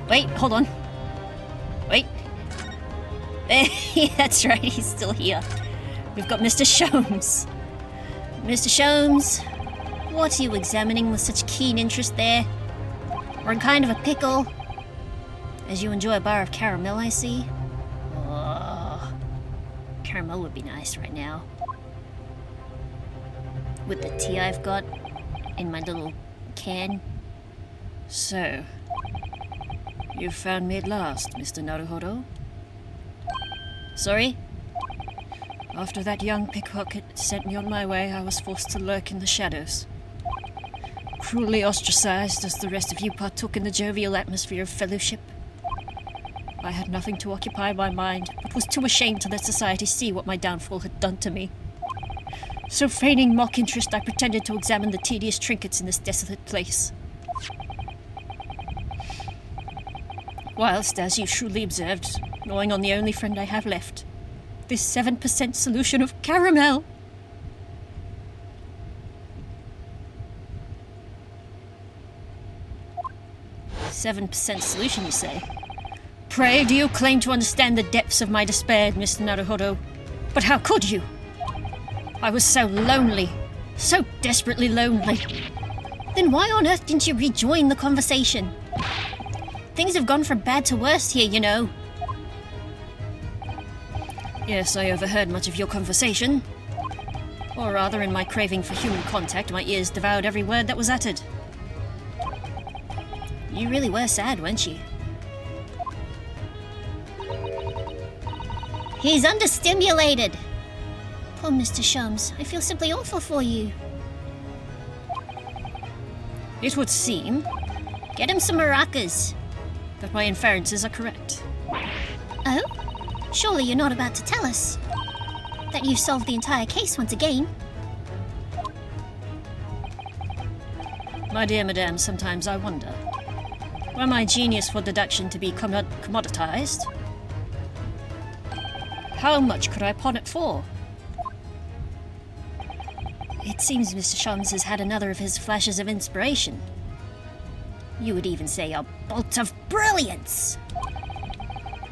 Wait, hold on. Wait. That's right, he's still here. We've got Mr. Sholmes. Mr. Sholmes, what are you examining with such keen interest there? We're in kind of a pickle. As you enjoy a bar of caramel, I see. Oh, caramel would be nice right now. With the tea I've got in my little can. So, you've found me at last, Mr. Naruhodo. Sorry? After that young pickpocket sent me on my way, I was forced to lurk in the shadows. Cruelly ostracized as the rest of you partook in the jovial atmosphere of fellowship. I had nothing to occupy my mind, but was too ashamed to let society see what my downfall had done to me. So feigning mock interest, I pretended to examine the tedious trinkets in this desolate place. Whilst, as you shrewdly observed, gnawing on the only friend I have left, this 7% solution of caramel. "7% solution, you say? Pray, do you claim to understand the depths of my despair, Mr. Naruhodo? But how could you? I was so lonely, so desperately lonely. Then why on earth didn't you rejoin the conversation? things have gone from bad to worse here, you know. Yes, I overheard much of your conversation. Or rather, in my craving for human contact, my ears devoured every word that was uttered. You really were sad, weren't you? He's understimulated. Poor Mr. Shums. I feel simply awful for you. It would seem Get him some maracas. that my inferences are correct. Oh? Surely you're not about to tell us that you've solved the entire case once again. My dear madame, sometimes I wonder, were my genius for deduction to be commoditized, how much could I pawn it for? It seems Mr. Shums has had another of his flashes of inspiration. You would even say a bolt of brilliance.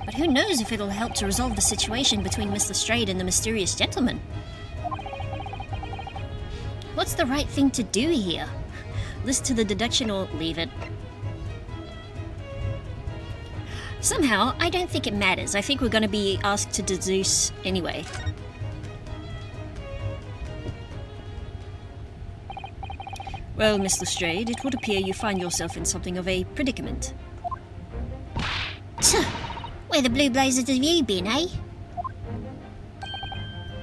But who knows if it'll help to resolve the situation between Miss Lestrade and the mysterious gentleman. What's the right thing to do here? Listen to the deduction or leave it? Somehow, I don't think it matters. I think we're going to be asked to deduce anyway. Well, Miss Lestrade, it would appear you find yourself in something of a predicament. Tch, where the blue blazers have you been, eh?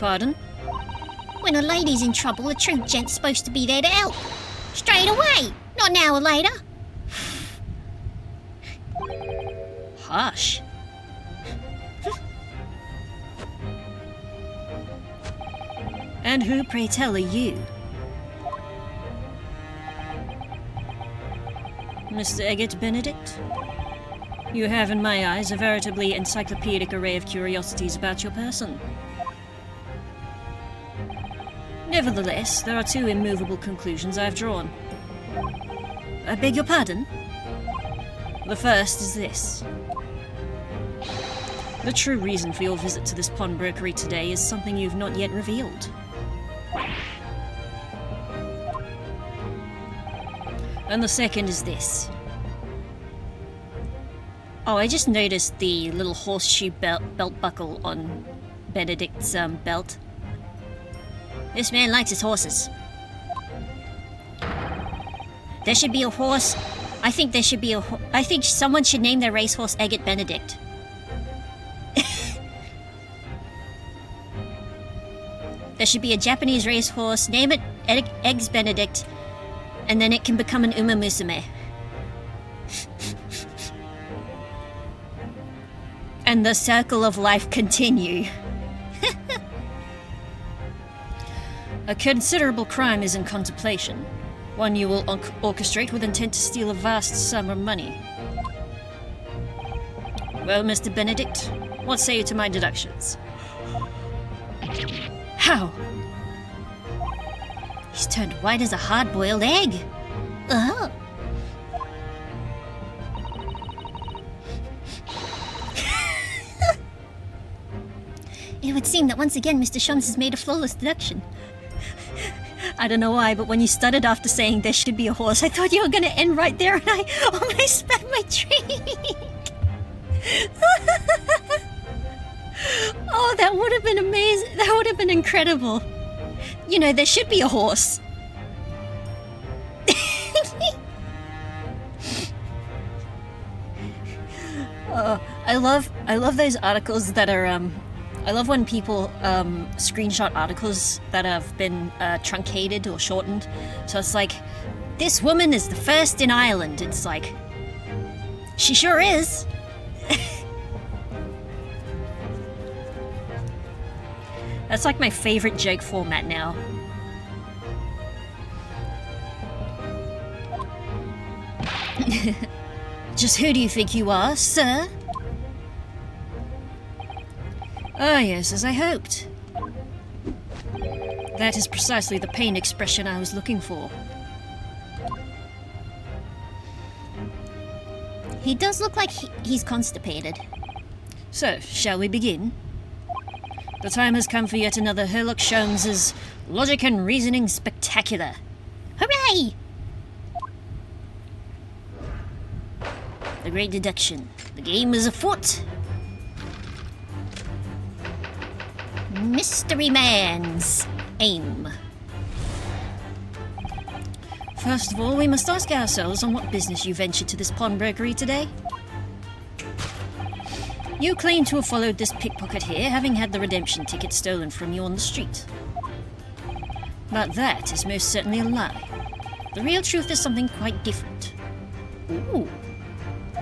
Pardon? When a lady's in trouble, a true gent's supposed to be there to help. Straight away, not an hour later. Harsh. And who, pray tell, are you? Mr. Eggert Benedict? You have, in my eyes, a veritably encyclopedic array of curiosities about your person. Nevertheless, there are two immovable conclusions I've drawn. I beg your pardon? The first is this. The true reason for your visit to this pawnbrokery today is something you've not yet revealed. And the second is this. Oh, I just noticed the little horseshoe belt buckle on Benedict's belt. This man likes his horses. There should be a horse. I think there should be I think someone should name their racehorse Eggert Benedict. There should be a Japanese racehorse. Name it Eggs Benedict, and then it can become an Uma Musume. And the circle of life continue. A considerable crime is in contemplation. One you will orchestrate with intent to steal a vast sum of money. Well, Mr. Benedict, what say you to my deductions? How? He's turned white as a hard-boiled egg. Oh. It would seem that once again Mr. Shums has made a flawless deduction. I don't know why, but when you stuttered after saying there should be a horse, I thought you were going to end right there, and I almost spat my drink. Oh, that would have been amazing. That would have been incredible. You know, there should be a horse. I love those articles that are I love when people screenshot articles that have been truncated or shortened. So it's like, this woman is the first in Ireland. It's like, she sure is. That's like my favorite joke format now. Just who do you think you are, sir? Ah, yes, as I hoped. That is precisely the pain expression I was looking for. He does look like he's constipated. So, shall we begin? The time has come for yet another Herlock Sholmes's Logic and Reasoning Spectacular. Hooray! A great deduction. The game is afoot. Mystery Man's aim. First of all, we must ask ourselves on what business you ventured to this pawnbrokery today. You claim to have followed this pickpocket here, having had the redemption ticket stolen from you on the street. But that is most certainly a lie. The real truth is something quite different. Ooh.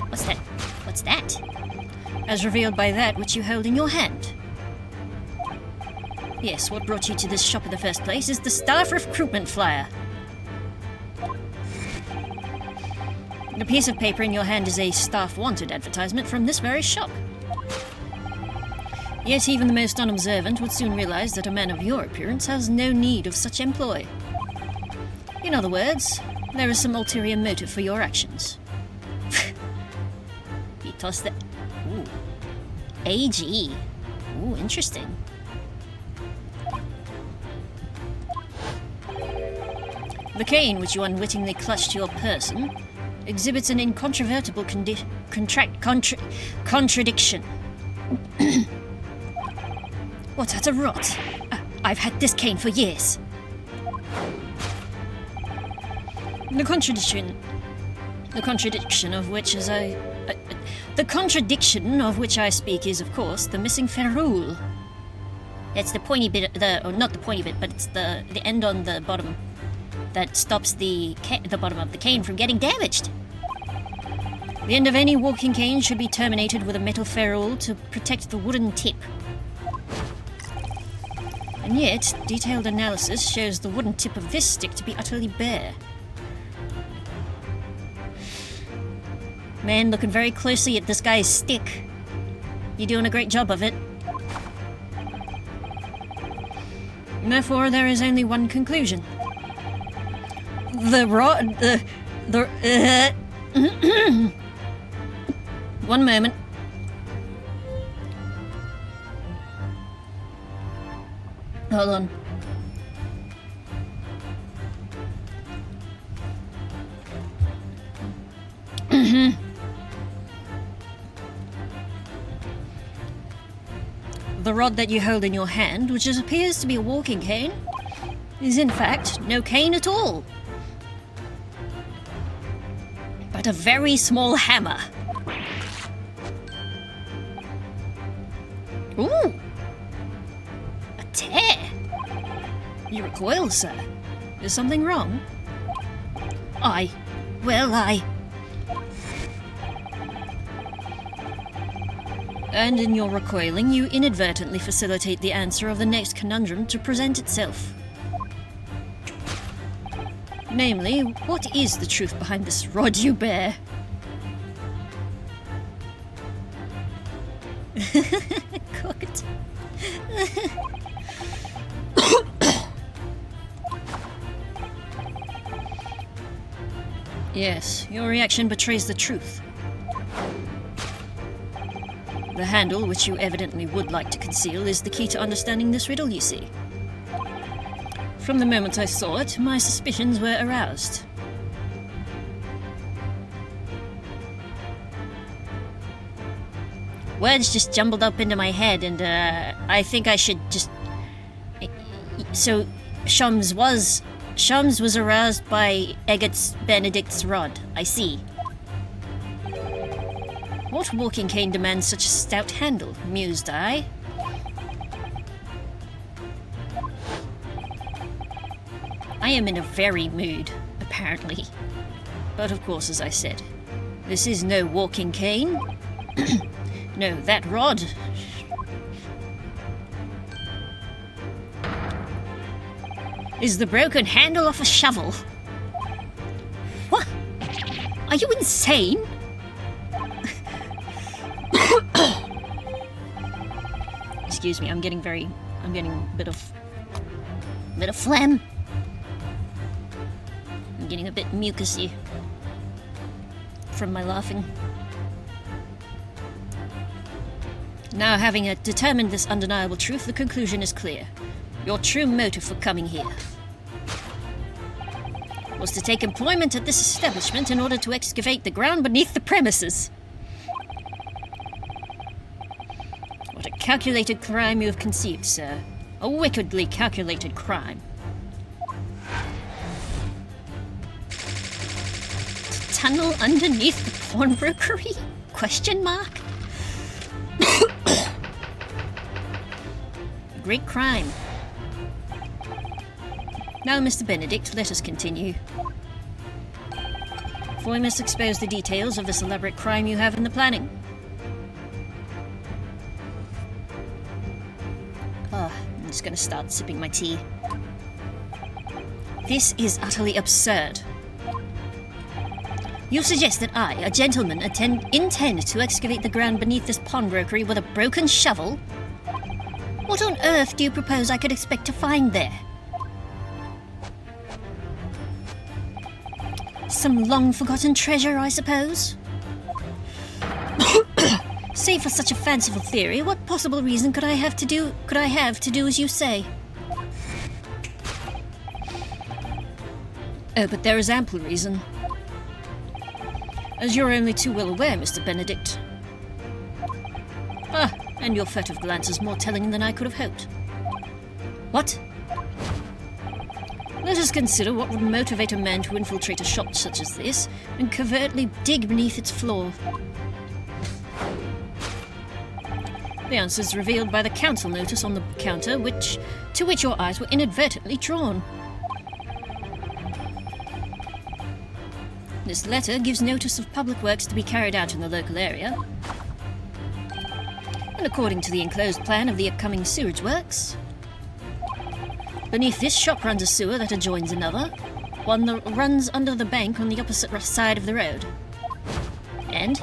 What's that? What's that? As revealed by that which you hold in your hand. Yes, what brought you to this shop in the first place is the staff recruitment flyer. The piece of paper in your hand is a staff wanted advertisement from this very shop. Yet even the most unobservant would soon realize that a man of your appearance has no need of such employ. In other words, there is some ulterior motive for your actions. He tossed the... Ooh. AG. Ooh, interesting. The cane which you unwittingly clutched to your person exhibits an incontrovertible contradiction. What utter rot! I've had this cane for years. The contradiction of which I speak is, of course, the missing ferrule. It's the pointy bit, not the pointy bit, but it's the end on the bottom that stops the bottom of the cane from getting damaged. The end of any walking cane should be terminated with a metal ferrule to protect the wooden tip. And yet, detailed analysis shows the wooden tip of this stick to be utterly bare. Man, looking very closely at this guy's stick. You're doing a great job of it. Therefore, there is only one conclusion. One moment. Hold on. The rod that you hold in your hand, which appears to be a walking cane, is in fact no cane at all, but a very small hammer. Ooh! A tear! You recoil, sir. Is something wrong? And in your recoiling, you inadvertently facilitate the answer of the next conundrum to present itself. Namely, what is the truth behind this rod you bear? Cooked. Yes, your reaction betrays the truth. The handle, which you evidently would like to conceal, is the key to understanding this riddle, you see. From the moment I saw it, my suspicions were aroused. Words just jumbled up into my head, and I think I should just... So, Shums was aroused by Eggert's Benedict's rod, I see. What walking cane demands such a stout handle, mused I. I am in a very mood, apparently. But of course, as I said, this is no walking cane. No, that rod... is the broken handle of a shovel. What? Are you insane? Excuse me, I'm getting a bit of phlegm. I'm getting a bit mucusy from my laughing. Now, having determined this undeniable truth, the conclusion is clear. Your true motive for coming here was to take employment at this establishment in order to excavate the ground beneath the premises. What a calculated crime you have conceived, sir. A wickedly calculated crime. To tunnel underneath the pawnbrokery? Question mark? Great crime. Now, Mr. Benedict, let us continue. For we must expose the details of this elaborate crime you have in the planning. I'm just gonna start sipping my tea. This is utterly absurd. You suggest that I, a gentleman, intend to excavate the ground beneath this pawnbrokery with a broken shovel? What on earth do you propose I could expect to find there? Some long-forgotten treasure, I suppose? Save for such a fanciful theory, what possible reason could I have to do as you say? Oh, but there is ample reason. As you're only too well aware, Mr. Benedict. Ah, and your furtive glance is more telling than I could have hoped. What? Let us consider what would motivate a man to infiltrate a shop such as this and covertly dig beneath its floor. The answer is revealed by the council notice on the counter, to which your eyes were inadvertently drawn. This letter gives notice of public works to be carried out in the local area. And according to the enclosed plan of the upcoming sewage works, beneath this shop runs a sewer that adjoins another, one that runs under the bank on the opposite side of the road. And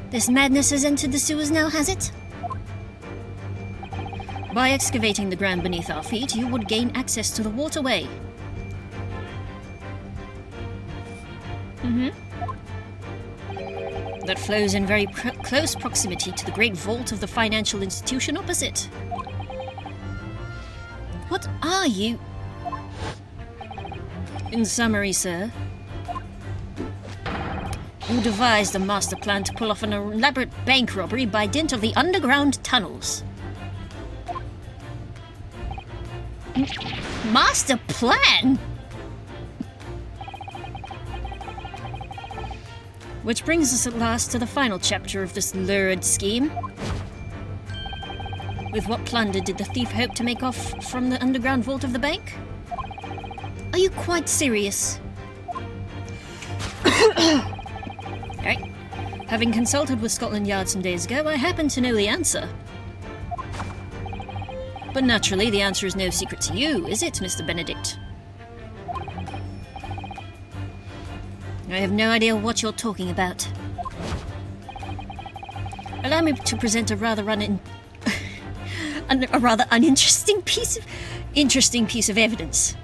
this madness has entered the sewers now, has it? By excavating the ground beneath our feet, you would gain access to the waterway. That flows in very close proximity to the great vault of the financial institution opposite. What are you? In summary, sir, you devised a master plan to pull off an elaborate bank robbery by dint of the underground tunnels. Master plan? Which brings us at last to the final chapter of this lurid scheme. With what plunder did the thief hope to make off from the underground vault of the bank? Are you quite serious? Right. Having consulted with Scotland Yard some days ago, I happen to know the answer. But naturally, the answer is no secret to you, is it, Mr. Benedict? I have no idea what you're talking about. Allow me to present a rather uninteresting piece of evidence.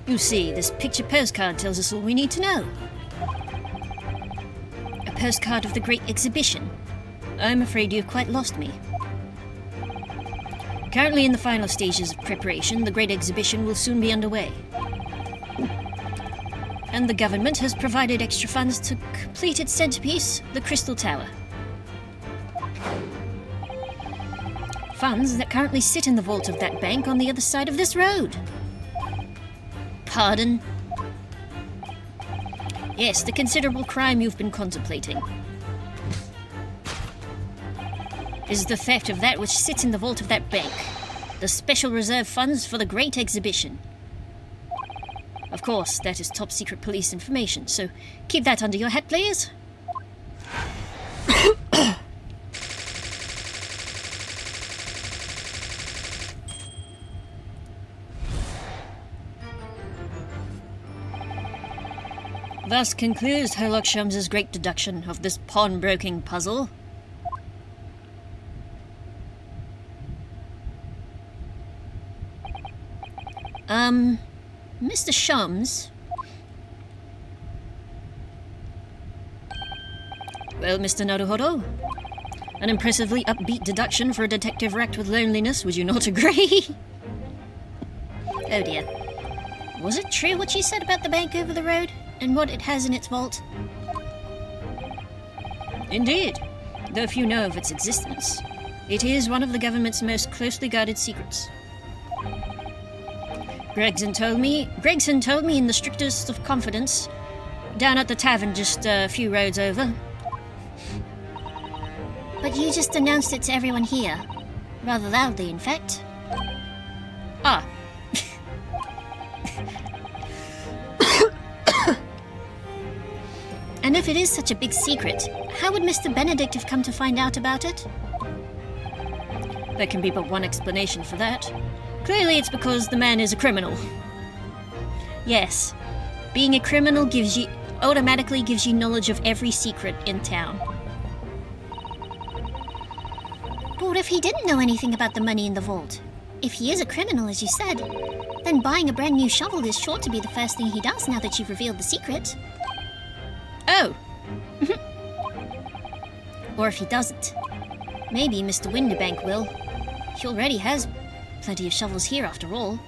You see, this picture postcard tells us all we need to know. A postcard of the Great Exhibition. I'm afraid you've quite lost me. Currently in the final stages of preparation, the Great Exhibition will soon be underway. And the government has provided extra funds to complete its centerpiece, the Crystal Tower. Funds that currently sit in the vault of that bank on the other side of this road. Pardon? Yes, the considerable crime you've been contemplating is the theft of that which sits in the vault of that bank. The special reserve funds for the Great Exhibition. Of course, that is top secret police information, so keep that under your hat, please. Thus concludes Herlock Sholmes's great deduction of this pawnbroking puzzle. Mr. Sholmes? Well, Mr. Naruhodo? An impressively upbeat deduction for a detective racked with loneliness, would you not agree? Oh dear. Was it true what she said about the bank over the road, and what it has in its vault? Indeed. though few know of its existence. It is one of the government's most closely guarded secrets. Gregson told me in the strictest of confidence, down at the tavern just a few roads over. But you just announced it to everyone here. Rather loudly, in fact. Ah. And if it is such a big secret, how would Mr. Benedict have come to find out about it? There can be but one explanation for that. Clearly it's because the man is a criminal. Yes, being a criminal automatically gives you knowledge of every secret in town. But what if he didn't know anything about the money in the vault? If he is a criminal, as you said, then buying a brand new shovel is sure to be the first thing he does now that you've revealed the secret. Oh! Or if he doesn't, maybe Mr. Windibank will. He already has plenty of shovels here after all.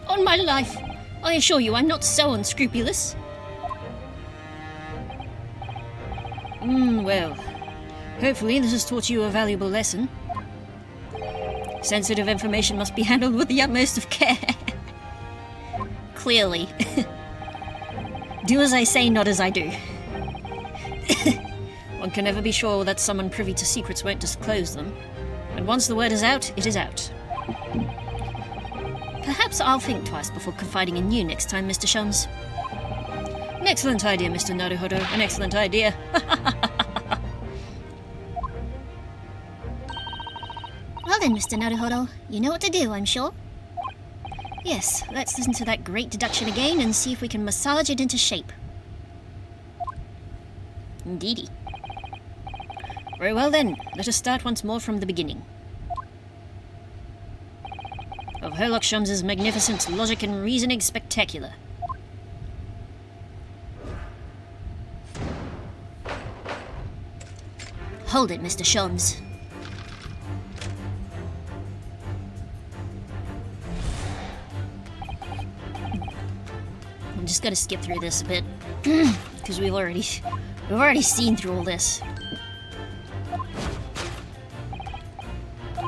On my life, I assure you I'm not so unscrupulous. Well, hopefully this has taught you a valuable lesson. Sensitive information must be handled with the utmost of care. Clearly. Do as I say, not as I do. One can never be sure that someone privy to secrets won't disclose them. And once the word is out, it is out. Perhaps I'll think twice before confiding in you next time, Mr. Shums. An excellent idea, Mr. Naruhodo. An excellent idea. Well then, Mr. Naruhodo, you know what to do, I'm sure. Yes, let's listen to that great deduction again and see if we can massage it into shape. Indeedy. Very well then, let us start once more from the beginning. Of Herlock Sholmes's magnificent logic and reasoning spectacular. Hold it, Mr. Sholmes. I'm just gonna skip through this a bit, because we've already seen through all this.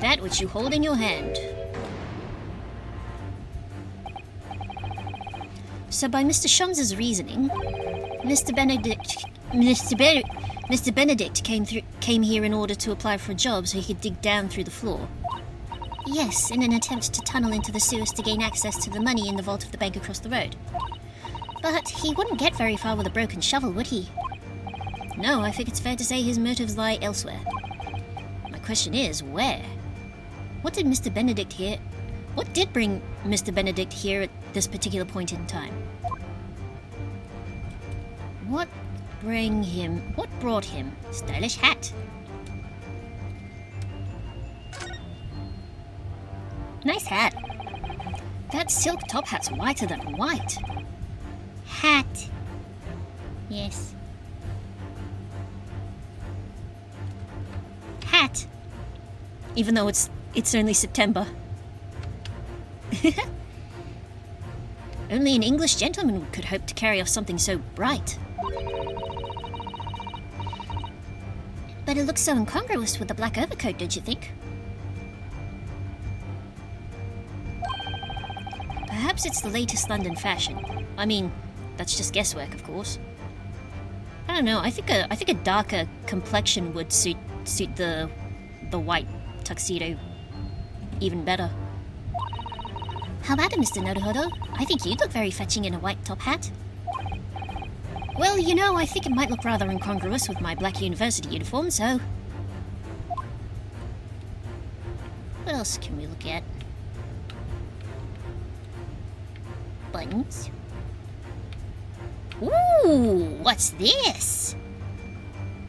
That which you hold in your hand. So by Mr. Sholmes's reasoning, Mr. Benedict came here in order to apply for a job so he could dig down through the floor. Yes, in an attempt to tunnel into the sewers to gain access to the money in the vault of the bank across the road. But he wouldn't get very far with a broken shovel, would he? No, I think it's fair to say his motives lie elsewhere. My question is, where? What did bring Mr. Benedict here at this particular point in time? What brought him? Stylish hat. Nice hat. That silk top hat's whiter than white. Hat. Yes. Hat. Even though it's only September. Only an English gentleman could hope to carry off something so bright. But it looks so incongruous with the black overcoat, don't you think? Perhaps it's the latest London fashion. I mean, that's just guesswork, of course. I don't know. I think a darker complexion would suit the white tuxedo even better. How about it, Mr. Naruhodo? I think you'd look very fetching in a white top hat. Well, you know, I think it might look rather incongruous with my black university uniform, so... What else can we look at? Buttons. Ooh, what's this?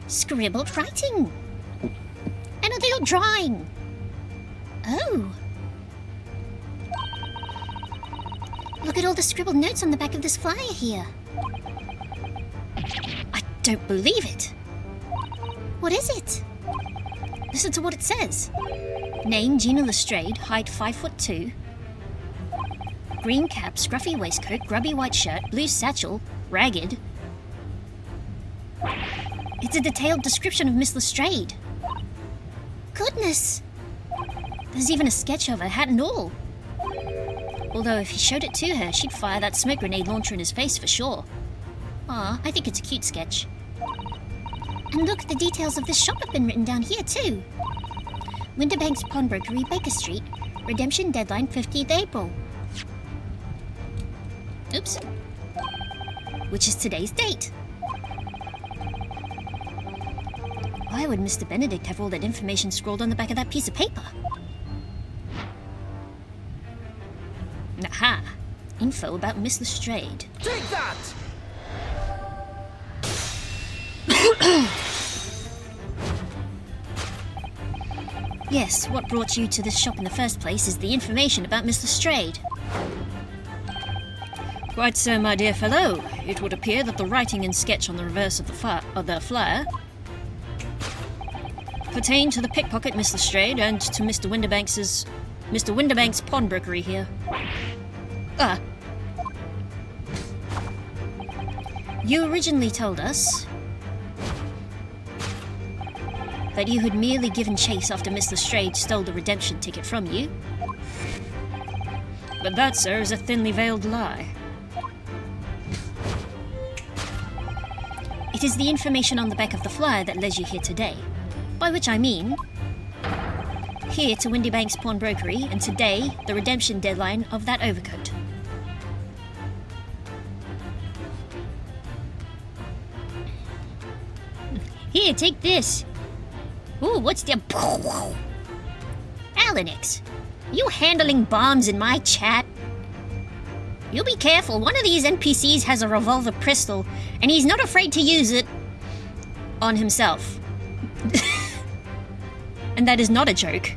Scribbled writing. And a little drawing. Oh. Look at all the scribbled notes on the back of this flyer here. I don't believe it. What is it? Listen to what it says. Name Gina Lestrade, height 5'2". Green cap, scruffy waistcoat, grubby white shirt, blue satchel, ragged. It's a detailed description of Miss Lestrade. Goodness! There's even a sketch of her, hat and all. Although if he showed it to her, she'd fire that smoke grenade launcher in his face for sure. Aw, I think it's a cute sketch. And look, the details of this shop have been written down here too. Windibank's Pawnbrokery, Baker Street. Redemption deadline 15th April. Oops. Which is today's date. Why would Mr. Benedict have all that information scrawled on the back of that piece of paper? Aha! Info about Miss Lestrade. Take that! Yes, what brought you to this shop in the first place is the information about Miss Lestrade. Quite so, my dear fellow. It would appear that the writing and sketch on the reverse of the flyer pertain to the pickpocket Miss Lestrade and to Mr. Windibank's pawnbrokery here. You originally told us that you had merely given chase after Miss Lestrade stole the redemption ticket from you. But that, sir, is a thinly veiled lie. It is the information on the back of the flyer that led you here today. By which I mean, here to Windibank's pawnbrokery, and today, the redemption deadline of that overcoat. Here, take this. Ooh, what's the... Alanix, you handling bombs in my chat? You be careful, one of these NPCs has a revolver pistol, and he's not afraid to use it on himself. And that is not a joke.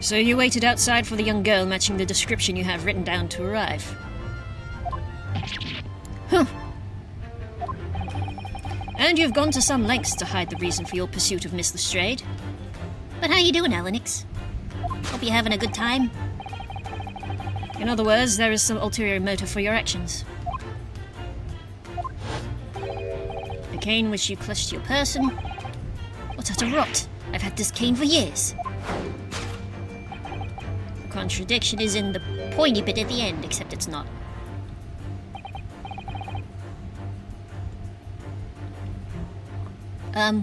So you waited outside for the young girl matching the description you have written down to arrive. Huh. And you've gone to some lengths to hide the reason for your pursuit of Miss Lestrade. But how you doing, Alanix? Hope you're having a good time. In other words, there is some ulterior motive for your actions. The cane which you clutched to your person? What utter rot! I've had this cane for years. The contradiction is in the pointy bit at the end, except it's not.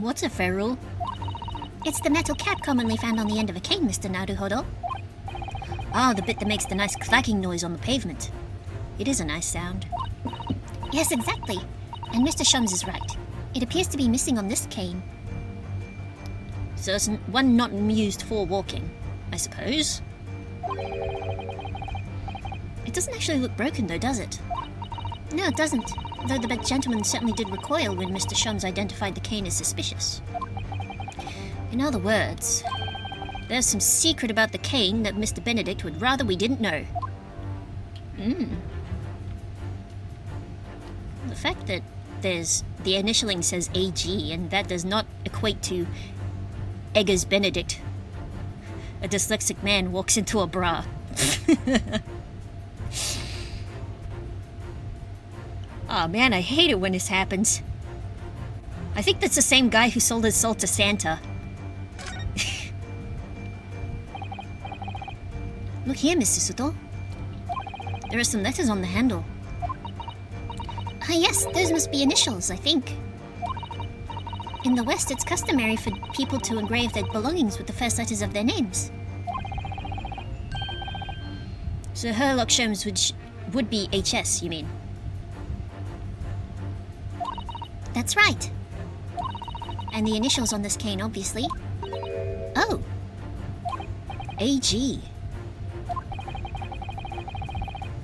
What's a ferrule? It's the metal cap commonly found on the end of a cane, Mr. Naruhodo. Ah, the bit that makes the nice clacking noise on the pavement. It is a nice sound. Yes, exactly. And Mr. Shums is right. It appears to be missing on this cane. So it's one not used for walking, I suppose. It doesn't actually look broken though, does it? No, it doesn't. Though the gentleman certainly did recoil when Mr. Shums identified the cane as suspicious. In other words, there's some secret about the cane that Mr. Benedict would rather we didn't know. The fact that the initialing says AG and that does not equate to Eggers Benedict. A dyslexic man walks into a bra. Oh man, I hate it when this happens. I think that's the same guy who sold his soul to Santa. Look here, Mr. Suto. There are some letters on the handle. Ah, yes, those must be initials, I think. In the West, it's customary for people to engrave their belongings with the first letters of their names. So Herlock Sholmes would be HS, you mean? That's right. And the initials on this cane, obviously. Oh. AG.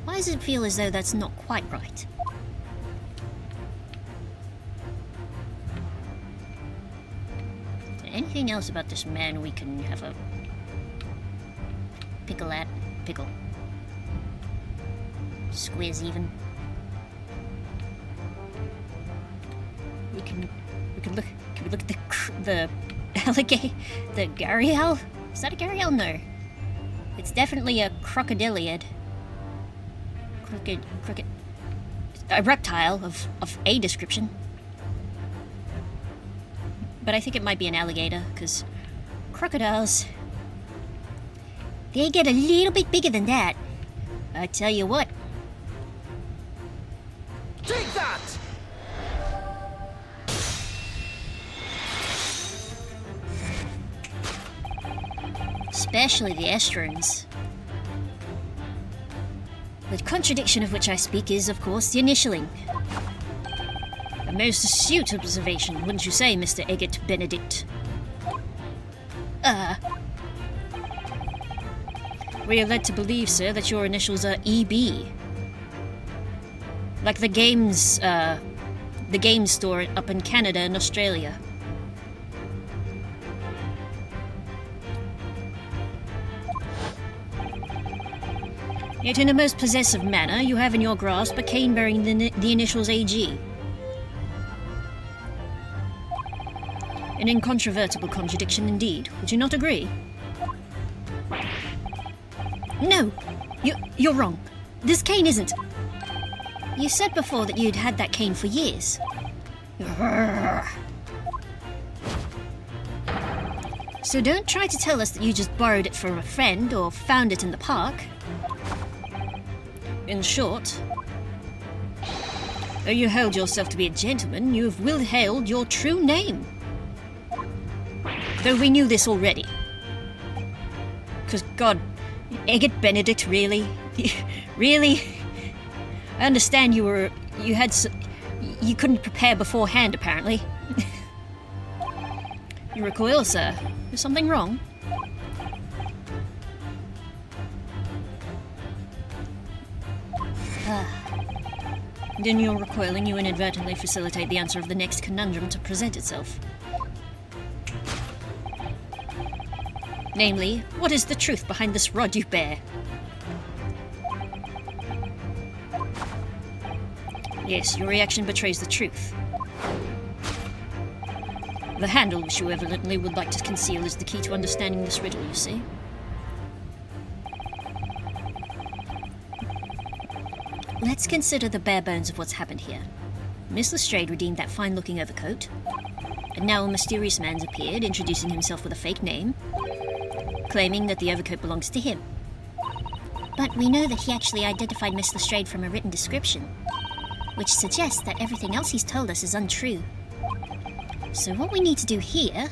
Why does it feel as though that's not quite right? Is there anything else about this man we can have a pickle at? Pickle. Squiz even. We can look. Can we look at the alligator? The gharial? Is that a gharial? No. It's definitely a crocodiliad. Crooked. a reptile of a description. But I think it might be an alligator, because crocodiles, they get a little bit bigger than that. I tell you what. Take that! Especially the estuaries. The contradiction of which I speak is, of course, the initialing. A most astute observation, wouldn't you say, Mr. Egget Benedict? We are led to believe, sir, that your initials are EB. Like the game store up in Canada and Australia. Yet in a most possessive manner, you have in your grasp a cane bearing the initials AG. An incontrovertible contradiction indeed, would you not agree? No! You're wrong. This cane isn't. You said before that you'd had that cane for years. So don't try to tell us that you just borrowed it from a friend or found it in the park. In short, though you held yourself to be a gentleman, you have withheld your true name. Though we knew this already. 'Cause God, Egget Benedict, really? Really? I understand you couldn't prepare beforehand, apparently. You recoil, sir. Is something wrong? In your recoiling, you inadvertently facilitate the answer of the next conundrum to present itself. Namely, what is the truth behind this rod you bear? Yes, your reaction betrays the truth. The handle which you evidently would like to conceal is the key to understanding this riddle, you see. Let's consider the bare bones of what's happened here. Miss Lestrade redeemed that fine-looking overcoat, and now a mysterious man's appeared, introducing himself with a fake name, claiming that the overcoat belongs to him. But we know that he actually identified Miss Lestrade from a written description, which suggests that everything else he's told us is untrue. So what we need to do here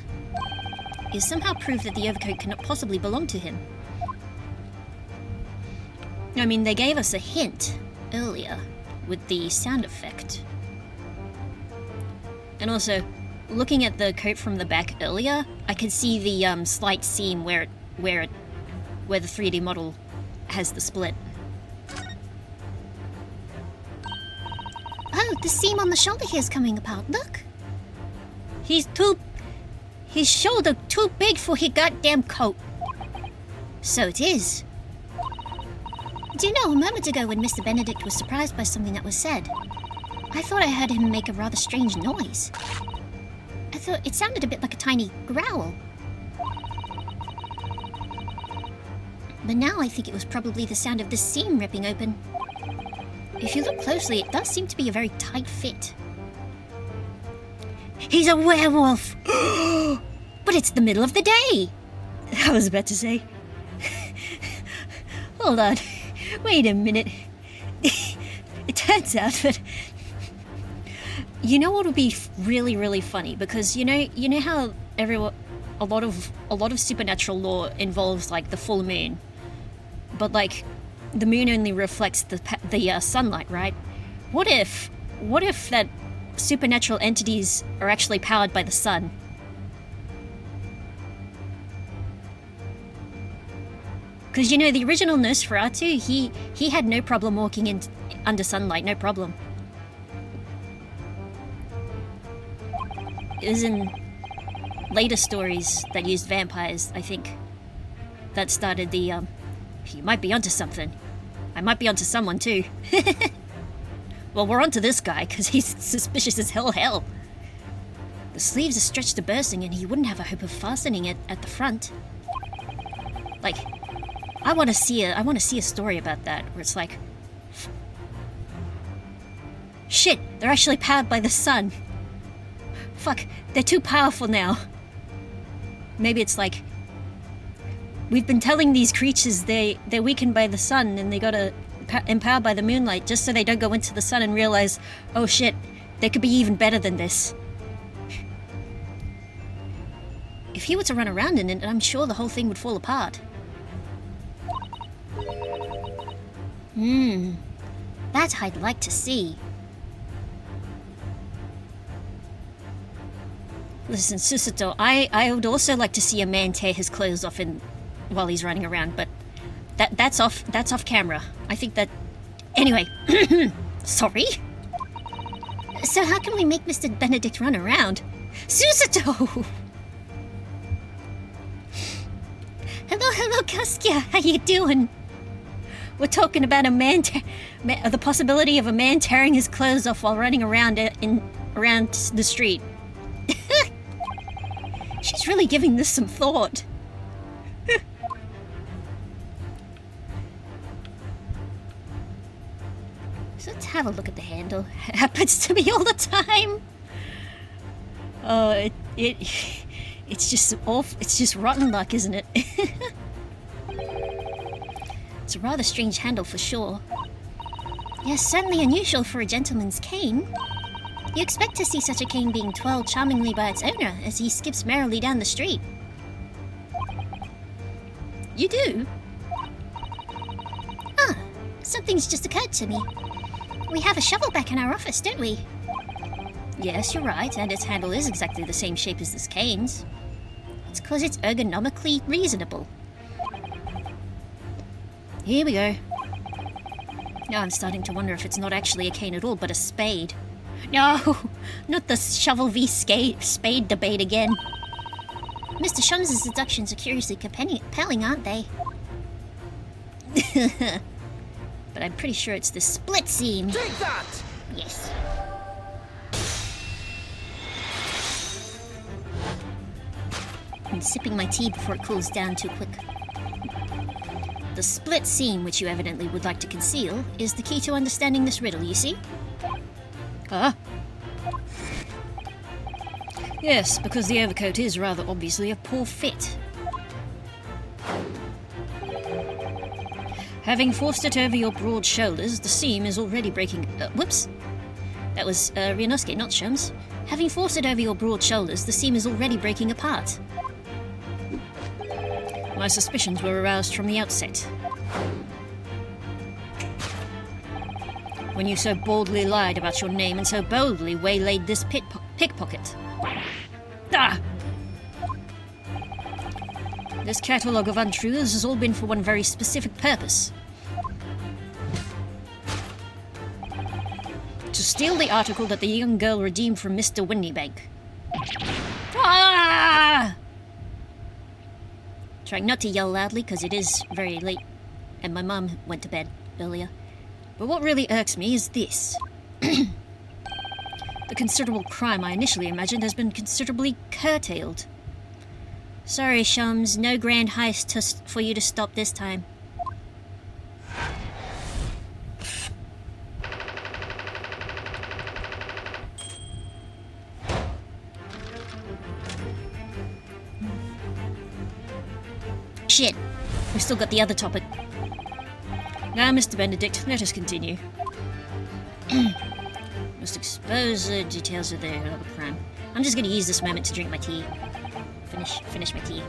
is somehow prove that the overcoat cannot possibly belong to him. I mean, they gave us a hint earlier with the sound effect. And also, looking at the coat from the back earlier, I could see the slight seam where the 3D model has the split. Oh, the seam on the shoulder here is coming apart. Look. His shoulder too big for his goddamn coat. So it is. Do you know, a moment ago when Mr. Benedict was surprised by something that was said, I thought I heard him make a rather strange noise. I thought it sounded a bit like a tiny growl. But now I think it was probably the sound of the seam ripping open. If you look closely, it does seem to be a very tight fit. He's a werewolf! But it's the middle of the day! I was about to say. Hold on. Wait a minute. It turns out that... You know what would be really, really funny? Because you know how a lot of supernatural lore involves like the full moon, but like the moon only reflects the sunlight, right? What if that supernatural entities are actually powered by the sun? Because the original Nosferatu, he had no problem walking under sunlight, no problem. It was in later stories that used vampires, I think, that started the, you might be onto something. I might be onto someone too. Well, we're onto this guy, because he's suspicious as hell. The sleeves are stretched to bursting, and he wouldn't have a hope of fastening it at the front. Like, I want to see a story about that, where it's like... Shit, they're actually powered by the sun. Fuck, they're too powerful now. Maybe it's like... We've been telling these creatures they're weakened by the sun and they gotta empowered by the moonlight just so they don't go into the sun and realize, oh shit, they could be even better than this. If he were to run around in it, I'm sure the whole thing would fall apart. That I'd like to see. Listen, Susato, I would also like to see a man tear his clothes off while he's running around, but that's off camera. I think that... Anyway, sorry? So how can we make Mr. Benedict run around? Susato! Hello, Kaskia. How you doing? We're talking about the possibility of a man tearing his clothes off while running around around the street. She's really giving this some thought. So let's have a look at the handle. It happens to me all the time. It's just awful. It's just rotten luck, isn't it? It's a rather strange handle for sure. Yes, certainly unusual for a gentleman's cane. You expect to see such a cane being twirled charmingly by its owner as he skips merrily down the street. You do? Ah, something's just occurred to me. We have a shovel back in our office, don't we? Yes, you're right, and its handle is exactly the same shape as this cane's. It's because it's ergonomically reasonable. Here we go. Now I'm starting to wonder if it's not actually a cane at all, but a spade. No, not the shovel v spade debate again. Mr. Shums' deductions are curiously compelling, aren't they? But I'm pretty sure it's the split seam. Take that! Yes. I'm sipping my tea before it cools down too quick. The split seam, which you evidently would like to conceal, is the key to understanding this riddle, you see? Ah. Yes, because the overcoat is rather obviously a poor fit. Having forced it over your broad shoulders, the seam is already breaking... whoops! That was Ryunosuke, not Shums. Having forced it over your broad shoulders, the seam is already breaking apart. My suspicions were aroused from the outset. When you so boldly lied about your name and so boldly waylaid this pickpocket. Ah! This catalogue of untruths has all been for one very specific purpose. To steal the article that the young girl redeemed from Mr. Windibank. Ah! Trying not to yell loudly because it is very late and my mum went to bed earlier. But what really irks me is this. The considerable crime I initially imagined has been considerably curtailed. Sorry, Shums, no grand heist for you to stop this time. Shit, we've still got the other topic. Now, Mr. Benedict, let us continue. Must expose the details of the crime. I'm just going to use this moment to drink my tea. Finish my tea.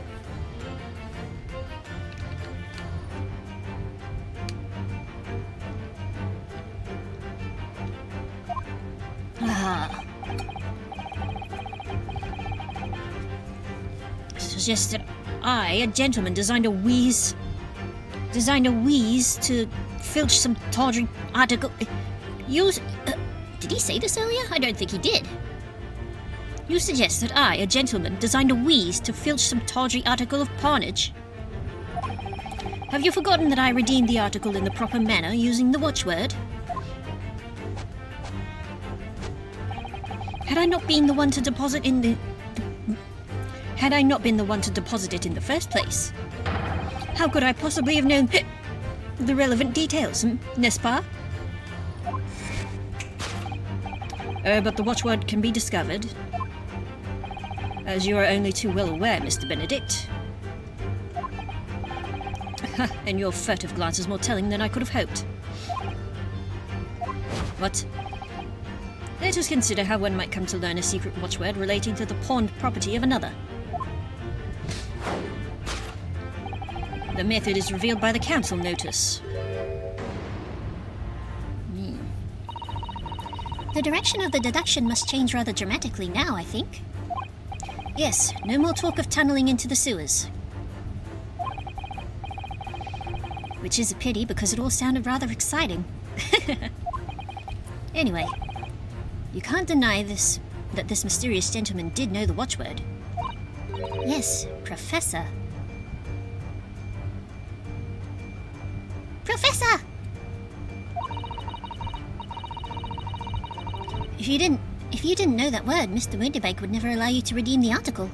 Ah. Suggests that I, a gentleman, designed a wheeze to filch some tawdry article. Did he say this earlier? I don't think he did. You suggest that I, a gentleman, designed a wheeze to filch some tawdry article of pawnage? Have you forgotten that I redeemed the article in the proper manner using the watchword? Had I not been the one to deposit it in the first place, how could I possibly have known the relevant details, n'est-ce pas? But the watchword can be discovered. As you are only too well aware, Mr. Benedict. And your furtive glance is more telling than I could have hoped. What? Let us consider how one might come to learn a secret watchword relating to the pawned property of another. The method is revealed by the council notice. The direction of the deduction must change rather dramatically now, I think. Yes, no more talk of tunneling into the sewers. Which is a pity, because it all sounded rather exciting. Anyway, you can't deny that this mysterious gentleman did know the watchword. Yes, Professor. Professor! If you didn't know that word, Mr. Windibank would never allow you to redeem the article.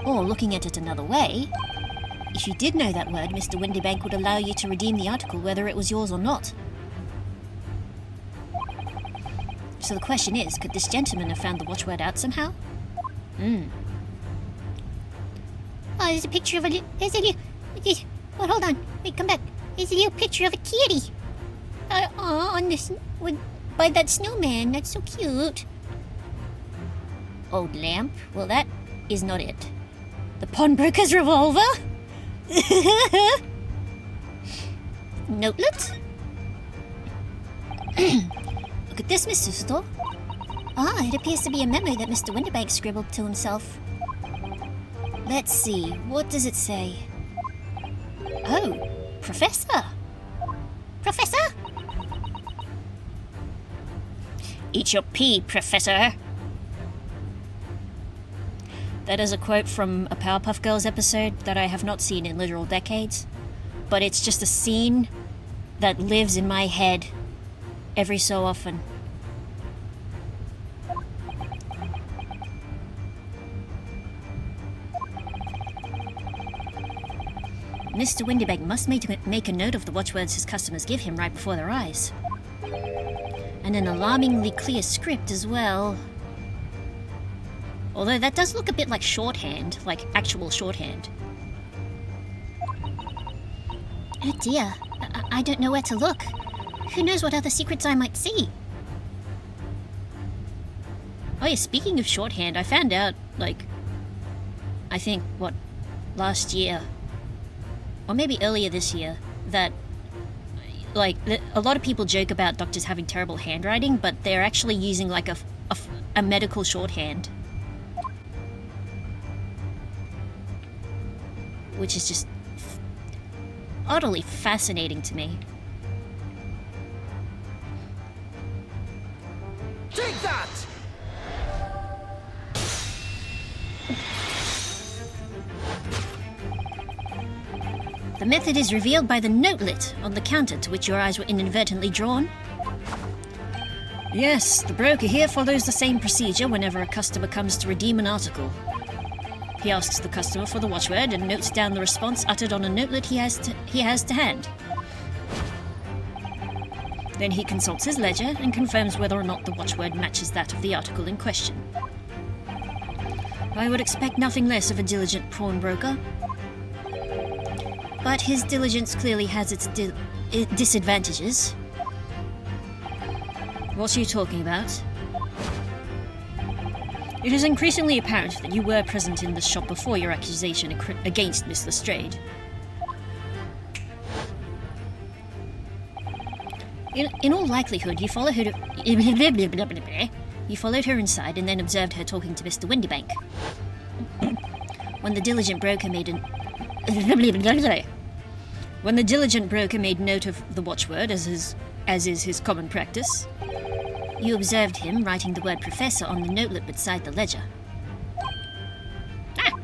Or, looking at it another way, if you did know that word, Mr. Windibank would allow you to redeem the article whether it was yours or not. So the question is, could this gentleman have found the watchword out somehow? Oh, there's a picture of hold on. Wait, come back. There's a little picture of a kitty. On this, by that snowman. That's so cute. Old lamp? Well, that is not it. The pawnbroker's revolver? Notelet? Look at this, Mr. Store. Ah, it appears to be a memo that Mr. Windibank scribbled to himself. Let's see, what does it say? Oh, Professor! Professor? Eat your pea, Professor! That is a quote from a Powerpuff Girls episode that I have not seen in literal decades, but it's just a scene that lives in my head every so often. Mr. Windibank must make a note of the watchwords his customers give him right before their eyes. And an alarmingly clear script as well. Although that does look a bit like shorthand, like actual shorthand. Oh dear, I don't know where to look. Who knows what other secrets I might see? Oh yeah, speaking of shorthand, I found out, I think, last year, or maybe earlier this year, that, a lot of people joke about doctors having terrible handwriting, but they're actually using, a medical shorthand. Which is just utterly fascinating to me. Take that! The method is revealed by the notelet on the counter to which your eyes were inadvertently drawn. Yes, the broker here follows the same procedure whenever a customer comes to redeem an article. He asks the customer for the watchword and notes down the response uttered on a notelet he has to hand. Then he consults his ledger and confirms whether or not the watchword matches that of the article in question. I would expect nothing less of a diligent pawnbroker. But his diligence clearly has its disadvantages. What are you talking about? It is increasingly apparent that you were present in this shop before your accusation against Miss Lestrade. In all likelihood, you followed her inside and then observed her talking to Mr. Windibank. When the diligent broker made note of the watchword, as is his common practice, you observed him writing the word Professor on the notelet beside the ledger. Ah!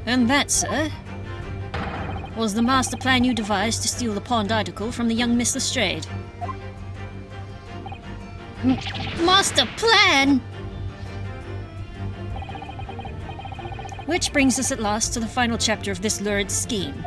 And that, sir, was the master plan you devised to steal the pawned article from the young Miss Lestrade. Master plan? Which brings us at last to the final chapter of this lurid scheme.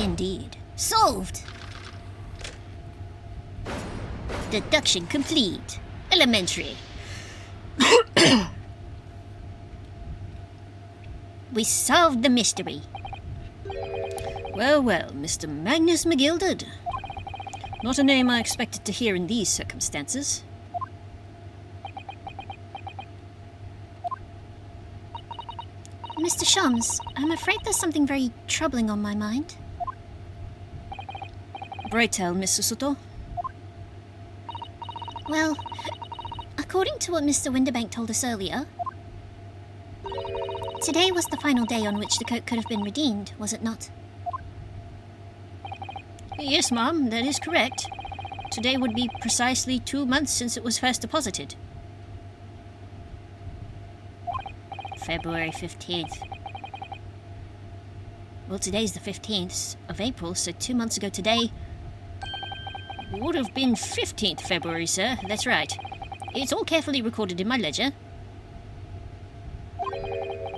Indeed. Solved! Deduction complete. Elementary. We solved the mystery. Well, well, Mr. Magnus McGilded. Not a name I expected to hear in these circumstances. Mr. Shams, I'm afraid there's something very troubling on my mind. Pray tell, Mr. Soto. Well, according to what Mr. Windibank told us earlier, today was the final day on which the coat could have been redeemed, was it not? Yes, ma'am, that is correct. Today would be precisely 2 months since it was first deposited. February 15th. Well, today's the 15th of April, so 2 months ago today would have been 15th February, sir. That's right. It's all carefully recorded in my ledger.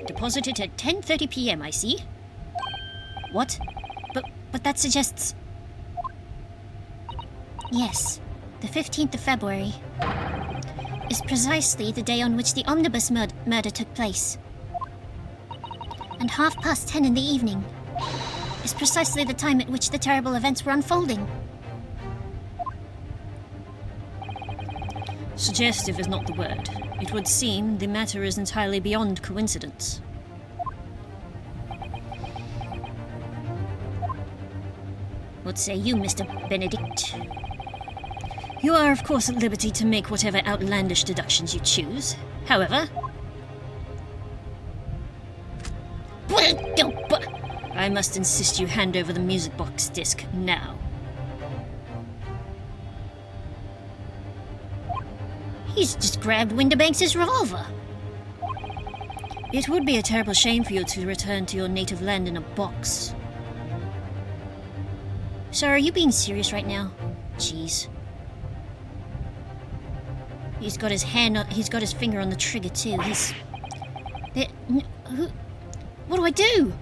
Deposited at 10:30 p.m., I see. What? But that suggests... Yes, the 15th of February is precisely the day on which the omnibus murder took place. And 10:30 in the evening is precisely the time at which the terrible events were unfolding. Suggestive is not the word. It would seem the matter is entirely beyond coincidence. What say you, Mr. Benedict? You are, of course, at liberty to make whatever outlandish deductions you choose. However... I must insist you hand over the music box disc now. He's just grabbed Windibank's revolver. It would be a terrible shame for you to return to your native land in a box. Sir, are you being serious right now? Jeez. He's got his finger on the trigger too. What do I do?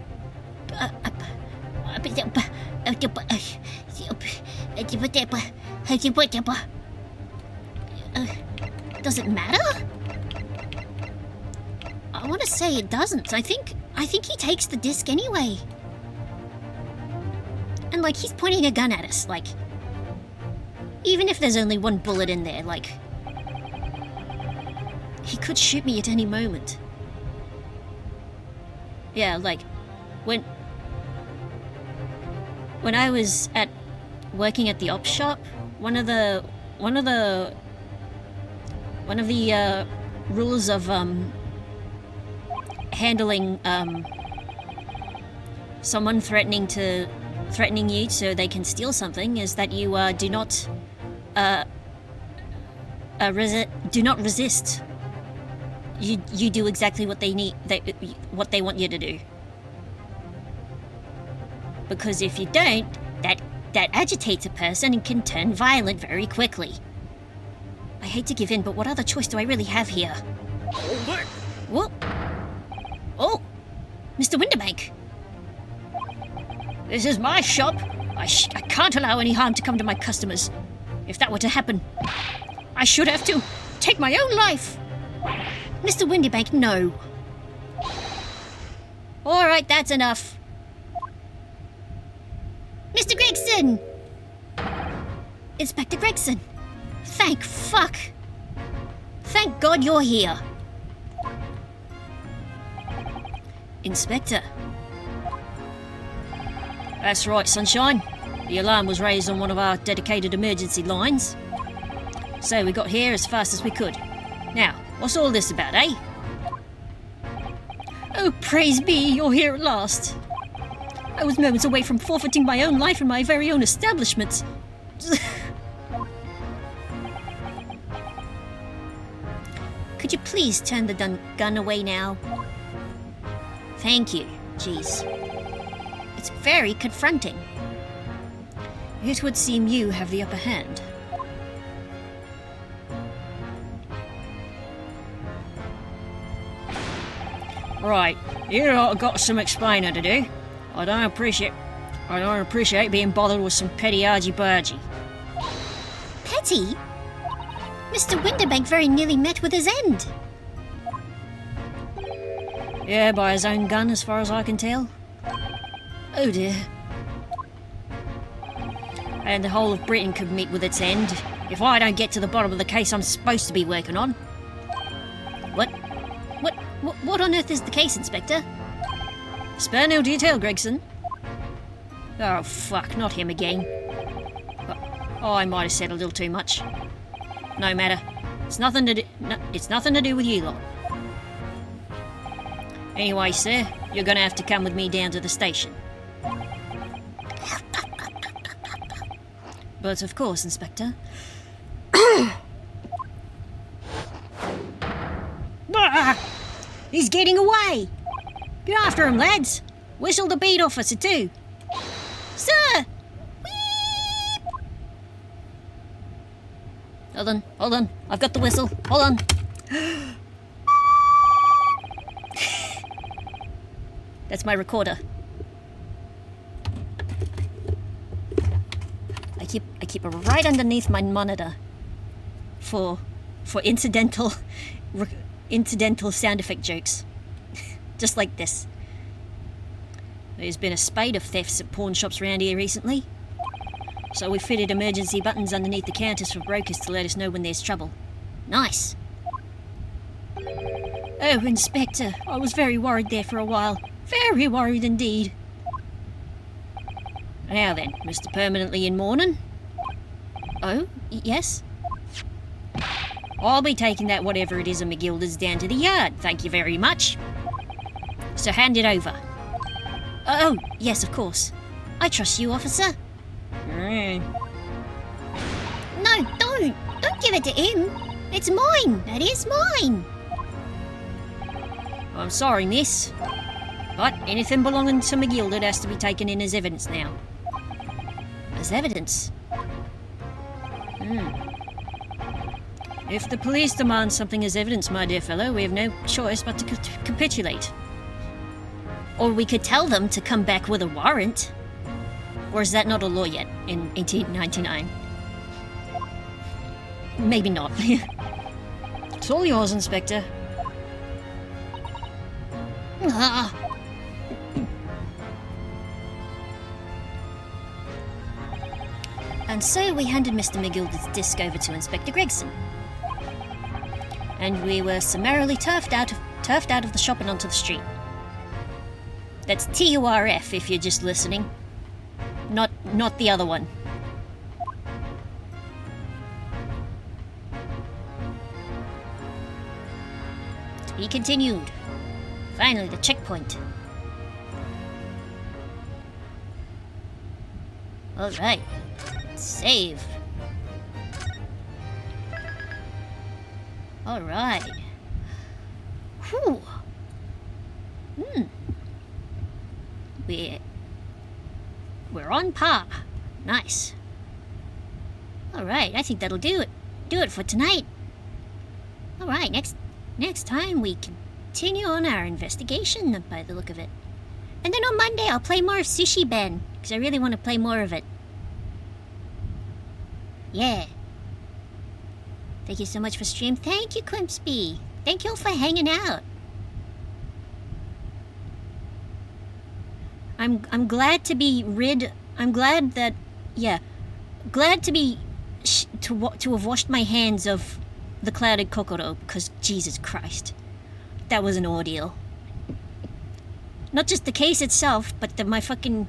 Does it matter? I want to say it doesn't. I think he takes the disc anyway. And like he's pointing a gun at us, like even if there's only one bullet in there, like he could shoot me at any moment. Yeah, like when I was working at the op shop, one of the rules of handling someone threatening you so they can steal something is that you do not resist. You do exactly what they need, what they want you to do. Because if you don't, that agitates a person and can turn violent very quickly. I hate to give in, but what other choice do I really have here? Hold it! What? Oh, Mr. Windibank. This is my shop. I can't allow any harm to come to my customers. If that were to happen, I should have to take my own life. Mr. Windibank, no. All right, that's enough. Mr. Gregson! Inspector Gregson! Thank fuck! Thank God you're here! Inspector. That's right, Sunshine. The alarm was raised on one of our dedicated emergency lines. So we got here as fast as we could. Now, what's all this about, eh? Oh, praise be, you're here at last. I was moments away from forfeiting my own life in my very own establishment. Could you please turn the gun away now? Thank you. Jeez. It's very confronting. It would seem you have the upper hand. Right, you lot have got some explaining to do. I don't appreciate being bothered with some petty argy-bargy. Petty? Mr. Windibank very nearly met with his end. Yeah, by his own gun, as far as I can tell. Oh dear. And the whole of Britain could meet with its end if I don't get to the bottom of the case I'm supposed to be working on. What on earth is the case, Inspector? Spare no detail, Gregson. Oh, fuck, not him again. Oh, I might have said a little too much. No matter. It's nothing to do, it's nothing to do with you lot. Anyway, sir, you're gonna have to come with me down to the station. But of course, Inspector. Ah! He's getting away! Get after him, lads! Whistle the beat officer, too! Sir! Wheep! Hold on. I've got the whistle. Hold on. That's my recorder. I keep it right underneath my monitor for incidental sound effect jokes. Just like this. There's been a spate of thefts at pawn shops around here recently. So we fitted emergency buttons underneath the counters for brokers to let us know when there's trouble. Nice. Oh, Inspector, I was very worried there for a while. Very worried indeed. Now then, Mr. Permanently in mourning? Oh, yes? I'll be taking that whatever it is of McGilda's down to the yard, thank you very much. So hand it over. Oh, yes, of course. I trust you, officer. No, don't! Don't give it to him! It's mine! That is mine! I'm sorry, miss. But anything belonging to McGilda has to be taken in as evidence now. As evidence? If the police demand something as evidence, my dear fellow, we have no choice but to capitulate. Or we could tell them to come back with a warrant. Or is that not a law yet in 1899? Maybe not. It's all yours, Inspector. Ah. And so we handed Mr. McGilda's disc over to Inspector Gregson. And we were summarily turfed out of the shop and onto the street. That's TURF if you're just listening. Not the other one. To be continued. Finally, the checkpoint. Alright. Save. Alright. Whew. We're on par. Nice. Alright, I think that'll do it. Do it for tonight. Alright, next time we continue on our investigation by the look of it. And then on Monday I'll play more of Sushi Ben, because I really want to play more of it. Yeah. Thank you so much for stream. Thank you, Quimpsby. Thank you all for hanging out. I'm glad to be rid. I'm glad that, yeah, glad to be to have washed my hands of the clouded kokoro, because Jesus Christ, that was an ordeal. Not just the case itself, but my fucking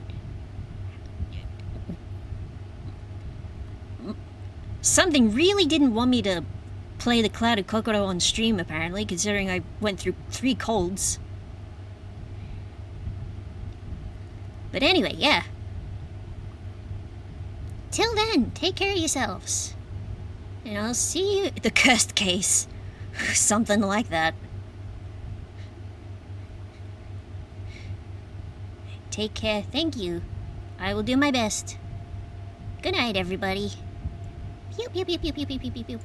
something really didn't want me to play the clouded kokoro on stream, apparently, considering I went through 3 colds. But anyway, yeah. Till then, take care of yourselves. And I'll see you at the cursed case. Something like that. Take care. Thank you. I will do my best. Good night, everybody. Pew, pew, pew, pew, pew, pew, pew, pew.